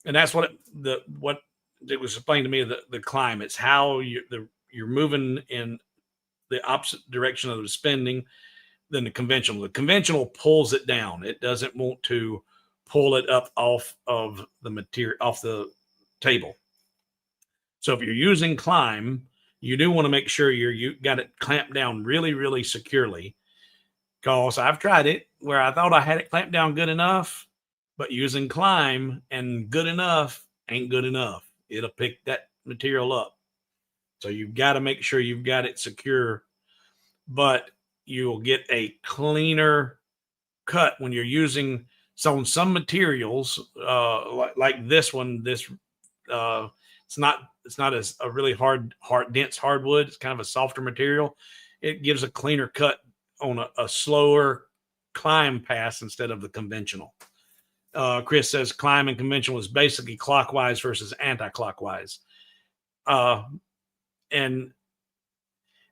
And that's what it was explained to me, the climb. It's how you're moving in the opposite direction of the spending than the conventional. The conventional pulls it down. It doesn't want to pull it up off of the material, off the table. So if you're using climb, you do want to make sure you got it clamped down really, really securely. Because I've tried it where I thought I had it clamped down good enough, but using climb and good enough ain't good enough. It'll pick that material up. So you've got to make sure you've got it secure, but you'll get a cleaner cut when you're using some materials like this one. It's not as a really dense hardwood. It's kind of a softer material. It gives a cleaner cut on a slower climb pass instead of the conventional. Chris says climb and conventional is basically clockwise versus anti-clockwise.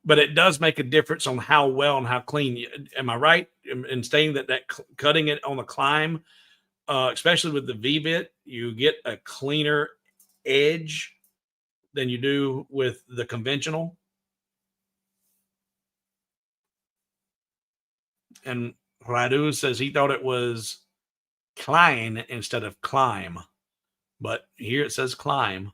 But it does make a difference on how well and how clean. Am I right in saying that cutting it on the climb, especially with the V-bit, you get a cleaner edge than you do with the conventional? And Radu says he thought it was climb instead of climb, but here it says climb.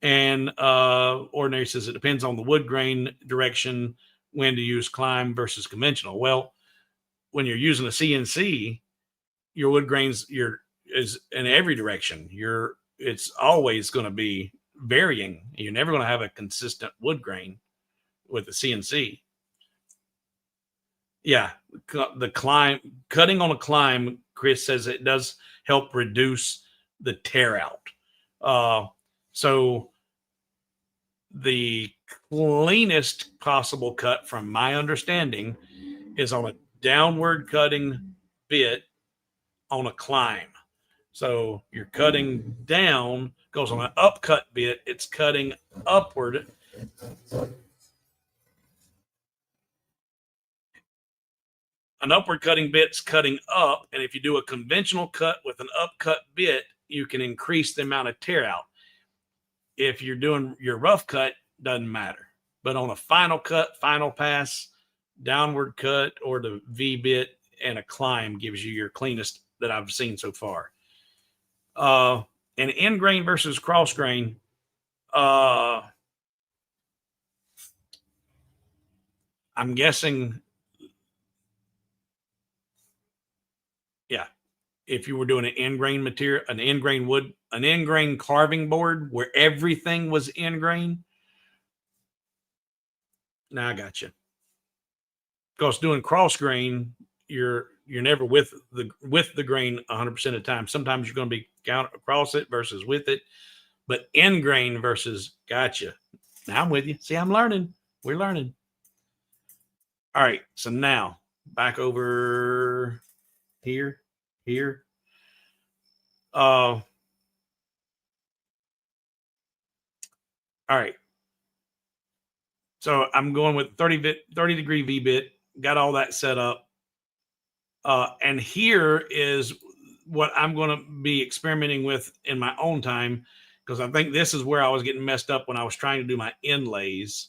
And Ordinary says it depends on the wood grain direction when to use climb versus conventional. Well, when you're using a CNC, your wood grains is in every direction. It's always going to be varying. You're never going to have a consistent wood grain with the CNC. Yeah, the cutting on a climb, Chris says it does help reduce the tear out. So the cleanest possible cut, from my understanding, is on a downward cutting bit on a climb. So you're cutting down, goes on an upcut bit, it's cutting upward. An upward cutting bit's cutting up, and if you do a conventional cut with an upcut bit, you can increase the amount of tear out. If you're doing your rough cut, doesn't matter. But on a final cut, final pass, downward cut, or the V bit and a climb gives you your cleanest that I've seen so far. And end grain versus cross grain. I'm guessing, yeah, if you were doing an end grain material, an end grain wood, an end grain carving board where everything was end grain. Now I got you. Because doing cross grain, you're never with the grain 100% of the time. Sometimes you're going to be count across it versus with it, but end grain versus gotcha. Now I'm with you. See, I'm learning. We're learning. All right. So now back over here. All right. So I'm going with 30 degree V-bit, got all that set up. And here is what I'm going to be experimenting with in my own time, because I think this is where I was getting messed up when I was trying to do my inlays,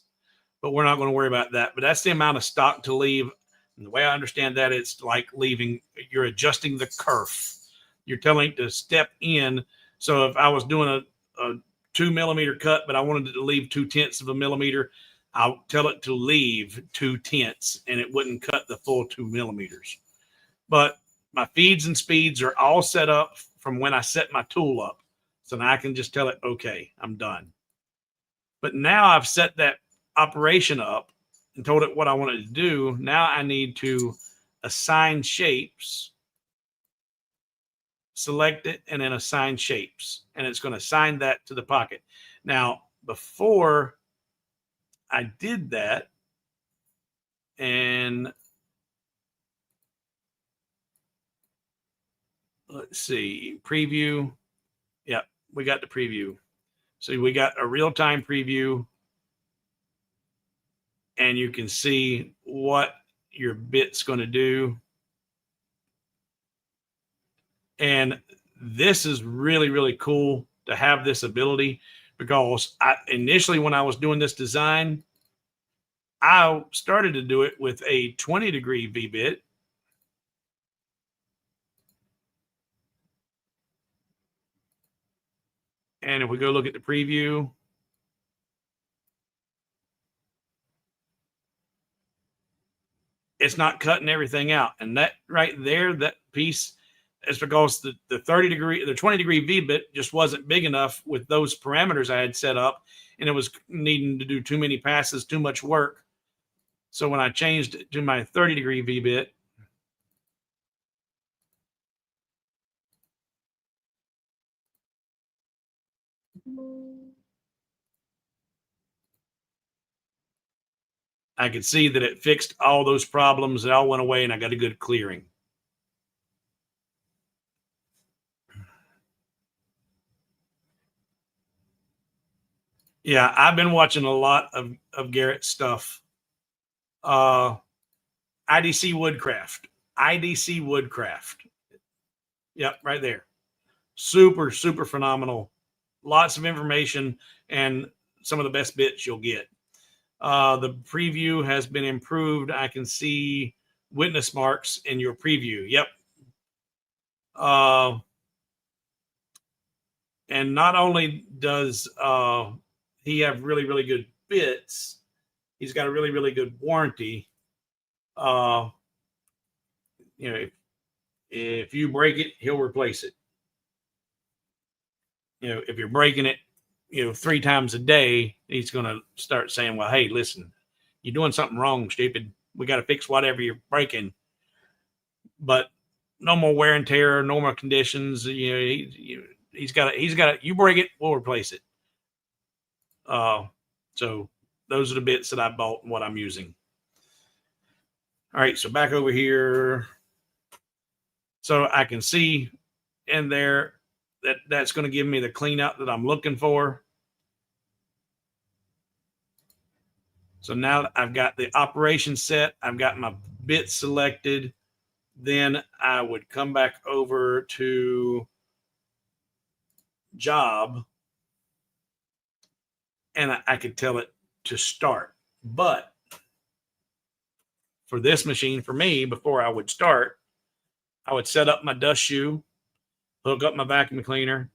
but we're not going to worry about that. But that's the amount of stock to leave. And the way I understand that, it's like you're adjusting the kerf. You're telling it to step in. So if I was doing a 2 millimeter cut, but I wanted it to leave 2/10 of a millimeter, I'll tell it to leave 2/10 and it wouldn't cut the full 2 millimeters. But my feeds and speeds are all set up from when I set my tool up. So now I can just tell it, okay, I'm done. But now I've set that operation up and told it what I wanted to do. Now I need to assign shapes, select it, and then assign shapes. And it's going to assign that to the pocket. Now, before I did that, and let's see, preview. Yep, we got the preview. So we got a real-time preview, and you can see what your bit's going to do. And this is really, really cool to have this ability, because initially when I was doing this design, I started to do it with a 20 degree V-bit. And if we go look at the preview, it's not cutting everything out. And that right there, that piece is because the 20 degree V-bit just wasn't big enough with those parameters I had set up, and it was needing to do too many passes, too much work. So when I changed it to my 30 degree V-bit, I could see that it fixed all those problems. It all went away, and I got a good clearing. Yeah, I've been watching a lot of Garrett's stuff. IDC Woodcraft. IDC Woodcraft. Yep, right there. Super, super phenomenal. Lots of information and some of the best bits you'll get. The preview has been improved. I can see witness marks in your preview. Yep. And not only does he have really, really good bits, he's got a really, really good warranty. If you break it, he'll replace it. If you're breaking it, 3 times a day, he's going to start saying, well, hey, listen, you're doing something wrong, stupid. We got to fix whatever you're breaking. But no more wear and tear, no more conditions. He's got it. You break it, we'll replace it. So those are the bits that I bought and what I'm using. All right, so back over here. So I can see in there that's going to give me the cleanout that I'm looking for. So now that I've got the operation set, I've got my bits selected, then I would come back over to job, and I could tell it to start. But for this machine, for me, before I would start, I would set up my dust shoe, hook up my vacuum cleaner,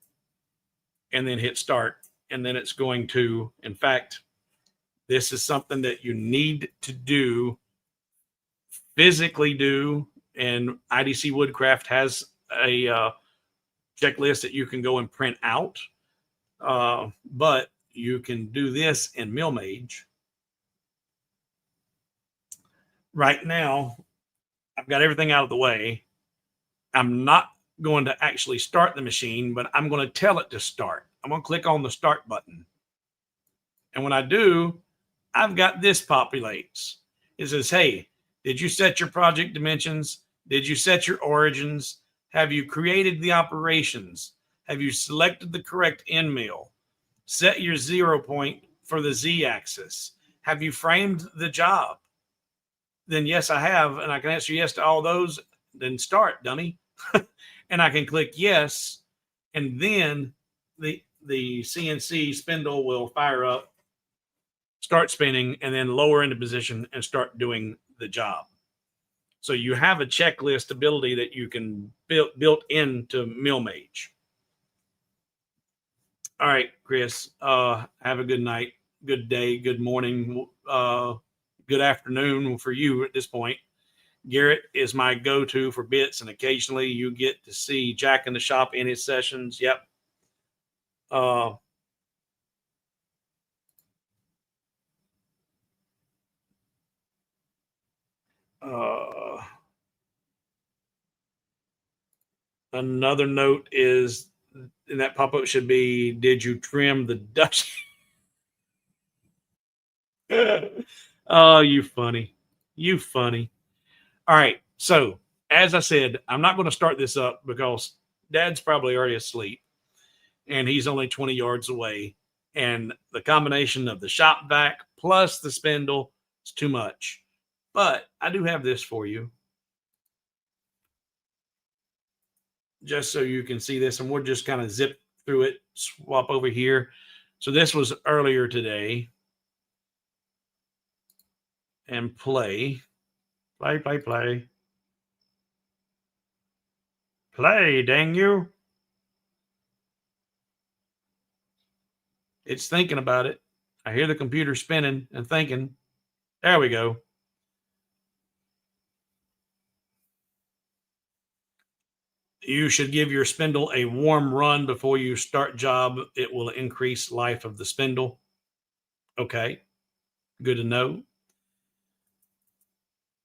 and then hit start. And then it's going to, in fact, this is something that you need to do physically do, and IDC Woodcraft has a checklist that you can go and print out. But you can do this in Millmage. Right now, I've got everything out of the way. I'm not going to actually start the machine, but I'm going to tell it to start. I'm going to click on the start button. And when I do, I've got this populates. It says, hey, did you set your project dimensions? Did you set your origins? Have you created the operations? Have you selected the correct end mill? Set your 0 point for the Z-axis. Have you framed the job? Then yes, I have, and I can answer yes to all those. Then start, dummy. And I can click yes, and then the CNC spindle will fire up, start spinning, and then lower into position and start doing the job. So you have a checklist ability that you can built into Millmage. All right, Chris, have a good night, good day, good morning, good afternoon for you at this point. Garrett is my go-to for bits, and occasionally you get to see Jack in the shop in his sessions. Yep. Another note is, and that pop-up should be, did you trim the Dutch? Oh, you funny. You funny. All right. So, as I said, I'm not going to start this up because Dad's probably already asleep and he's only 20 yards away. And the combination of the shop vac plus the spindle is too much. But I do have this for you, just so you can see this. And we'll just kind of zip through it, swap over here. So this was earlier today. And play. Play, play, play. Play, dang you. It's thinking about it. I hear the computer spinning and thinking. There we go. You should give your spindle a warm run before you start job. It will increase life of the spindle. Okay, good to know.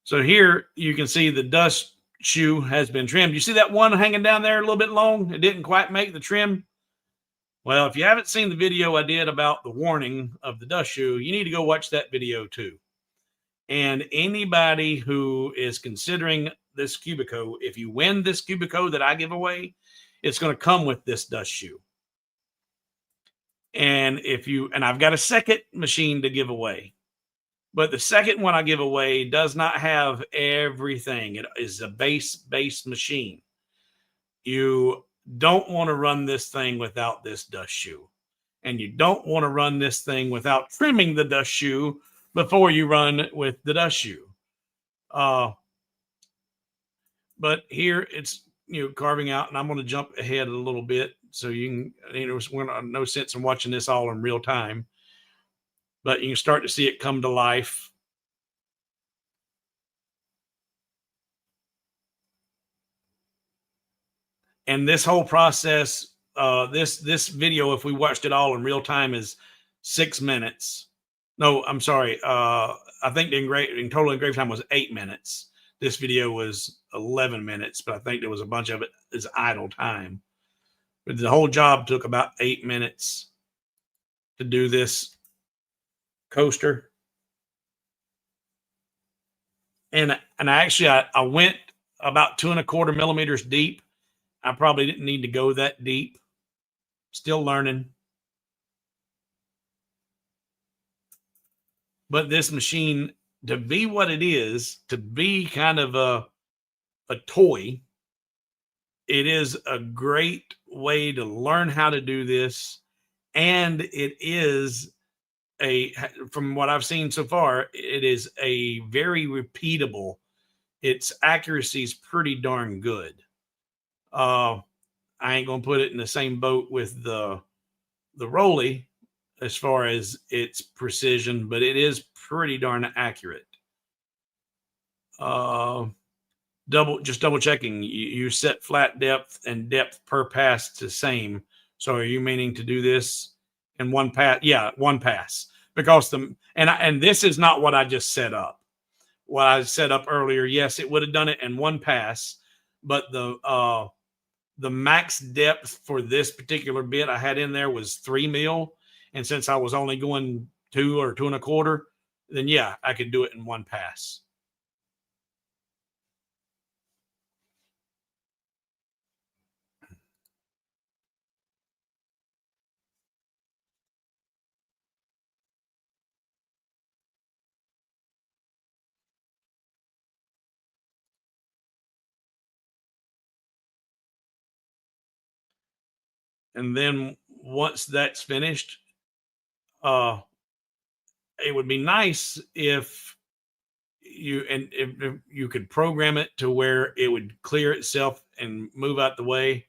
So here you can see the dust shoe has been trimmed. You see that one hanging down there a little bit long? It didn't quite make the trim. Well, if you haven't seen the video I did about the warning of the dust shoe, you need to go watch that video too. And anybody who is considering this Cubiko, if you win this Cubiko that I give away, it's going to come with this dust shoe. And I've got a second machine to give away, but the second one I give away does not have everything. It is a base machine. You don't want to run this thing without this dust shoe, and you don't want to run this thing without trimming the dust shoe before you run with the dust shoe. But here it's, carving out, and I'm going to jump ahead a little bit so you can, we're no sense in watching this all in real time, but you can start to see it come to life. And this whole process, this video, if we watched it all in real time, is 6 minutes. No, I'm sorry. I think the total engraving time was 8 minutes. This video was 11 minutes, but I think there was a bunch of it is idle time. But the whole job took about 8 minutes to do this coaster. And I went about 2¼ millimeters deep. I probably didn't need to go that deep. Still learning. But this machine, to be what it is, to be kind of a toy, it is a great way to learn how to do this. And it is from what I've seen so far, it is a very repeatable. Its accuracy is pretty darn good. I ain't gonna put it in the same boat with the Rolly as far as its precision, but it is pretty darn accurate. double checking. You set flat depth and depth per pass to same. So are you meaning to do this in one pass? Yeah, one pass. Because and this is not what I just set up. What I set up earlier, yes, it would have done it in one pass, but the max depth for this particular bit I had in there was 3 mil, and since I was only going 2 or 2.25, then yeah, I could do it in one pass. And then once that's finished, it would be nice if if you could program it to where it would clear itself and move out the way.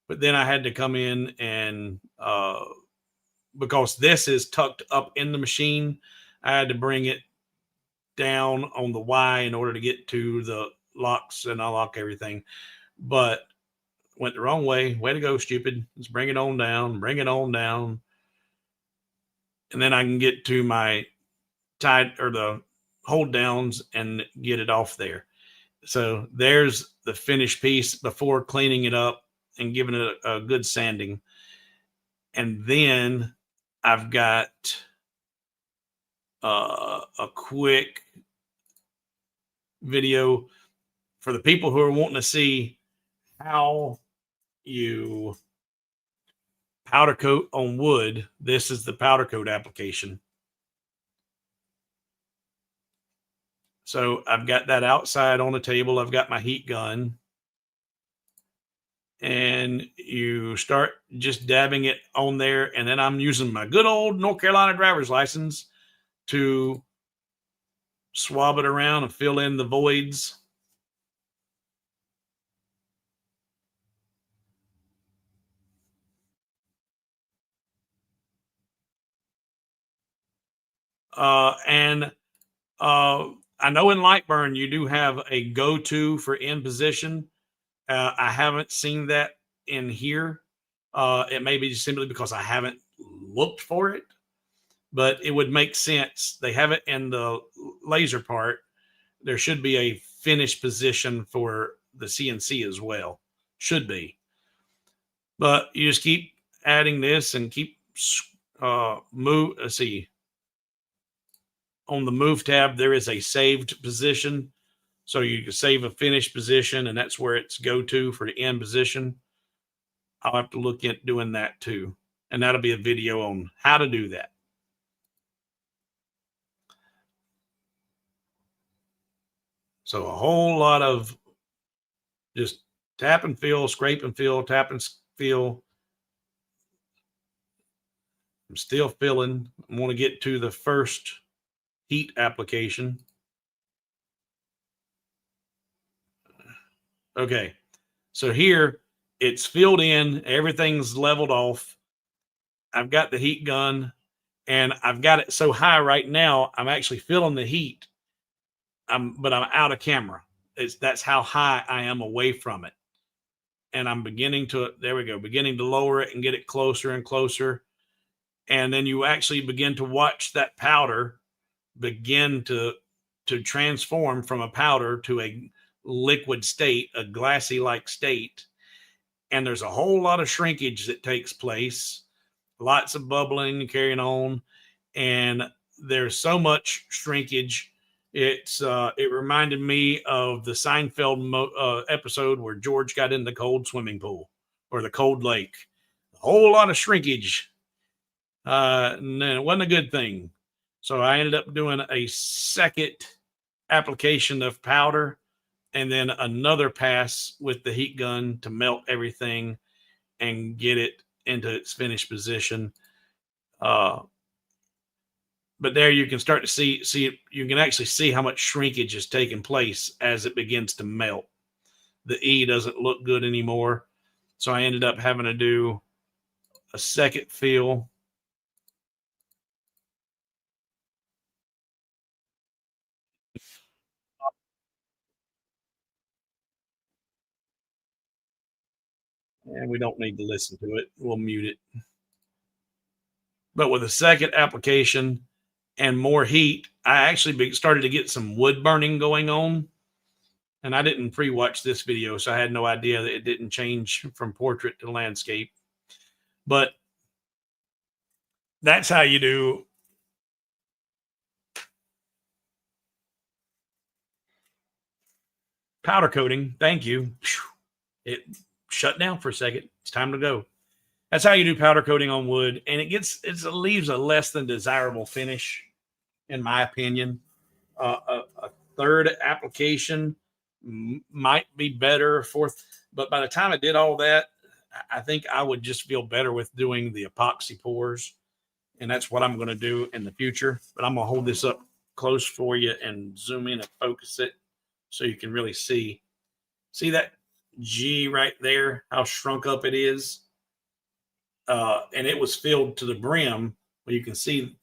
But then I had to come in and because this is tucked up in the machine, I had to bring it down on the Y in order to get to the locks and unlock everything. But went the wrong way. Way to go, stupid. Let's bring it on down, bring it on down. And then I can get to my tight or the hold downs and get it off there. So there's the finished piece before cleaning it up and giving it a good sanding. And then I've got a quick video for the people who are wanting to see how you powder coat on wood. This is the powder coat application. So I've got that outside on the table. I've got my heat gun. And you start just dabbing it on there. And then I'm using my good old North Carolina driver's license to swab it around and fill in the voids. I know in Lightburn you do have a go-to for in position. I haven't seen that in here. It may be simply because I haven't looked for it, but it would make sense. They have it in the laser part. There should be a finished position for the CNC as well. Should be. But you just keep adding this and keep move. Let's see. On the move tab, there is a saved position. So you can save a finished position, and that's where it's go to for the end position. I'll have to look at doing that too. And that'll be a video on how to do that. So a whole lot of just tap and fill, scrape and fill, tap and fill. I'm still filling. I want to get to the first heat application. Okay. So here it's filled in, everything's leveled off. I've got the heat gun and I've got it so high right now, I'm actually feeling the heat. But I'm out of camera. That's how high I am away from it. And I'm beginning to, there we go, beginning to lower it and get it closer and closer. And then you actually begin to watch that powder begin to transform from a powder to a liquid state, a glassy like state. And there's a whole lot of shrinkage that takes place, lots of bubbling, carrying on. And there's so much shrinkage. It reminded me of the Seinfeld episode where George got in the cold swimming pool or the cold lake. A whole lot of shrinkage. And it wasn't a good thing. So I ended up doing a second application of powder and then another pass with the heat gun to melt everything and get it into its finished position. But there you can start to see you can actually see how much shrinkage is taking place as it begins to melt. The E doesn't look good anymore. So I ended up having to do a second fill. And we don't need to listen to it. We'll mute it. But with a second application and more heat, I actually started to get some wood burning going on. And I didn't pre-watch this video, so I had no idea that it didn't change from portrait to landscape. But that's how you do powder coating. Thank you. It shut down for a second. It's time to go. That's how you do powder coating on wood, and it leaves a less than desirable finish, in my opinion. A third application might be better. Fourth, but by the time I did all that, I think I would just feel better with doing the epoxy pours, and that's what I'm going to do in the future. But I'm going to hold this up close for you and zoom in and focus it so you can really see that G right there, how shrunk up it is. And it was filled to the brim, but you can see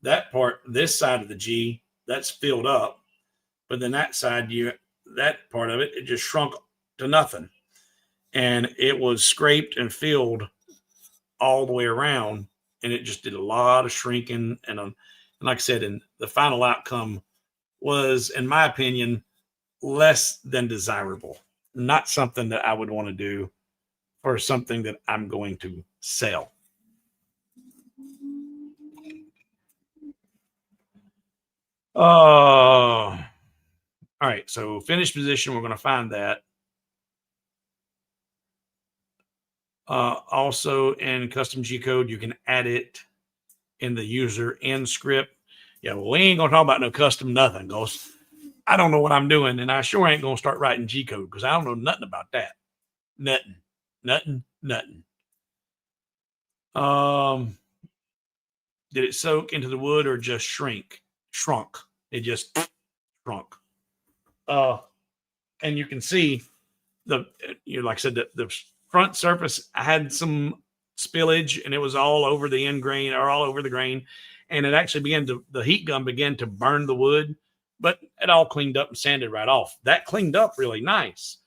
that part, this side of the G, that's filled up. But then that side, that part of it, it just shrunk to nothing. And it was scraped and filled all the way around. And it just did a lot of shrinking. And like I said, and the final outcome was, in my opinion, less than desirable. Not something that I would want to do for something that I'm going to sell. All right, so finished position, we're going to find that. Also in custom G code, you can add it in the user end script. Yeah, well, we ain't going to talk about no custom nothing, because I don't know what I'm doing, and I sure ain't going to start writing G code because I don't know nothing about that. Nothing. Did it soak into the wood or just shrunk? It just shrunk. And you can see like I said, the front surface had some spillage, and it was all over the end grain or all over the grain. And it actually the heat gun began to burn the wood, but it all cleaned up and sanded right off. That cleaned up really nice,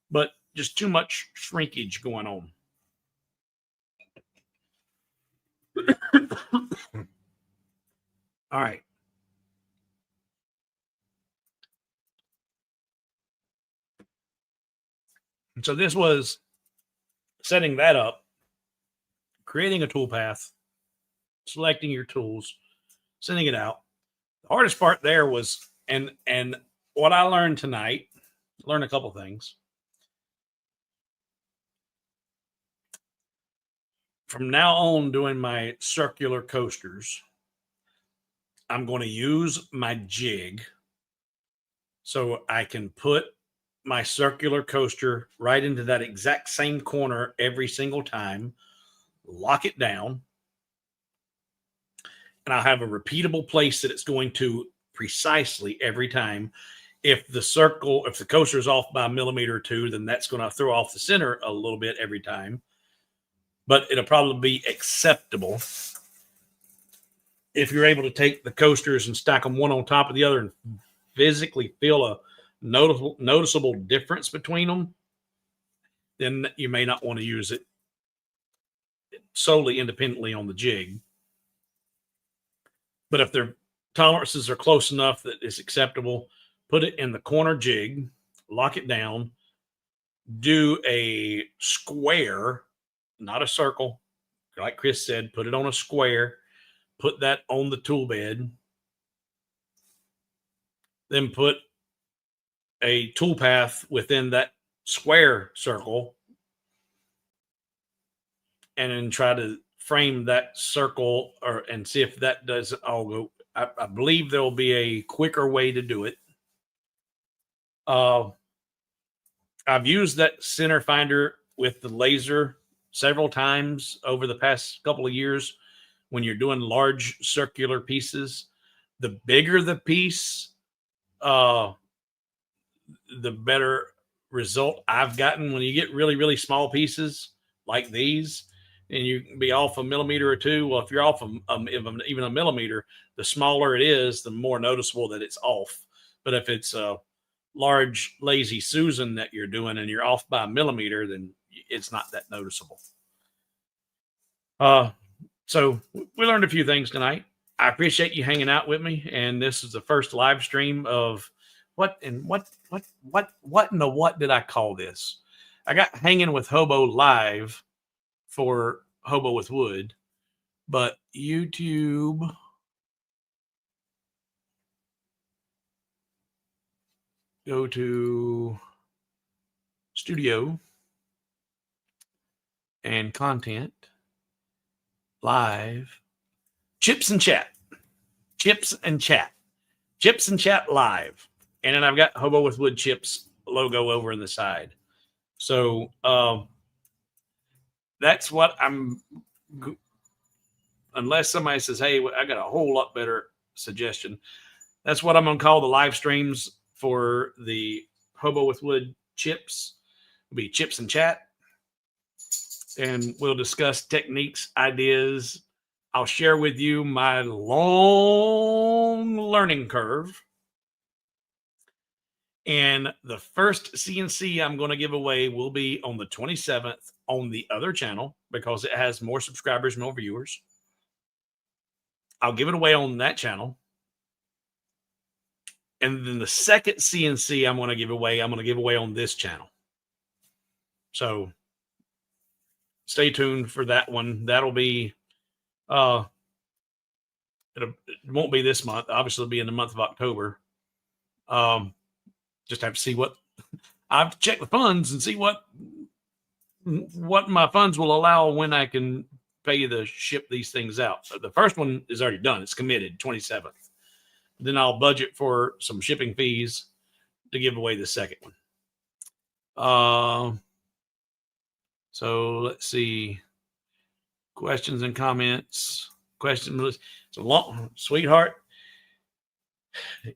but just too much shrinkage going on. All right. So this was setting that up, creating a toolpath, selecting your tools, sending it out. The hardest part there was, and what I learned tonight, learned a couple things. From now on, doing my circular coasters, I'm going to use my jig so I can put my circular coaster right into that exact same corner every single time, lock it down, and I'll have a repeatable place that it's going to precisely every time. If the coaster is off by a millimeter or two, then that's going to throw off the center a little bit every time, but it'll probably be acceptable. If you're able to take the coasters and stack them one on top of the other and physically feel a noticeable difference between them, then you may not want to use it solely independently on the jig. But if their tolerances are close enough that it's acceptable, put it in the corner jig, lock it down, do a square, not a circle. Like Chris said, put it on a square, put that on the tool bed, then put a tool path within that square circle, and then try to frame that circle and see if that does all go. I believe there will be a quicker way to do it. I've used that center finder with the laser several times over the past couple of years when you're doing large circular pieces. The bigger the piece, the better result I've gotten. When you get really, really small pieces like these, and you can be off a millimeter or two. Well, if you're off even a millimeter, the smaller it is, the more noticeable that it's off. But if it's a large lazy Susan that you're doing and you're off by a millimeter, then it's not that noticeable. So we learned a few things tonight. I appreciate you hanging out with me. And this is the first live stream of what in the what did I call this? I got Hanging with Hobo live for Hobo with Wood, but YouTube. Go to studio and content live chips and chat live. And then I've got Hobo with Wood Chips logo over in the side. So that's what unless somebody says, hey, I got a whole lot better suggestion. That's what I'm going to call the live streams for the Hobo with Wood Chips. It'll be chips and chat. And we'll discuss techniques, ideas. I'll share with you my long learning curve. And the first CNC I'm going to give away will be on the 27th on the other channel because it has more subscribers, more viewers. I'll give it away on that channel. And then the second CNC I'm going to give away on this channel. So stay tuned for that one. That'll be, it won't be this month. Obviously, it'll be in the month of October. Just have to see what, I have to check the funds and see what my funds will allow when I can pay to ship these things out. So the first one is already done. It's committed, 27th. Then I'll budget for some shipping fees to give away the second one. So let's see. Questions and comments. Questions. It's a long, sweetheart.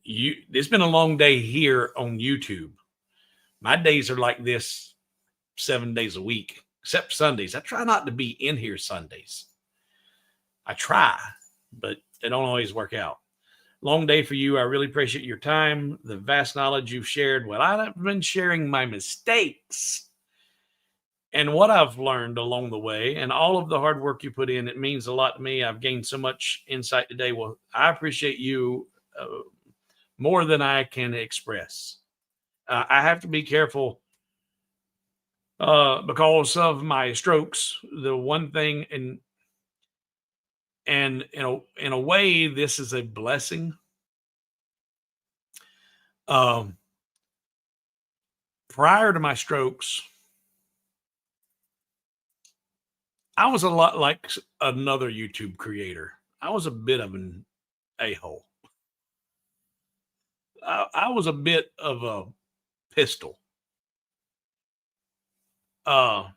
It's been a long day here on YouTube. My days are like this 7 days a week, except Sundays. I try not to be in here Sundays. I try, but it don't always work out. Long day for you. I really appreciate your time, the vast knowledge you've shared. Well, I've been sharing my mistakes and what I've learned along the way and all of the hard work you put in. It means a lot to me. I've gained so much insight today. Well, I appreciate you more than I can express. I have to be careful because of my strokes. The one thing, and in a way, this is a blessing. Prior to my strokes, I was a lot like another YouTube creator. I was a bit of an a-hole. I was a bit of a pistol. But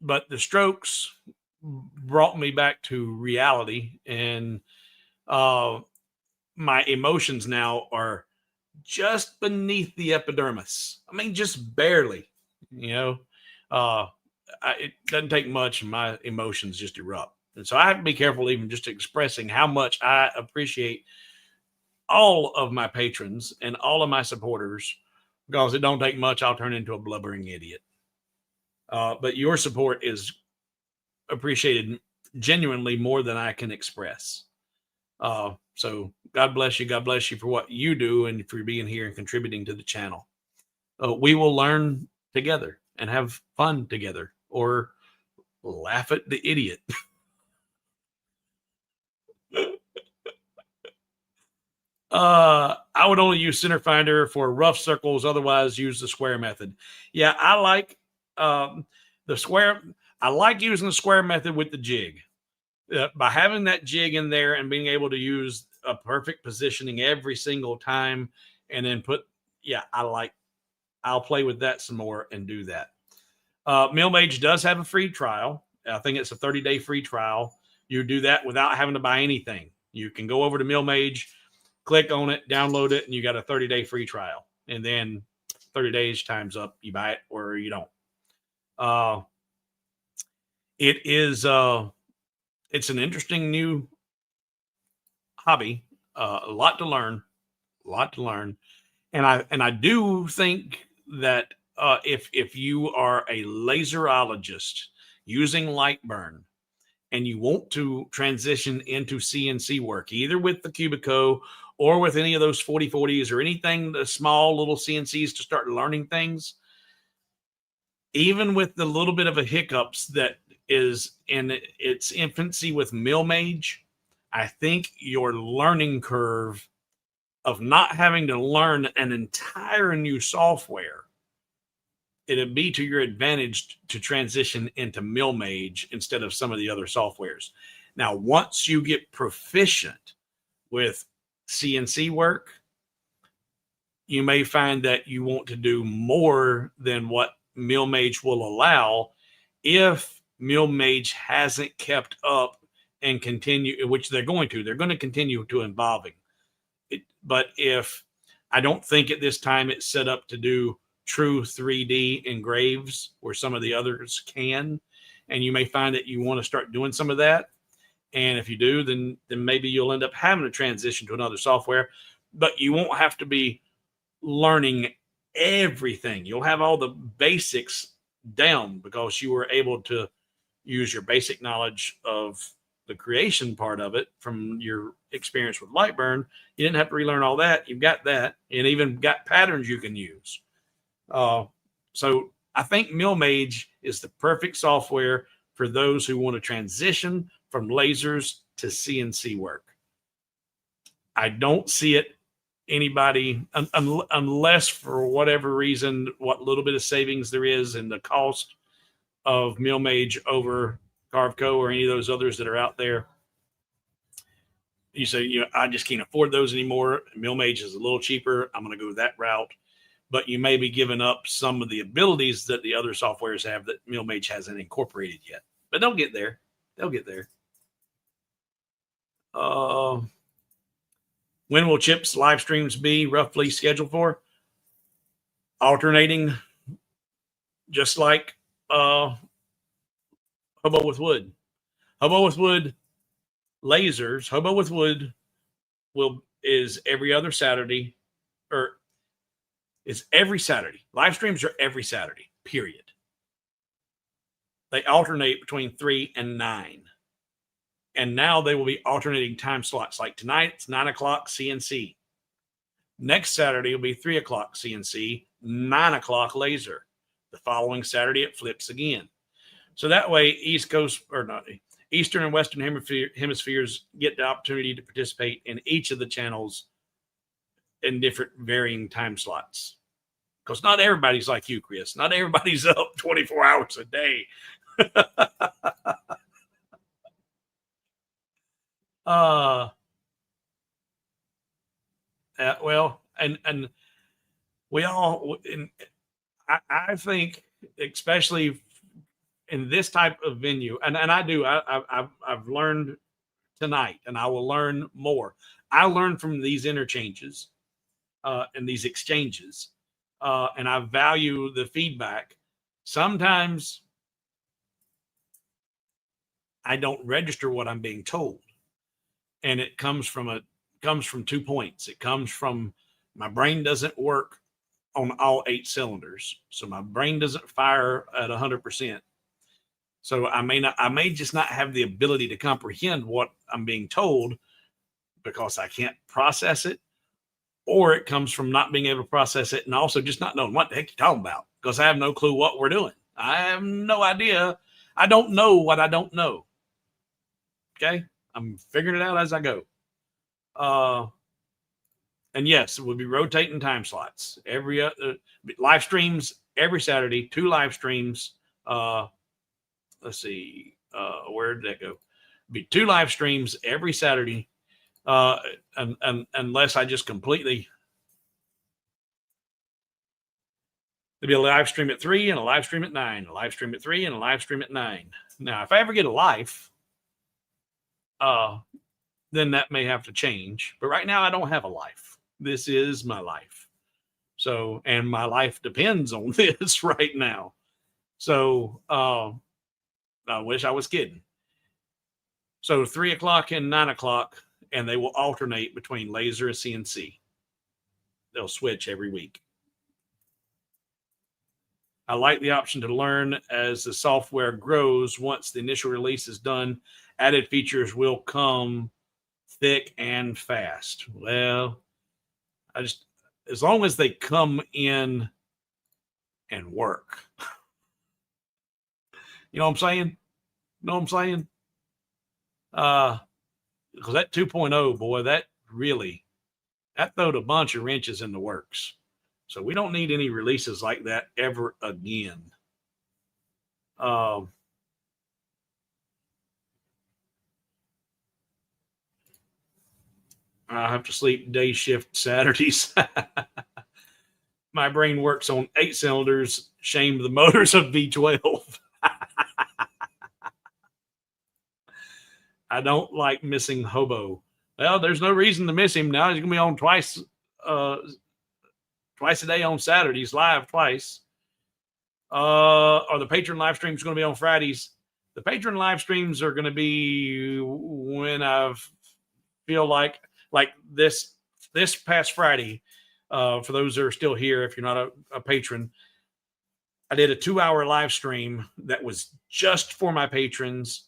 the strokes brought me back to reality, and my emotions now are just beneath the epidermis. I mean, just barely, it doesn't take much and my emotions just erupt. And so I have to be careful even just expressing how much I appreciate all of my patrons and all of my supporters, because it don't take much. I'll turn into a blubbering idiot. But your support is appreciated genuinely more than I can express. So God bless you. God bless you for what you do and for being here and contributing to the channel. We will learn together and have fun together, or laugh at the idiot. I would only use Center Finder for rough circles. Otherwise, use the square method. Yeah, I like the square. I like using the square method with the jig. By having that jig in there and being able to use a perfect positioning every single time, and then I'll play with that some more and do that. Millmage does have a free trial. I think it's a 30-day free trial. You do that without having to buy anything. You can go over to Millmage, click on it, download it, and you got a 30-day free trial. And then 30 days time's up. You buy it or you don't. It is it's an interesting new hobby. A lot to learn. And I do think that if you are a laserologist using Lightburn and you want to transition into CNC work, either with the Cubico or with any of those 4040s or anything, the small little CNCs to start learning things, even with the little bit of a hiccups that is in its infancy with Millmage, I think your learning curve of not having to learn an entire new software, it'd be to your advantage to transition into Millmage instead of some of the other softwares. Now, once you get proficient with CNC work, you may find that you want to do more than what Millmage will allow if Millmage hasn't kept up and continue, which they're going to continue to evolving. But if I don't think at this time it's set up to do true 3D engraves where some of the others can, and you may find that you want to start doing some of that. And if you do, then maybe you'll end up having to transition to another software, but you won't have to be learning everything. You'll have all the basics down because you were able to use your basic knowledge of the creation part of it from your experience with Lightburn. You didn't have to relearn all that. You've got that, and even got patterns you can use. So I think Millmage is the perfect software for those who want to transition from lasers to CNC work. I don't see it anybody unless for whatever reason, what little bit of savings there is in the cost of Millmage over Carveco or any of those others that are out there. You say, I just can't afford those anymore. Millmage is a little cheaper. I'm going to go that route. But you may be giving up some of the abilities that the other softwares have that Millmage hasn't incorporated yet. But they'll get there. They'll get there. When will Chip's live streams be roughly scheduled for? Alternating, just like Hobo with Wood. Hobo with Wood lasers. Hobo with Wood is every other Saturday, or is every Saturday. Live streams are every Saturday, period. They alternate between 3 and 9. And now they will be alternating time slots. Like tonight, it's 9 o'clock CNC. Next Saturday will be 3 o'clock CNC, 9 o'clock laser. The following Saturday, it flips again. So that way, Eastern and Western hemispheres get the opportunity to participate in each of the channels in different varying time slots. Because not everybody's like you, Chris. Not everybody's up 24 hours a day. Well, and we all, I think, especially in this type of venue, and I've learned tonight, and I will learn more. I learned from these interchanges and these exchanges, and I value the feedback. Sometimes I don't register what I'm being told, and it comes from 2 points. It comes from my brain doesn't work on all 8 cylinders, so my brain doesn't fire at 100%. So I may just not have the ability to comprehend what I'm being told because I can't process it, or it comes from not being able to process it and also just not knowing what the heck you're talking about because I have no clue what we're doing. I have no idea. I don't know what I don't know. Okay. I'm figuring it out as I go. And yes, we'll be rotating time slots every live streams every Saturday, 2 live streams. Let's see, where did that go? Be 2 live streams every Saturday. And unless I just completely, there'll be a live stream at 3 and a live stream at 9, a live stream at 3 and a live stream at 9. Now, if I ever get a life, then that may have to change. But right now I don't have a life. This is my life. So, and my life depends on this right now. So, I wish I was kidding. So 3 o'clock and 9 o'clock, and they will alternate between laser and CNC. They'll switch every week. I like the option to learn as the software grows. Once the initial release is done, added features will come thick and fast. Well, as long as they come in and work. You know what I'm saying? You know what I'm saying? Because that 2.0, boy, that throwed a bunch of wrenches in the works. So we don't need any releases like that ever again. I have to sleep day shift Saturdays. My brain works on 8 cylinders. Shame the motors of V12. I don't like missing Hobo. Well, there's no reason to miss him now. He's going to be on twice a day on Saturdays, live twice. Or the patron live stream is going to be on Fridays. The patron live streams are going to be when I feel like this past Friday. For those that are still here, if you're not a patron, I did a 2-hour live stream that was just for my patrons.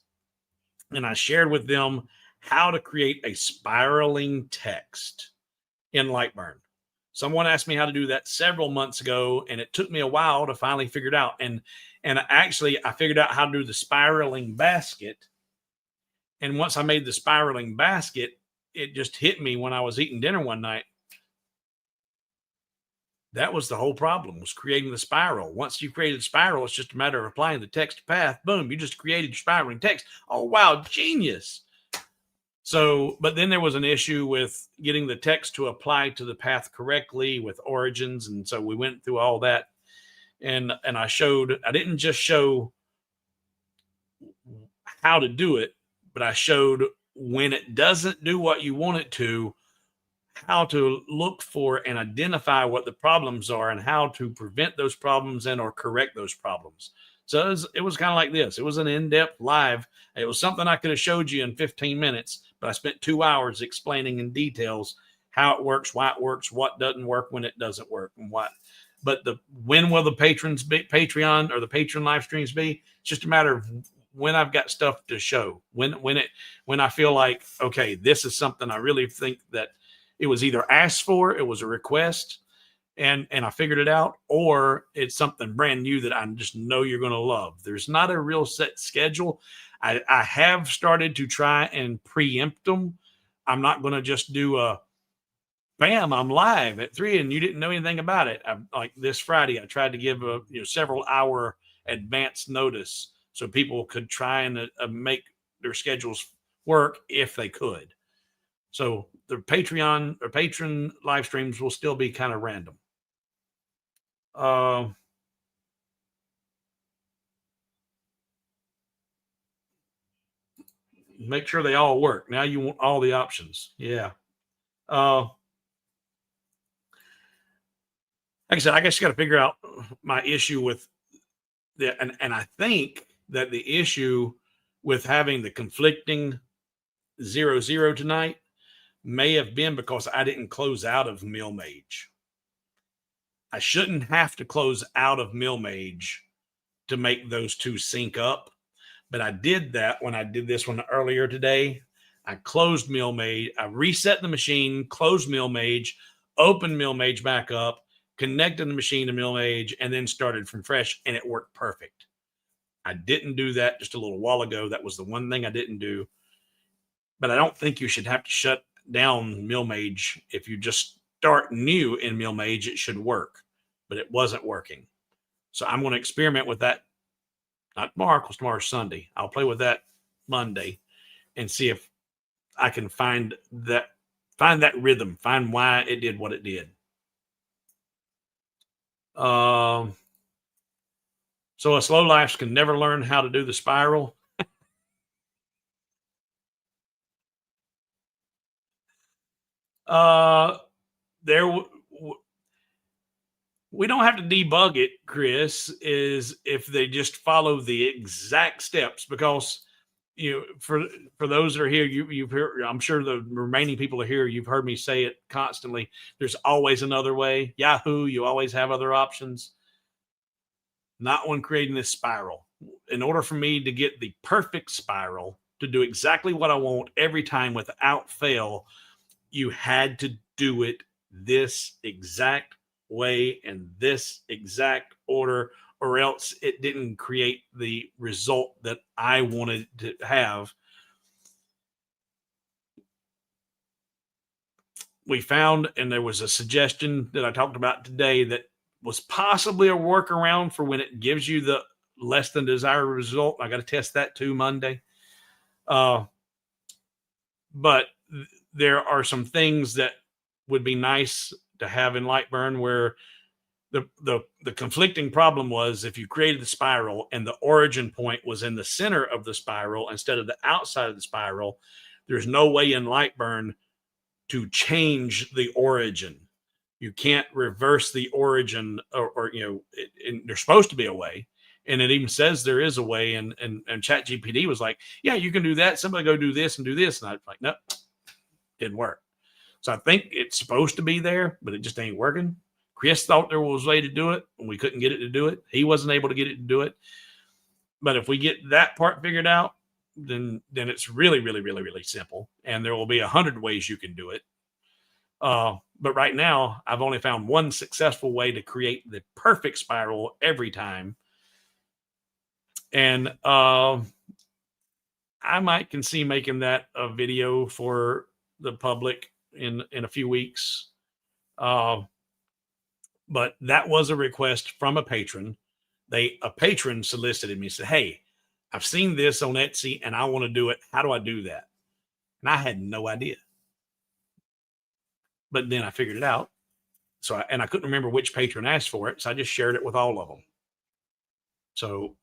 And I shared with them how to create a spiraling text in Lightburn. Someone asked me how to do that several months ago, and it took me a while to finally figure it out. And actually, I figured out how to do the spiraling basket. And once I made the spiraling basket, it just hit me when I was eating dinner one night. That was the whole problem, was creating the spiral. Once you created the spiral, it's just a matter of applying the text path. Boom, you just created your spiraling text. Oh, wow, genius. So, but then there was an issue with getting the text to apply to the path correctly with origins. And so we went through all that. And I didn't just show how to do it, but I showed when it doesn't do what you want it to, how to look for and identify what the problems are and how to prevent those problems and or correct those problems. So it was kind of like this. It was an in-depth live. It was something I could have showed you in 15 minutes, but I spent 2 hours explaining in details how it works, why it works, what doesn't work, when it doesn't work, and what. But when will the patrons be, Patreon or the patron live streams be? It's just a matter of when I've got stuff to show. When I feel like, okay, this is something I really think that it was either asked for, it was a request, and I figured it out, or it's something brand new that I just know you're going to love. There's not a real set schedule. I have started to try and preempt them. I'm not going to just do a, bam, I'm live at 3 and you didn't know anything about it. Like this Friday, I tried to give a several hour advance notice so people could try and make their schedules work if they could. So the Patreon or patron live streams will still be kind of random. Make sure they all work. Now you want all the options. Yeah. Like I said, I guess you got to figure out my issue with that. And I think that the issue with having the conflicting 0-0 tonight may have been because I didn't close out of Millmage. I shouldn't have to close out of Millmage to make those two sync up. But I did that when I did this one earlier today. I closed Millmage. I reset the machine, closed Millmage, opened Millmage back up, connected the machine to Millmage, and then started from fresh, and it worked perfect. I didn't do that just a little while ago. That was the one thing I didn't do. But I don't think you should have to shut down Millmage. If you just start new in Millmage, it should work. But it wasn't working. So I'm going to experiment with that. Not tomorrow, because tomorrow's Sunday. I'll play with that Monday and see if I can find that rhythm, find why it did what it did. So a slow life can never learn how to do the spiral. We don't have to debug it, Chris, is if they just follow the exact steps, because for those that are here, you've heard, I'm sure the remaining people are here, you've heard me say it constantly. There's always another way. Yahoo, you always have other options. not when creating this spiral. In order for me to get the perfect spiral to do exactly what I want every time without fail, you had to do it this exact way in this exact order, or else it didn't create the result that I wanted to have. We found, and there was a suggestion that I talked about today that was possibly a workaround for when it gives you the less than desired result. I got to test that too Monday. But there are some things that would be nice to have in Lightburn where the conflicting problem was if you created the spiral and the origin point was in the center of the spiral instead of the outside of the spiral, there's no way in Lightburn to change the origin. You can't reverse the origin, or there's supposed to be a way. And it even says there is a way. And ChatGPT was like, yeah, you can do that. Somebody go do this and do this. And I was like, nope, didn't work. So I think it's supposed to be there, but it just ain't working. Chris thought there was a way to do it, and we couldn't get it to do it. He wasn't able to get it to do it. But if we get that part figured out, then it's really, really, really, really simple. And there will be 100 ways you can do it. But right now, I've only found one successful way to create the perfect spiral every time. And I might can see making that a video for the public in a few weeks. But that was a request from a patron. A patron solicited me, said, hey, I've seen this on Etsy and I want to do it. How do I do that? And I had no idea. But then I figured it out. So I couldn't remember which patron asked for it. So I just shared it with all of them. So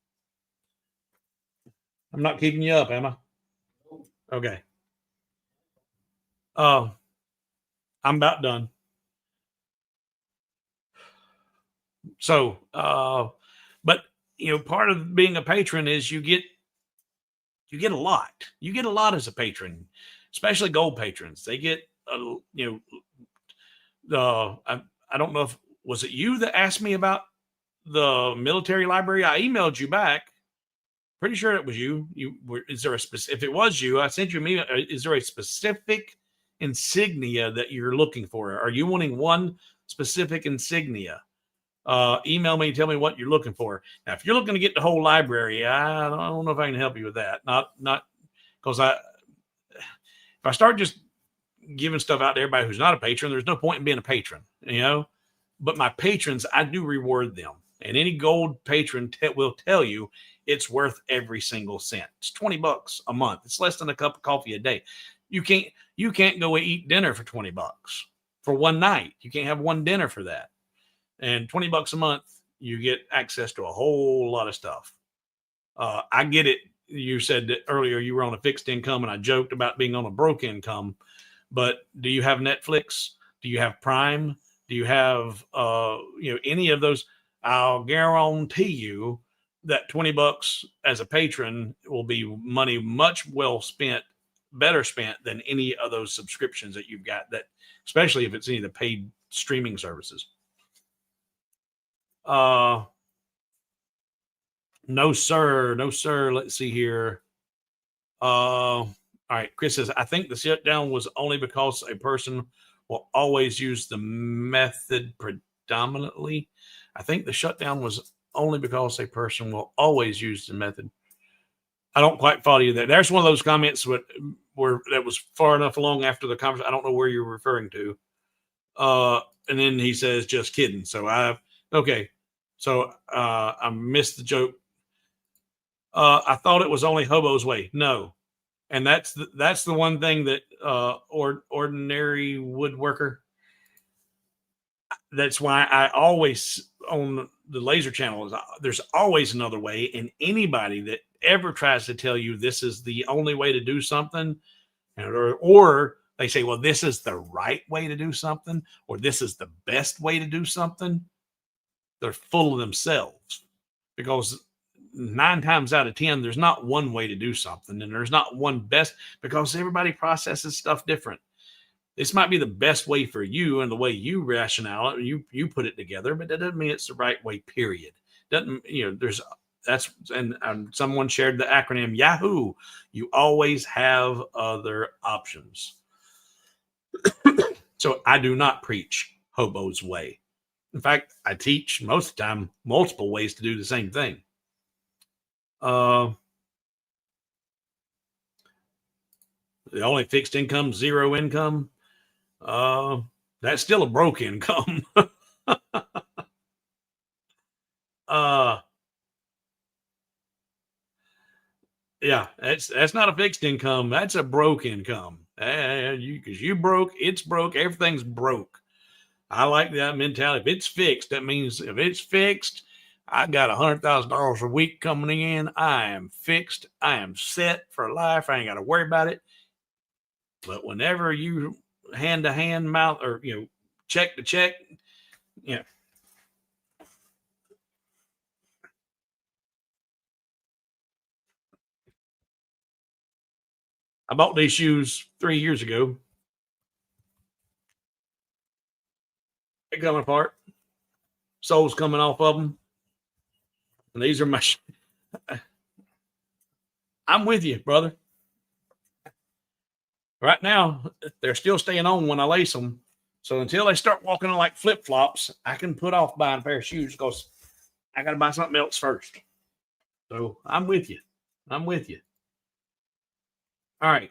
I'm not keeping you up, am I? Okay. I'm about done. So, but part of being a patron is you get a lot. You get a lot as a patron, especially gold patrons. They get, I don't know if, was it you that asked me about the military library? I emailed you back. Pretty sure it was you. Is there a specific, if it was you, I sent you an email. Is there a specific insignia that you're looking for? Are you wanting one specific insignia? Email me, tell me what you're looking for. Now, if you're looking to get the whole library, I don't know if I can help you with that. Not because if I start just giving stuff out to everybody who's not a patron, there's no point in being a patron, but my patrons, I do reward them. And any gold patron will tell you it's worth every single cent. It's $20 a month. It's less than a cup of coffee a day. You can't go eat dinner for $20 for one night. You can't have one dinner for that. And $20 a month, you get access to a whole lot of stuff. I get it. You said that earlier you were on a fixed income, and I joked about being on a broke income. But do you have Netflix? Do you have Prime? Do you have any of those? I'll guarantee you that $20 as a patron will be money much well spent, better spent than any of those subscriptions that you've got. That, especially if it's any of the paid streaming services. No, sir. Let's see here. All right. Chris says, I think the shutdown was only because a person will always use the method predominantly. I think the shutdown was only because a person will always use the method. I don't quite follow you there. There's one of those comments that was far enough along after the conversation. I don't know where you're referring to. And then he says, just kidding. So okay. So I missed the joke. I thought it was only Hobo's way. No. And that's the one thing that ordinary woodworker. That's why I always on the laser channel, there's always another way. And anybody that ever tries to tell you this is the only way to do something, or they say, well, this is the right way to do something, or this is the best way to do something, they're full of themselves. Because 9 times out of 10, there's not one way to do something, and there's not one best, because everybody processes stuff different. This might be the best way for you and the way you rationale it, you put it together, but that doesn't mean it's the right way, period. Doesn't, there's and someone shared the acronym Yahoo. You always have other options. So I do not preach Hobo's way. In fact, I teach most of the time multiple ways to do the same thing. The only fixed income, zero income. That's still a broke income. Yeah, that's not a fixed income. That's a broke income. Because you broke, it's broke, everything's broke. I like that mentality. If it's fixed, that means if it's fixed, I got $100,000 a week coming in. I am fixed. I am set for life. I ain't got to worry about it. But whenever you hand to hand, mouth, or check to check, I bought these shoes 3 years ago. They're coming apart. Soles coming off of them. And these are my. I'm with you, brother. Right now, they're still staying on when I lace them. So until they start walking like flip flops, I can put off buying a pair of shoes because I got to buy something else first. So I'm with you. I'm with you. All right.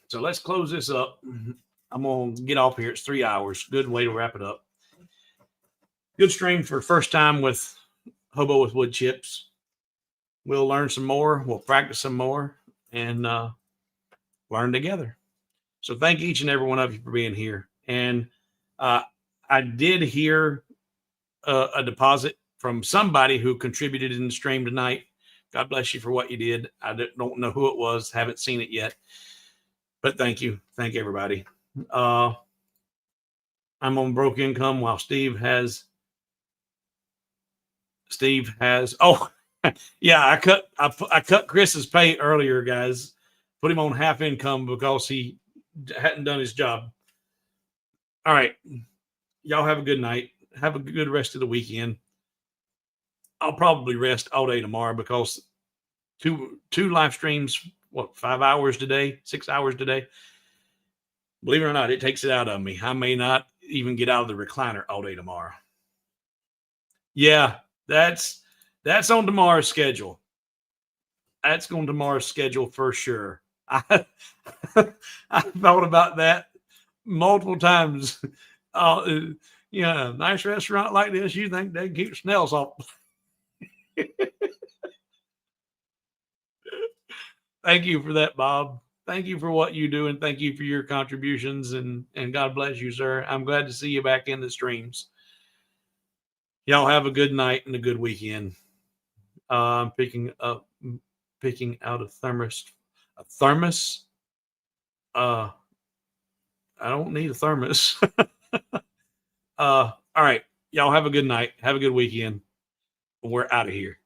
So let's close this up. I'm going to get off here. It's 3 hours. Good way to wrap it up. Good stream for first time with Hobo with wood chips. We'll learn some more. We'll practice some more and learn together. So thank each and every one of you for being here. And I did hear a deposit from somebody who contributed in the stream tonight. God bless you for what you did. I don't know who it was. Haven't seen it yet. But thank you. Thank everybody. I'm on broke income while Steve has. Oh, yeah, I cut Chris's pay earlier, guys. Put him on half income because he hadn't done his job. All right. Y'all have a good night. Have a good rest of the weekend. I'll probably rest all day tomorrow because two live streams, 5 hours today, 6 hours today. Believe it or not, it takes it out of me. I may not even get out of the recliner all day tomorrow. Yeah, that's on tomorrow's schedule. That's on tomorrow's schedule for sure. I thought about that multiple times. Nice restaurant like this, you think they keep snails off. Thank you for that, Bob. Thank you for what you do, and thank you for your contributions, and God bless you, sir. I'm glad to see you back in the streams. Y'all have a good night and a good weekend. I'm picking out a thermos. A thermos? I don't need a thermos. All right. Y'all have a good night. Have a good weekend. We're out of here.